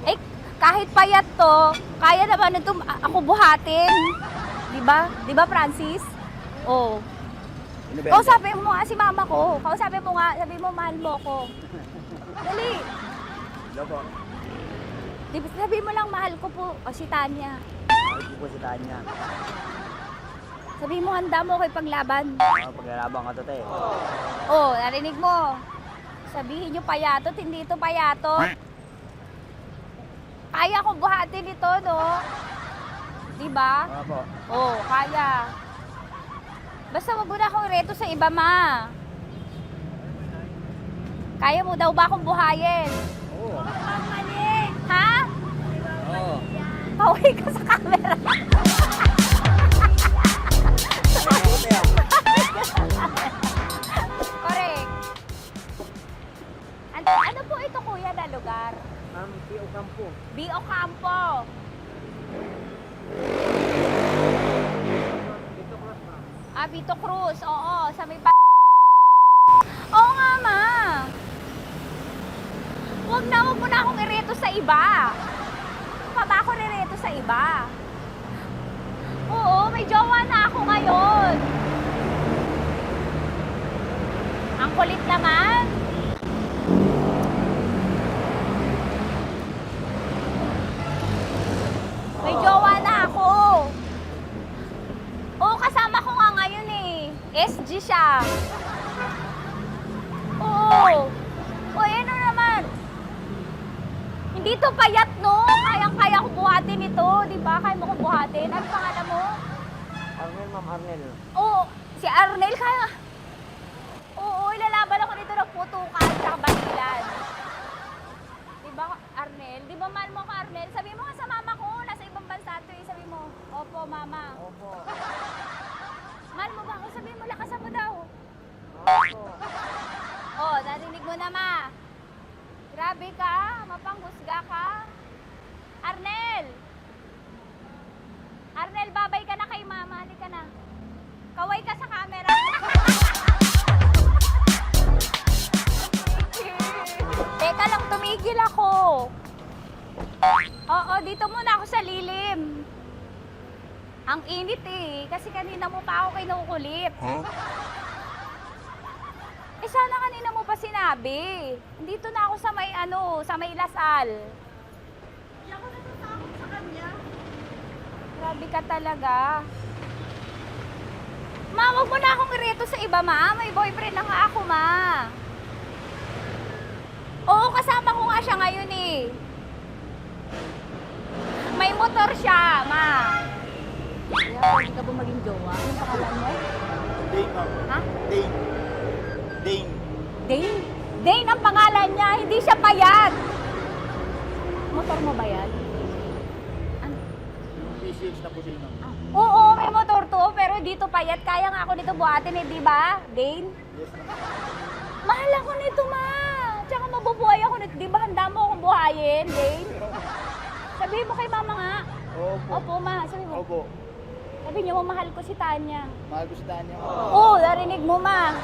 Eh, kahit payat to, kaya naman ito ako buhatin. Diba? Diba, Francis? Oo. Kausapin mo nga si mama ko. Kausapin mo nga, sabi mo mahal mo ko. Dali. Lobo. Sabi mo lang mahal ko po. O si Tanya. Mahal ko po si Tanya. Sabi mo handa mo kay paglaban. Paglalaban ka to, te. Oh, narinig mo. Sabihin nyo payatot, hindi ito payatot. Kaya kong buhatin ito, no? Diba? Opo. Oh, kaya. Basta wag mo na akong reto sa iba, ma. Kaya mo daw ba akong buhayin? Oo. Ha? Oo. Paway ka sa camera. Correct. Ano po ito, kuya, na lugar? P.O. Campo. B.O. Campo. Vito Cruz. Oo, sa may Oo nga, ma. Huwag mo na akong ireto sa iba. Pa ba ako nireto sa iba? Oo, may jowa na ako ngayon. Ang kulit naman. May jowa na ako. Oo, kasama ko nga ngayon eh. SG siya. Oo. O, ano naman? Hindi to payat, no? Kayang-kaya ko buhatin ito. Di ba? Kaya mo kong buhatin. Ano pangalan mo? Arnel, ma'am, Arnel. Oo, si Arnel kaya. Oo, ilalaban ako dito ng putukan sa basilan. Di ba, Arnel? Di ba mahal mo ko, Arnel? Sabi mo nga sa mama ko, nasa ibang bansa to eh. Sabi mo, opo, mama. Opo. Mahal mo ba ako? Sabi mo, lakasan mo daw. Opo. Oh, narinig mo na, ma. Grabe ka, mapanghusga ka. Arnel! Arnel, babay ka na kay mama. Halika na. Kaway ka sa camera. Teka lang, tumigil ako. Oo, dito muna ako sa lilim. Ang init eh, kasi kanina mo pa ako kinukulit. Eh sana kanina mo pa sinabi. Dito na ako sa may sa may Lasal. Hindi ako natatakot sa kanya. Grabe ka talaga. Ma, wag mo na akong ireto sa iba, ma. May boyfriend na nga ako, ma. Oo, kasama ko nga siya ngayon eh. May motor siya, ma. Kaya pwede ka ba maging jowa? Anong pangalan mo? Dane, ma'am. Ha? Dane. Dane. Dane? Dane ang pangalan niya, hindi siya payat. Motor mo ba yan? PCH na po sila, ma'am. Oo, may motor to, pero dito payat. Kaya nga ako nito buhatin eh, di ba? Dane? Yes, ma'am. Mahal ako nito, ma. Tsaka mabubuhay ako nito. Di ba handa mo akong buhayin, Dane? Sabihin mo kay mama nga. Opo. Opo, ma. Sabihin mo. Opo. Sabi niyo mo, mahal ko si Tanya. Mahal ko si Tanya. Oo, narinig mo, ma.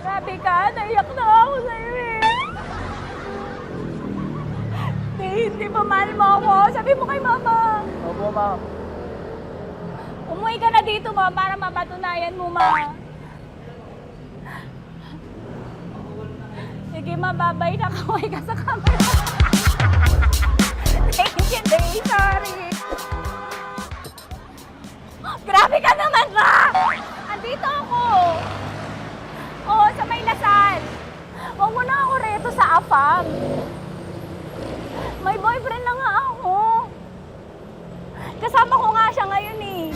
Grabe ka, naiyak na ako sa'yo eh. Hindi ba mahal mo ako? Sabi mo kay mama. Opo, ma'am. Umuwi ka na dito, ma, para mapatunayan mo, ma. Sige, ma, babay na. Kaway ka sa camera. Thank you, Day. Sorry. Grabe ka naman, ma! Andito ako. Oo, sa may Lasal. Huwag mo na ako reto sa AFAM. May boyfriend na nga ako. Kasama ko nga siya ngayon eh.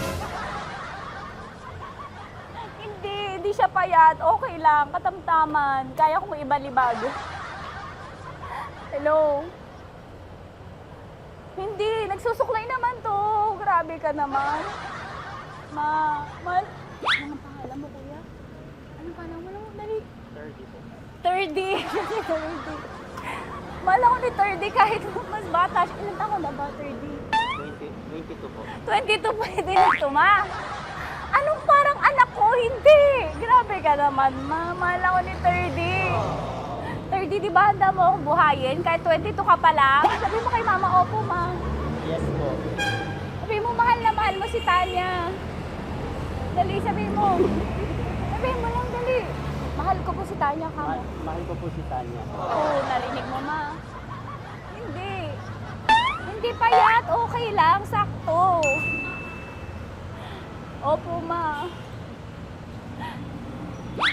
Hindi siya payat. Okay lang, katamtaman. Kaya kong ibalibag. Hello? Hindi, nagsusuklay naman to. Grabe ka naman. Anong pangalan mo, kuya? Anong pangalan mo? Dali. 30. 30. Mahal ako ni 30 kahit mas bata siya. Ilan taon na ba, 30? 22 po. 22 pwede na ito, ma. Anong parang anak ko? Hindi. Grabe ka naman, ma. Mahal ako ni 30. 30, di ba handa mo akong buhayin? Kahit 22 ka pa lang. Sabi mo kay mama, opo, ma. Yes po. Sabi mo, mahal na mahal mo si Tanya. Dali, sabi mo. Sabi mo lang, dali. Mahal ko po si Tanya, ka mo. Mahal ko po si Tanya. Oo, narinig mo, ma. Hindi. Hindi payat. Okay lang. Sakto. Opo, ma.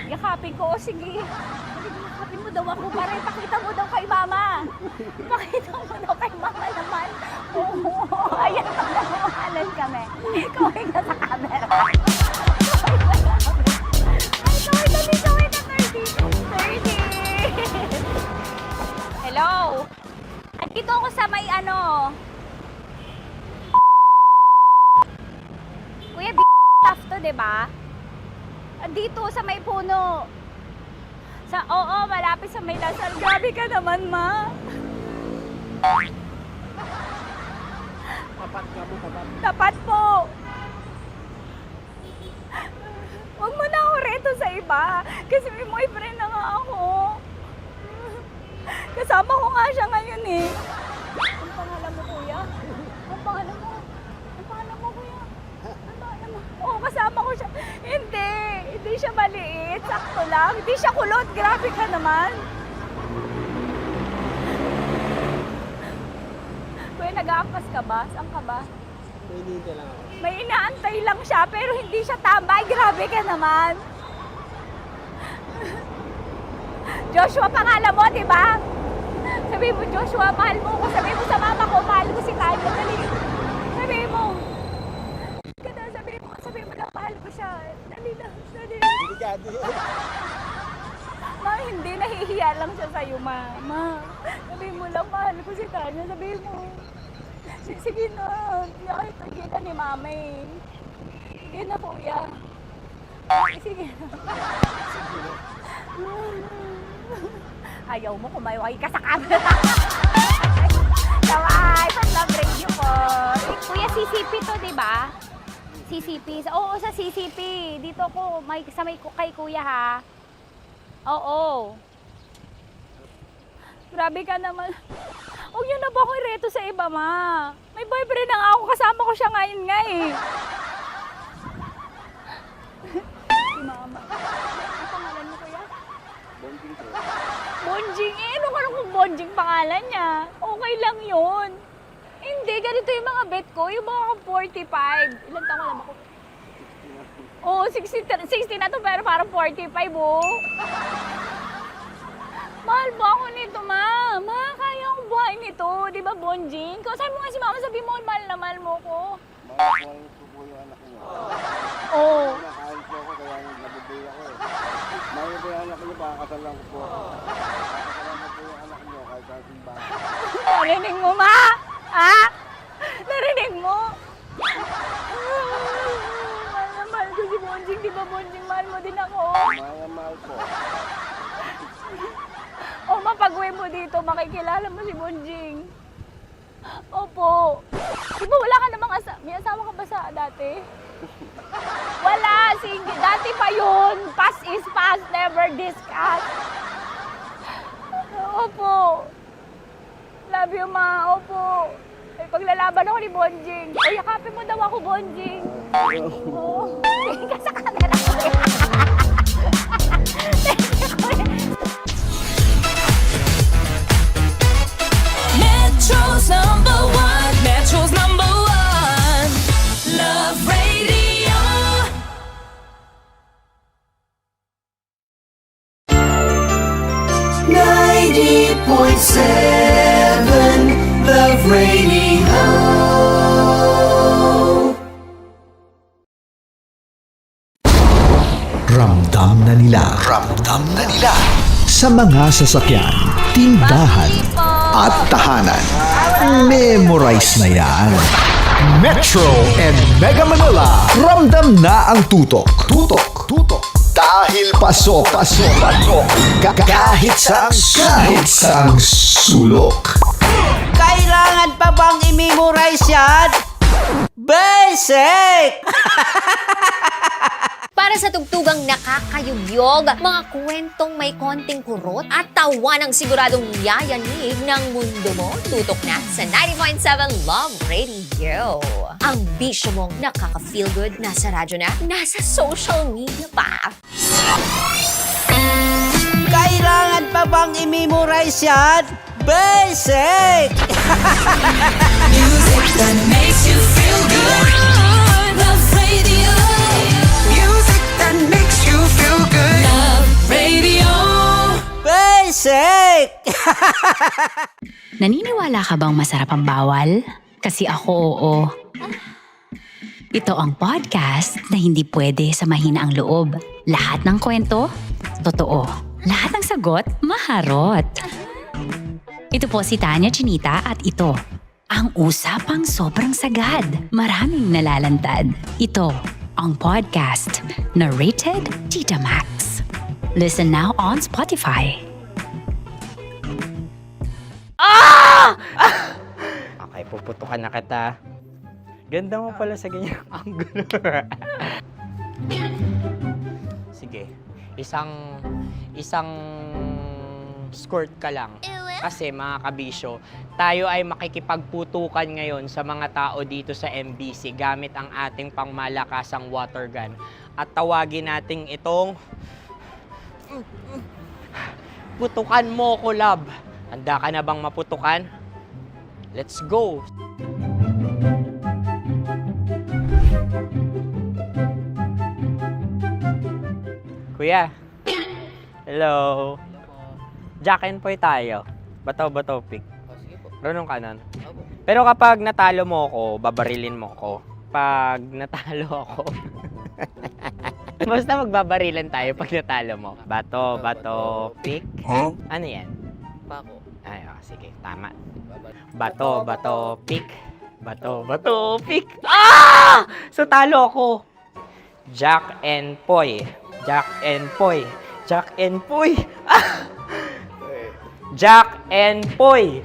Yakapin ko. O, sige. Yakapin mo daw ako para ipakita mo daw kay mama. Ipakita mo daw kay mama naman. Oo. Ayan, nagmamahalan kami. Kaway ka sa camera. Kaway na 30. Hello? Andito ako sa may ano. Kuya, tough to, diba? Andito sa may puno. Oo, malapit sa may Lasal. Grabe ka naman, ma. Tapat ka mo, tapat. Tapat po. Huwag mo na ako reto sa iba. Kasi may boyfriend na nga ako. Kasama ko nga siya ngayon eh. Ang pangalan mo, kuya? Ang pangalan mo? Ang pangalan mo, kuya? Ang pangalan mo? Oo, kasama ko siya. Hindi siya maliit. Sakto lang. Hindi siya kulot. Grabe ka naman. Kuya, nag-aangkas ka ba? Saan ka ba? Dito lang ako. May inaantay lang siya, pero hindi siya tambay. Grabe ka naman. Joshua, pangalan mo, di ba? Sabi mo, Joshua, mahal mo ko. Sabi mo sa mama ko, mahal ko si Tanya. Dali. Sabi mo. Sabi mo lang, mahal ko siya. Dali lang. Dali. Ma, hindi. Nahihiya lang siya sa'yo, ma. Sabi mo lang, mahal ko si Tanya. Sabi mo. Sige na. Nakita kita ni mama eh. Sige na, kuya. Sige na. Ayaw mo, kumayaway ka sa camera. Kaway, from Love Radio po. Kuya, CCP to, di ba? CCP. Oo, sa CCP. Dito ko, kay kuya ha. Oo. Grabe ka naman. Huwag niyo na ba akong ireto sa iba, ma? May boyfriend na nga ako. Kasama ko siya ngayon nga eh. Si mama. Ang pangalan mo, kuya? Bonjing po. Bonjing eh. Ano kung Bonjing pangalan niya? Okay lang yun. Hindi, ganito yung mga bet ko. Yung mga 45. Ilan taon alam ako? Oo, 60 na to pero parang 45, oh. Mahal ba ako nito, ma? Ma, kaya akong ang buhay nito, di ba, Bonjing? Kausapin mo nga si Mama, sabi mo, mahal na mahal mo ko. Mahal ko po yung anak niyo. Oo. Nakahal po ako, kaya nabubuhay ako eh. Mahal ko yung anak niyo, baka kasalan ko po. Kasalan ko po yung anak niyo, kahit sa simbahan. Narinig mo, Ma? Ha? Narinig mo? Mahal na mahal ko si Bonjing, di ba, Bonjing? Mahal mo din ako. Mahal na mahal po. O, mapag-uwi mo dito, makikilala mo si Bonjing. Opo. Di ba wala ka namang may asawa ka ba sa dati? Wala, sige. Dati pa yun. Past is past, never discuss. Opo. Love you, Ma. Opo. May paglalaban ako ni Bonjing. O, yakapin mo daw ako, Bonjing. Oo. Sige ka sa camera. Metro's number one. Metro's number one. Love Radio. Love Radio. Ramdam na nila sa mga sasakyan, tindahan at tahanan. Memorize na yan. Metro and Mega Manila, ramdam na ang tutok. Dahil pasok. Kahit sa sulok. Kailangan pa bang i-memorize yan? Basic! Para sa tugtugang nakakayugyog, mga kwentong may konting kurot at tawa ng siguradong yayanig ng mundo mo, tutok na sa 90.7 Love Radio. Ang bisyo mong nakaka-feel good, nasa radyo na, nasa social media pa. Kailangan pa bang i-memorize yan? Basic! Music that makes you feel good. Love Radio. Music that makes you feel good. Love Radio. Basic! Naniniwala ka bang masarap ang bawal? Kasi ako, oo. Ito ang podcast na hindi pwede sa mahina ang loob. Lahat ng kwento, totoo. Lahat ng sagot, maharot. Ito po si Tanya Chinita at ito, ang usapang sobrang sagad. Maraming nalalantad. Ito, ang podcast na Rated Tita Max. Listen now on Spotify. Okay, puputukan na kita. Ganda mo pala sa ganyan angulo. Sige, isang skirt ka lang. Kasi mga kabisyo, tayo ay makikipagputukan ngayon sa mga tao dito sa MBC gamit ang ating pangmalakasang water gun. At tawagin natin itong putukan mo ko, love. Handa ka na bang maputukan? Let's go! Kuya. Hello. Jack and Poy tayo. Bato-bato pick. Runong ka nun. Pero kapag natalo mo ako, babarilin mo ako. Pag natalo ako, basta magbabarilan tayo pag natalo mo. Bato, pick. Huh? Ano yan? Pako. Ay, sige, tama. Bato, pick. Bato, pick. Ah! So talo ako. Jack and Poy. Jack and Poy. Jack and Poy. Ah! Jack and Poy.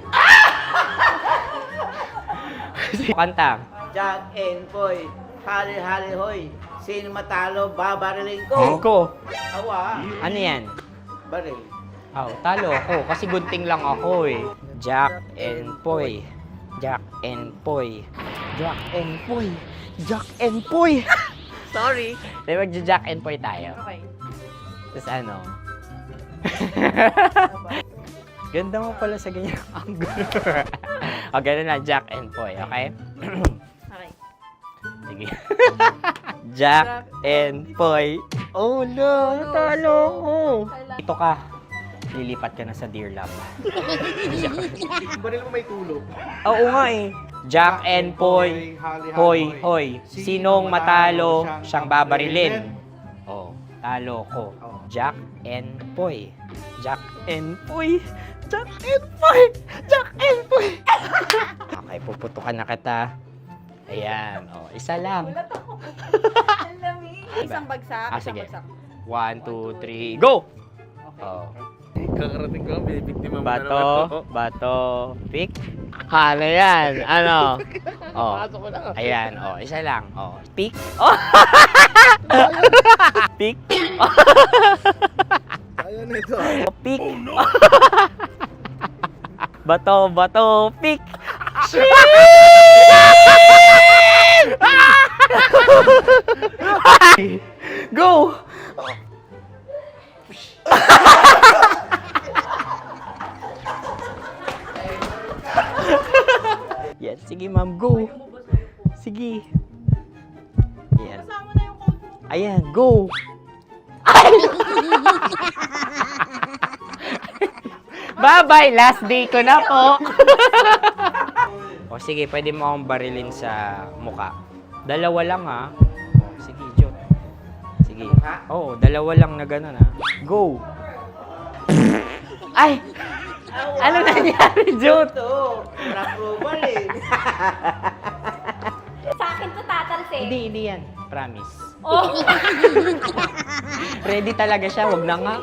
Kanta. Jack and Poy, hali-hali hoy. Sino matalo, babariling ko. Ko. Awa. Ano yan? Baril. Oh, talo ako kasi gunting lang ako eh. Jack and Poy. Jack and Poy. Jack and Poy. Jack and Poy. Sorry. Di magja-Jack and Poy tayo. Okay. Tapos ano? Ganda mo pala sa ganyan angulo. O, ganun na, Jack and Poy, okay? Okay. Sige. Jack and Poy. Oh no, natalo ko. Ito ka. lilipat ka na sa Deer Lab. Baril mo may tulog. Oo nga eh. Jack and Poy, hoy, hoy. Sinong matalo, siyang babarilin. Oh, talo ko. Jack and Poy. Jack and Poy. Jack and Poy. Jack and Poy. Okay, puputukan na kita. Ayan, oh, isa lang. Ang lamig. Isang bagsak. Ah, sige. 1, 2, 3, go! Oh. Kakarating ko, binibiktima mo Bato, pick. Ano yan? Ano? Oh. Pasok ko na. Ayan, oh, isa lang. Oh, pick. Oh. Pick. Ayaw na ito. Oh, pick. Bato, pick. Go! Yan, sige ma'am, go. Sige. Ayan. Ayan, go. Bye-bye, last day ko na po. O sige, pwede mo akong barilin sa muka. Dalawa lang ha. O, sige, Jot. Sige. Oo, dalawa lang na gano'n ha. Go. Ay! Ano nangyari, Jot? Approval eh. Sa akin to tatalsik. Hindi yan. Promise. Oh. Ready talaga siya, wag na nga.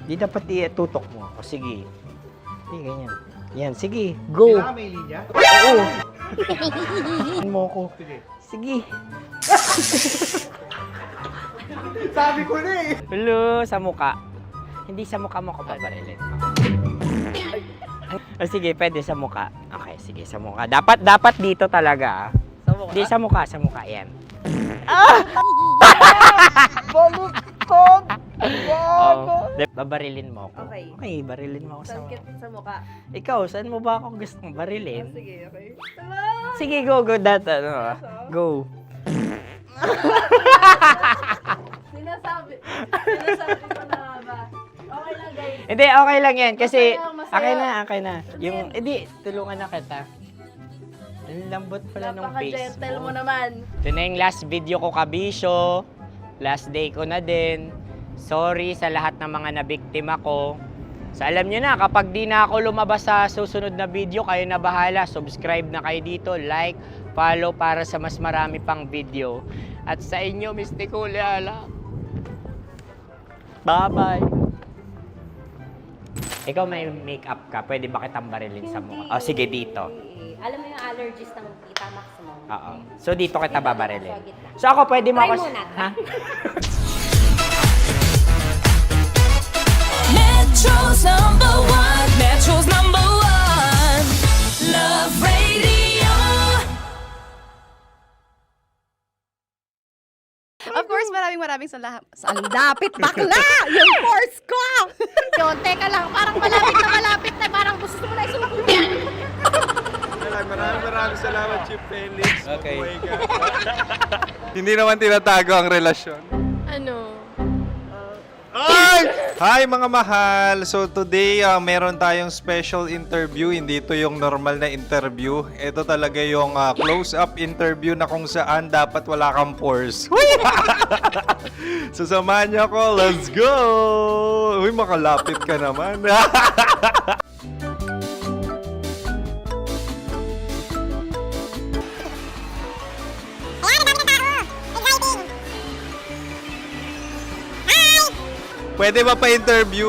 Di dapat tutok mo. O sige. Hindi, ganyan. Yan, sige. Go. Kailangan may linya? Oo. mo ko. Sige. Sabi ko na eh. Hello, sa muka. Hindi sa muka mo ko babarilin. O sige, pwede sa muka. Okay, sige, sa muka. Dapat dito talaga. Sa muka? Hindi, sa muka. Yan. Baluktot! Oh, babarilin mo ako. Okay. Okay, barilin mo ako sa muka. Sa mukha. Ikaw, saan mo ba ako gustong barilin? Sige, okay. Sige, go. Go. Sinasabi ko na ba? Okay lang, guys. Hindi, okay lang yan. Kasi, Masaya. okay na. Yung, hindi, tulungan na kita. Ang lambot pala nung face Napaka-gentle mo. mo naman. Ito na yung last video ko, kabisyo. Last day ko na din. Sorry sa lahat ng mga nabiktima ko. So alam nyo na, kapag di na ako lumabas sa susunod na video, kayo na bahala. Subscribe na kayo dito, like, follow para sa mas marami pang video. At sa inyo, Mistiko Leala. Bye-bye. Ikaw may makeup ka, pwede ba kitang barilin sa mukha? O sige, dito. Alam mo yung allergies ng Tita Max mo? Oo. So dito kita babarilin. So ako, pwede mo ako... Try muna. Ha? Metro's number one. Metro's number one. Love Radio. Of course, maraming salamat. Ang lapit bakla! Yung force ko! Yun, teka lang, parang malapit na, parang gusto mo na isulat. Maraming salamat, Chief Felix. Okay. Oh my God. Hindi naman tinatago ang relasyon. Ano? Hi mga mahal! So today, meron tayong special interview. Hindi ito yung normal na interview. Ito talaga yung close-up interview na kung saan dapat wala kang pores. So samahan niyo ako. Let's go! Uy, makalapit ka naman. Pwede ba pa-interview?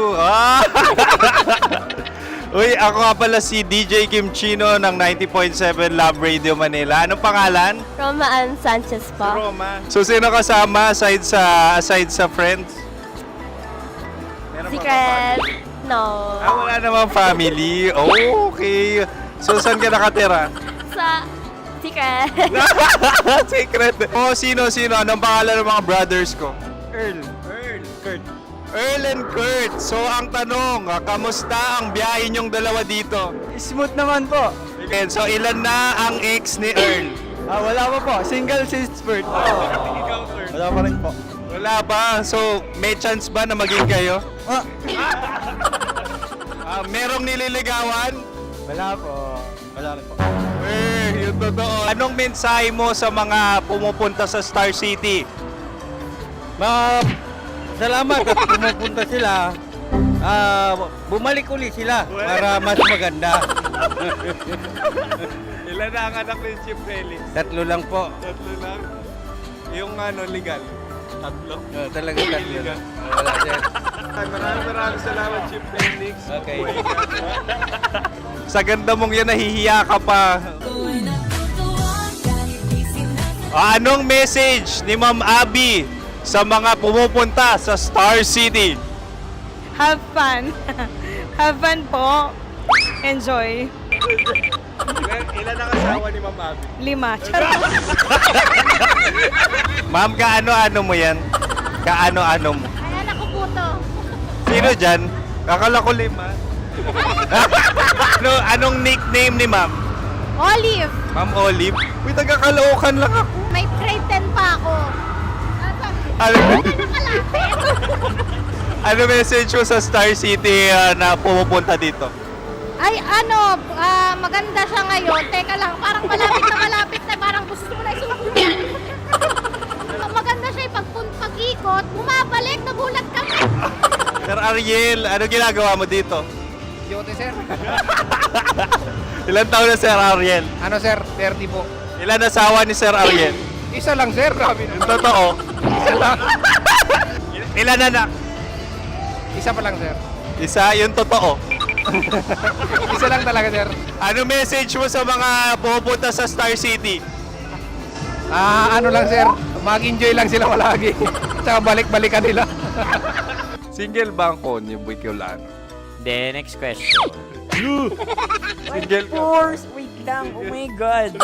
Uy, ako nga pala si DJ Kim Chino ng 90.7 Love Radio Manila. Anong pangalan? Roma Ann Sanchez po. Roma. So, sino kasama aside sa friends? Meron pa ba Secret. family? No. Wala namang family. Oh, okay. So, saan ka nakatira? Sa secret. Secret. Oh, sino? Anong pangalan ng mga brothers ko? Earl, Kurt. Earl and Kurt. So, ang tanong, kamusta ang biyahe niyong dalawa dito? Smooth naman po. Okay, so ilan na ang ex ni Earl? Wala pa po. Single since birth. Ikaw, Kurt. Wala pa rin po. Wala ba? So, may chance ba na maging kayo? Merong nililigawan? Wala po. Wala rin po. Yung totoo. Anong mensahe mo sa mga pumupunta sa Star City? Salamat at pumupunta sila. Bumalik uli sila para mas maganda. Ilan na ang anak ni Chief Felix? 3 lang po. 3 lang? Yung legal? 3? Talaga 3. Wala sir. Maraming salamat, Chief Felix. Okay. Sa ganda mong yan, nahihiya ka pa. Anong message ni Ma'am Abby sa mga pumupunta sa Star City? Have fun. Have fun po. Enjoy. Ilan ang asawa ni Ma'am Abby? 5. Charot. Ma'am, kaano-ano mo yan? Kaano-ano mo? Ay, anak ko po to. Sino dyan? Kakala ko 5. Anong nickname ni Ma'am? Olive. Ma'am Olive? Uy, taga-Caloocan lang ako. May grade 10 pa ako. Ano message mo sa Star City na pumupunta dito? Ay, maganda siya ngayon. Teka lang, parang malapit na. Parang gusto mo na isumunod. Maganda siya pag-ikot, bumabalik, nagulat kami. Sir Ariel, ano ginagawa mo dito? Yote, sir. Ilan taon na Sir Ariel? Ano, sir? 30 po. Ilan asawa ni Sir Ariel? Isa lang, sir. Grabe na. Yung totoo? Isa lang. Ilan anak? Isa pa lang, sir. Isa, yung totoo. Isa lang talaga, sir. Ano message mo sa mga pumupunta sa Star City? Ano lang, sir. Mag-enjoy lang sila palagi. Tsaka balik-balikan nila. Single ba ang konyo, Boy Kiolano? Then, next question. Single ka? Wait lang. Oh my God.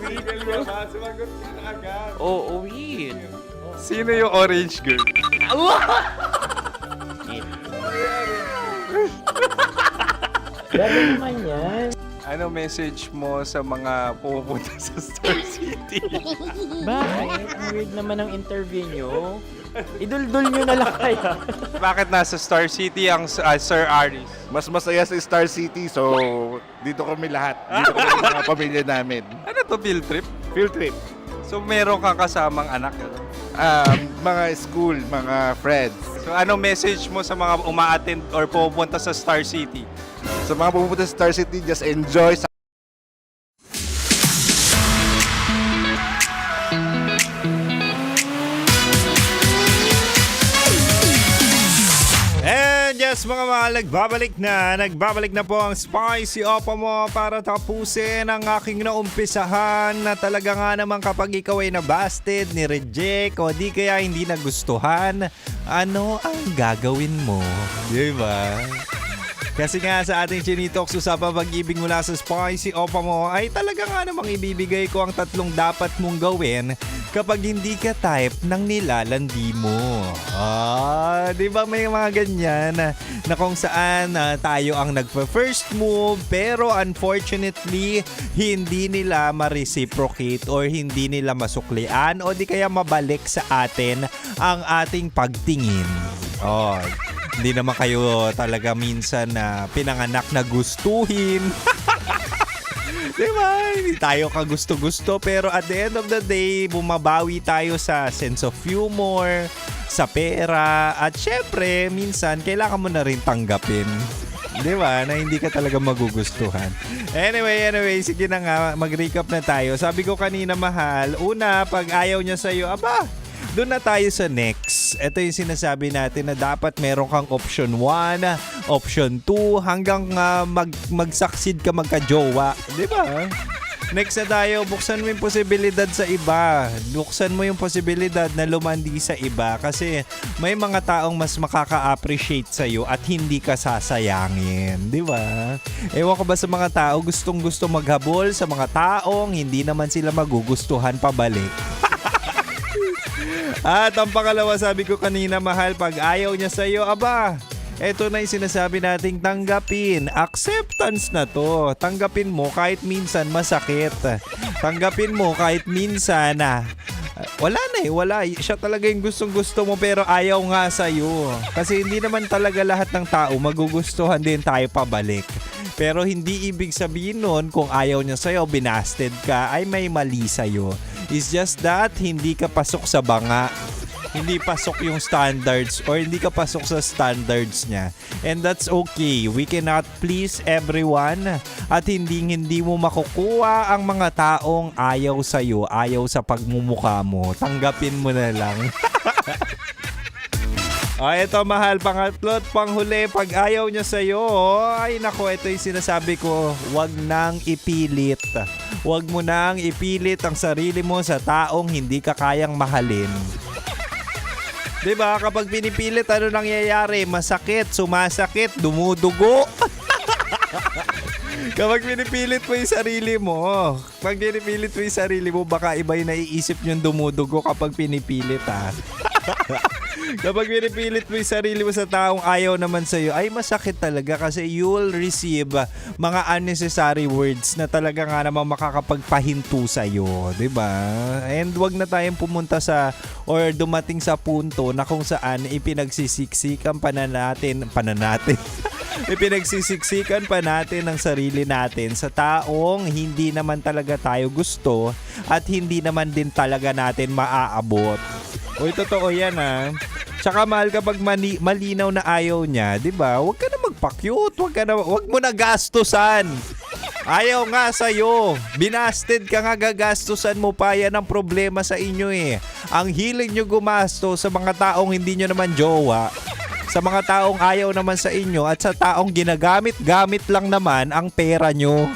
Single ka ba? Sumagot ka na agad. Oh, wait. Sino yung orange girl? Gano'n naman yan. Ano message mo sa mga pumupunta sa Star City? Bakit? Ang weird naman ang interview nyo. Iduldul nyo na lang kaya. Bakit nasa Star City ang Sir Aris? Mas masaya sa Star City, so dito kami lahat. Dito kami mga pamilya namin. Ano to, field trip? Field trip. So meron kang kasamang anak? Mga school, mga friends. So anong message mo sa mga uma-attend or pumupunta sa Star City? Sa mga pupunta sa Star City, just enjoy. And yes, mga mahal, nagbabalik na po ang Spicy Opa mo para tapusin ang aking naumpisahan na talaga nga naman kapag ikaw ay nabasted, ni-reject o di kaya hindi nagustuhan, ano ang gagawin mo? Diba? Kasi nga sa ating Chinitox usapang pag-ibig mula sa Spicy Opa mo ay talaga nga namang ibibigay ko ang 3 dapat mong gawin kapag hindi ka type ng nilalandi mo. Di ba may mga ganyan na kung saan tayo ang nagpa-first move pero unfortunately hindi nila ma-reciprocate or hindi nila masuklian o di kaya mabalik sa atin ang ating pagtingin. Hindi naman kayo talaga minsan na pinanganak na gustuhin. Diba? Hindi tayo kagusto-gusto pero at the end of the day, bumabawi tayo sa sense of humor, sa pera, at syempre, minsan, kailangan mo na rin tanggapin. Diba? Na hindi ka talaga magugustuhan. Anyway, sige na nga, mag-recap na tayo. Sabi ko kanina, mahal, una, pag ayaw niya sa'yo, doon na tayo sa next. Ito yung sinasabi natin na dapat meron kang option 1, option 2, hanggang mag-succeed ka magka-jowa. Di ba? Next na tayo, buksan mo yung posibilidad sa iba. Buksan mo yung posibilidad na lumandi sa iba kasi may mga taong mas makaka-appreciate sa'yo at hindi ka sasayangin. Di ba? Ewan ko ba sa mga tao, gustong-gusto maghabol sa mga taong hindi naman sila magugustuhan pabalik. At ang pangalawa, sabi ko kanina, mahal, pag ayaw niya sa'yo, eto na yung sinasabi nating tanggapin. Acceptance na to. Tanggapin mo kahit minsan masakit. Tanggapin mo kahit minsan wala na wala. Siya talaga yung gustong-gusto mo pero ayaw nga sa'yo. Kasi hindi naman talaga lahat ng tao magugustuhan din tayo pabalik. Pero hindi ibig sabihin nun kung ayaw niya sa'yo, binasted ka, ay may mali sa'yo. It's just that hindi ka pasok sa banga. Hindi pasok yung standards or hindi ka pasok sa standards niya. And that's okay. We cannot please everyone at hindi mo makukuha ang mga taong ayaw sa'yo, ayaw sa pagmumukha mo. Tanggapin mo na lang. Ito mahal, pangatlo at panghuli, pag ayaw niya sa'yo, ay nako, ito yung sinasabi ko, wag nang ipilit. Wag mo nang ipilit ang sarili mo sa taong hindi ka kayang mahalin. Diba? Kapag pinipilit, ano nangyayari? Masakit, sumasakit, dumudugo. Kapag pinipilit mo yung sarili mo, baka iba yung naiisip yung dumudugo kapag pinipilit, ha? Kapag pinipilit mo yung sarili mo sa taong ayaw naman sa'yo, ay masakit talaga kasi you'll receive mga unnecessary words na talaga nga naman makakapagpahinto sa'yo, diba? And wag na tayong pumunta sa or dumating sa punto na kung saan ipinagsisiksikan pa natin ipinagsisiksikan pa natin ang sarili natin sa taong hindi naman talaga tayo gusto at hindi naman din talaga natin maaabot. Uy, totoo yan, ha. Tsaka mahal, kapag malinaw na ayaw niya, 'di ba? Huwag ka na magpa-cute, huwag mo na gastusan. Ayaw nga sa'yo. Binasted ka nga, gagastusan mo pa. Yan ang problema sa inyo eh. Ang hilig nyo gumasto sa mga taong hindi nyo naman jowa, sa mga taong ayaw naman sa inyo, at sa taong ginagamit-gamit lang naman ang pera nyo.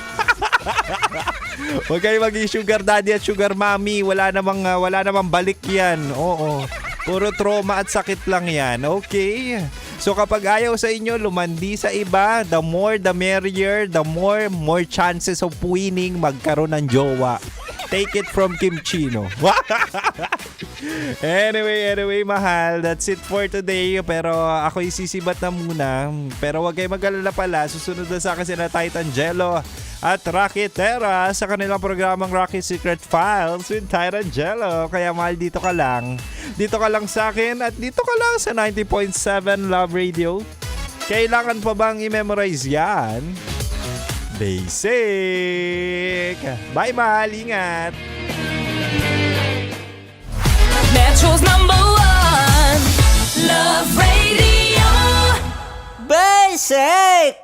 Huwag kayo maging sugar daddy at sugar mommy. Wala namang balik yan. Oo. Puro trauma at sakit lang yan. Okay? So kapag ayaw sa inyo, lumandi sa iba, the more the merrier, the more chances of winning magkaroon ng jowa. Take it from Kim Chino. Anyway, mahal, that's it for today. Pero ako'y sisibat na muna. Pero wag kayo mag-alala pala. Susunod na sa akin sila Titangelo at Rocky Terra sa kanilang programang Rocky Secret Files with Titangelo. Kaya mahal, dito ka lang. Dito ka lang sa akin at dito ka lang sa 90.7 Love Radio. Kailangan pa bang i-memorize yan? Basic! Bye, mahal! Ingat! Metro's #1 Love Radio. Basic!